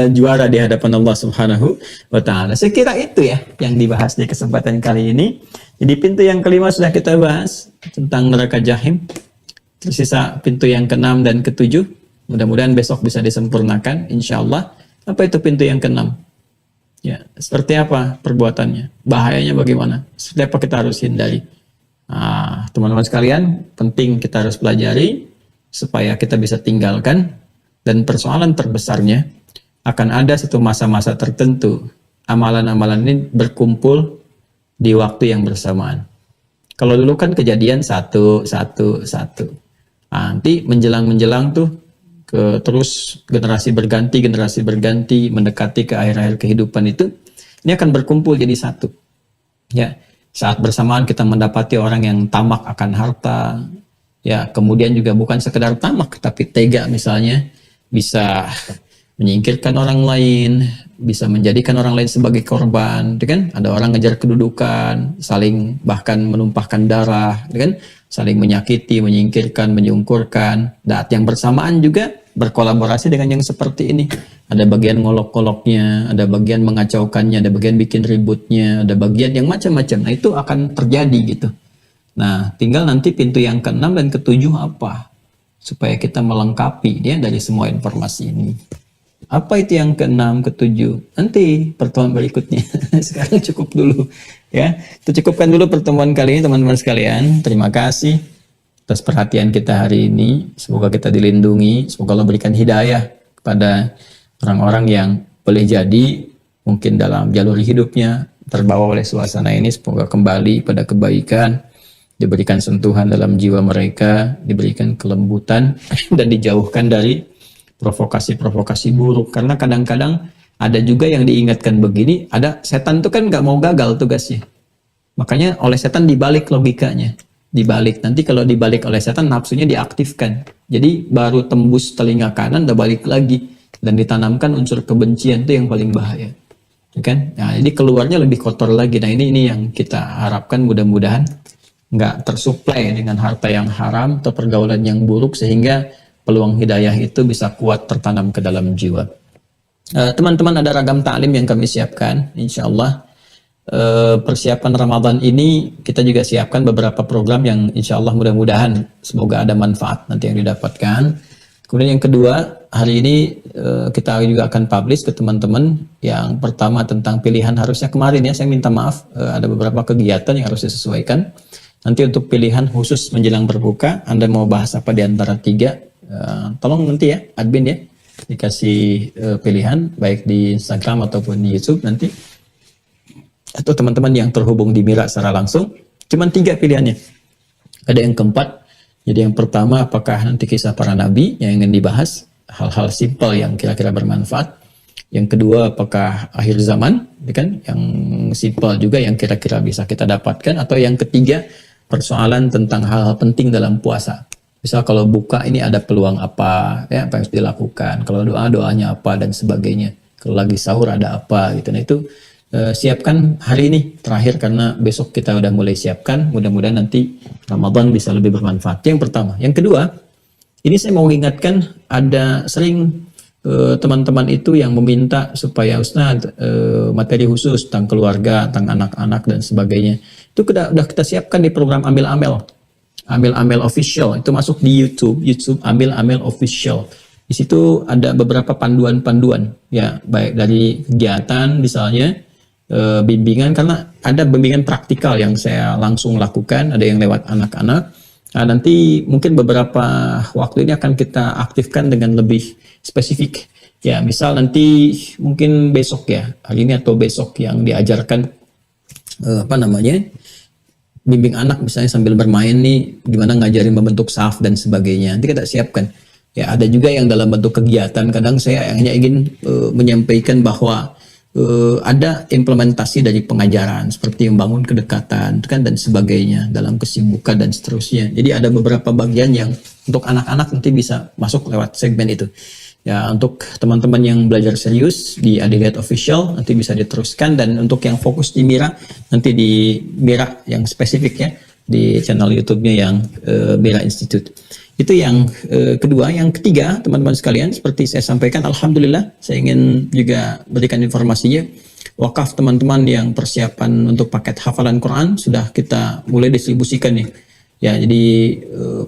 juara di hadapan Allah Subhanahu wa taala. Saya kira itu ya yang dibahas di kesempatan kali ini. Jadi pintu yang kelima sudah kita bahas tentang neraka Jahim. Tersisa pintu yang ke-6 dan ke-7. Mudah-mudahan besok bisa disempurnakan, insya Allah. Apa itu pintu yang ke-6? Ya, seperti apa perbuatannya? Bahayanya bagaimana? Seperti apa kita harus hindari? Teman-teman sekalian, penting kita harus pelajari supaya kita bisa tinggalkan. Dan persoalan terbesarnya akan ada satu masa-masa tertentu. Amalan-amalan ini berkumpul di waktu yang bersamaan. Kalau dulu kan kejadian satu. Nanti menjelang tuh terus generasi berganti mendekati ke akhir-akhir kehidupan itu, ini akan berkumpul jadi satu. Ya, saat bersamaan kita mendapati orang yang tamak akan harta, ya, kemudian juga bukan sekedar tamak tapi tega misalnya bisa menyingkirkan orang lain, bisa menjadikan orang lain sebagai korban, gitu kan? Ada orang ngejar kedudukan, saling bahkan menumpahkan darah, gitu kan? Saling menyakiti, menyingkirkan, menyungkurkan. Dan yang bersamaan juga berkolaborasi dengan yang seperti ini. Ada bagian ngolok-ngoloknya, ada bagian mengacaukannya, ada bagian bikin ributnya, ada bagian yang macam-macam. Nah, itu akan terjadi gitu. Nah, tinggal nanti pintu yang keenam dan ketujuh apa? Supaya kita melengkapi ya dari semua informasi ini. Apa itu yang keenam, ketujuh? Nanti pertemuan berikutnya. Sekarang cukup dulu ya. Kita cukupkan dulu pertemuan kali ini teman-teman sekalian. Terima kasih atas perhatian kita hari ini. Semoga kita dilindungi, semoga Allah berikan hidayah kepada orang-orang yang boleh jadi mungkin dalam jalur hidupnya terbawa oleh suasana ini, semoga kembali pada kebaikan, diberikan sentuhan dalam jiwa mereka, diberikan kelembutan dan dijauhkan dari provokasi-provokasi buruk. Karena kadang-kadang ada juga yang diingatkan begini, ada setan itu kan nggak mau gagal tugasnya. Makanya oleh setan dibalik logikanya. Dibalik, nanti kalau dibalik oleh setan nafsunya diaktifkan. Jadi baru tembus telinga kanan udah balik lagi. Dan ditanamkan unsur kebencian, itu yang paling bahaya. Ya kan? Nah, jadi keluarnya lebih kotor lagi. Nah ini yang kita harapkan mudah-mudahan nggak tersuplai dengan harta yang haram atau pergaulan yang buruk sehingga peluang hidayah itu bisa kuat tertanam ke dalam jiwa. Teman-teman, ada ragam ta'lim yang kami siapkan. Insya Allah persiapan Ramadan ini kita juga siapkan beberapa program yang insya Allah mudah-mudahan semoga ada manfaat nanti yang didapatkan. Kemudian yang kedua, hari ini kita juga akan publish ke teman-teman. Yang pertama tentang pilihan, harusnya kemarin ya, saya minta maaf, ada beberapa kegiatan yang harus disesuaikan. Nanti untuk pilihan khusus menjelang berbuka, Anda mau bahas apa di antara tiga? Tolong nanti ya, admin ya, dikasih pilihan, baik di Instagram ataupun di YouTube nanti. Atau teman-teman yang terhubung di Mira secara langsung, cuman 3 pilihannya. Ada yang keempat, jadi yang pertama apakah nanti kisah para nabi yang ingin dibahas, hal-hal simpel yang kira-kira bermanfaat. Yang kedua apakah akhir zaman, kan? Yang simpel juga yang kira-kira bisa kita dapatkan. Atau yang ketiga persoalan tentang hal-hal penting dalam puasa. Misal kalau buka ini ada peluang apa, ya apa yang harus dilakukan. Kalau doanya apa dan sebagainya. Kalau lagi sahur ada apa gitu. Nah itu siapkan hari ini terakhir karena besok kita udah mulai siapkan. Mudah-mudahan nanti Ramadan bisa lebih bermanfaat. Yang pertama. Yang kedua, ini saya mau ingatkan ada sering teman-teman itu yang meminta supaya Ustaz materi khusus tentang keluarga, tentang anak-anak dan sebagainya. Itu udah kita siapkan di program Ambil Amel. Ambil Amel Official, itu masuk di YouTube Ambil Amel Official. Di situ ada beberapa panduan-panduan ya, baik dari kegiatan misalnya, bimbingan, karena ada bimbingan praktikal yang saya langsung lakukan, ada yang lewat anak-anak. Nah, nanti mungkin beberapa waktu ini akan kita aktifkan dengan lebih spesifik. Ya, misal nanti mungkin besok ya, hari ini atau besok yang diajarkan bimbing anak misalnya sambil bermain nih, gimana ngajarin membentuk saf dan sebagainya. Nanti kita siapkan. Ya, ada juga yang dalam bentuk kegiatan. Kadang saya hanya ingin menyampaikan bahwa ada implementasi dari pengajaran seperti membangun kedekatan kan dan sebagainya dalam kesibukan dan seterusnya. Jadi ada beberapa bagian yang untuk anak-anak nanti bisa masuk lewat segmen itu. Ya, untuk teman-teman yang belajar serius di Adiliat Official nanti bisa diteruskan, dan untuk yang fokus di Mira nanti di Mira yang spesifik ya di channel YouTube-nya yang Mira Institute. Itu yang kedua. Yang ketiga, teman-teman sekalian, seperti saya sampaikan, alhamdulillah saya ingin juga berikan informasinya. Wakaf teman-teman yang persiapan untuk paket hafalan Quran sudah kita mulai distribusikan nih. Ya, jadi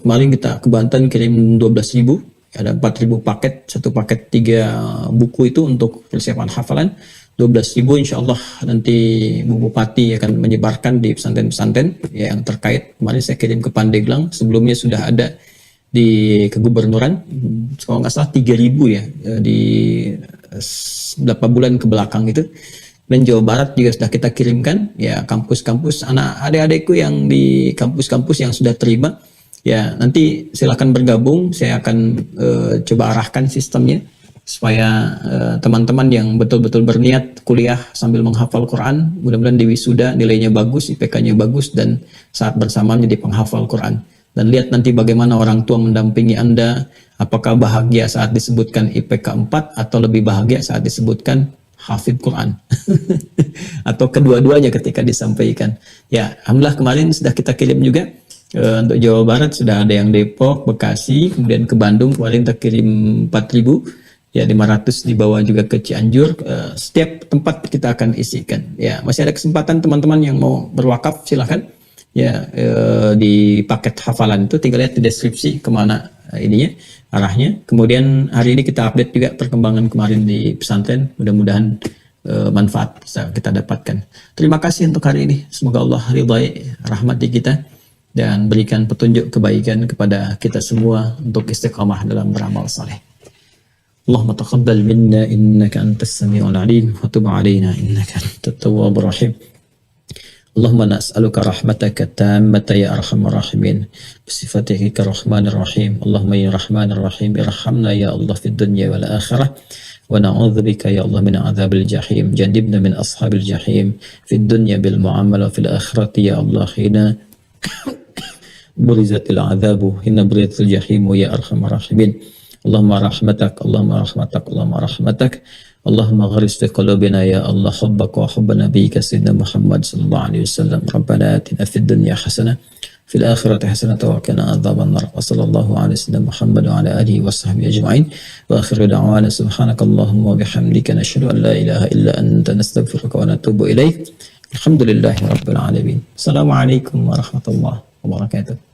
kemarin kita ke Banten kirim 12.000. Ada 4.000 paket, satu paket 3 buku itu untuk persiapan hafalan. 12.000 insya Allah nanti Bu Bupati akan menyebarkan di pesantren-pesantren ya, yang terkait. Kemarin saya kirim ke Pandeglang, sebelumnya sudah ada di kegubernuran, kalau nggak salah 3.000 ya di beberapa bulan ke belakang itu. Dan Jawa Barat juga sudah kita kirimkan ya, kampus-kampus anak adik-adikku yang di kampus-kampus yang sudah terima. Ya, nanti silakan bergabung. Saya akan coba arahkan sistemnya supaya teman-teman yang betul-betul berniat kuliah sambil menghafal Quran, mudah-mudahan di wisuda nilainya bagus, IPK-nya bagus, dan saat bersamaan menjadi penghafal Quran. Dan lihat nanti bagaimana orang tua mendampingi Anda, apakah bahagia saat disebutkan IPK 4 atau lebih bahagia saat disebutkan hafid Quran. Atau kedua-duanya ketika disampaikan. Ya, alhamdulillah kemarin sudah kita kirim juga. Untuk Jawa Barat sudah ada yang Depok, Bekasi, kemudian ke Bandung kemarin terkirim 4.000. Ya, 500 dibawa juga ke Cianjur. Setiap tempat kita akan isikan. Ya, masih ada kesempatan teman-teman yang mau berwakaf, silahkan. Ya, di paket hafalan itu tinggal lihat di deskripsi kemana ininya, arahnya. Kemudian hari ini kita update juga perkembangan kemarin di pesantren. Mudah-mudahan manfaat bisa kita dapatkan. Terima kasih untuk hari ini. Semoga Allah ridhai, rahmati kita dan berikan petunjuk kebaikan kepada kita semua untuk istiqamah dalam beramal saleh. Allahumma taqabbal minna innaka antas samiul alim wa tub alaina innaka antat tawwabur rahim. Allahumma nas'aluka rahmataka tammata ya arhamar rahimin bisifatika ar-rahmanir rahim. Allahumma ya rahmanir rahim irhamna ya Allah fid dunya wal akhirah wa na'udzubika ya Allah min adzabil jahim. Jannibna min ashabil jahim fid dunya bil muamalah fil akhirati ya Allah hina burizatil adzabu hina burizatil jahim ya arhamar rahimin. Allahumma rahmatak, Allahumma rahmatak, Allahumma rahmatak. Allahumma gharis fi qulubina ya Allah hubbak wa hubba nabiyyika sayyidina Muhammad sallallahu alaihi wasallam. Rabbana atina fid dunya hasanah fil akhirati hasanah wa qina adzabannar. Wa sallallahu ala sayyidina Muhammad wa ala alihi wa sahbihi ajma'in. Wa akhiru da'wana subhanakallahumma wa bihamdika nashhadu an la ilaha illa anta nastaghfiruka wa natubu ilaik. Alhamdulillahi rabbil alamin. Assalamualaikum warahmatullahi wabarakatuh.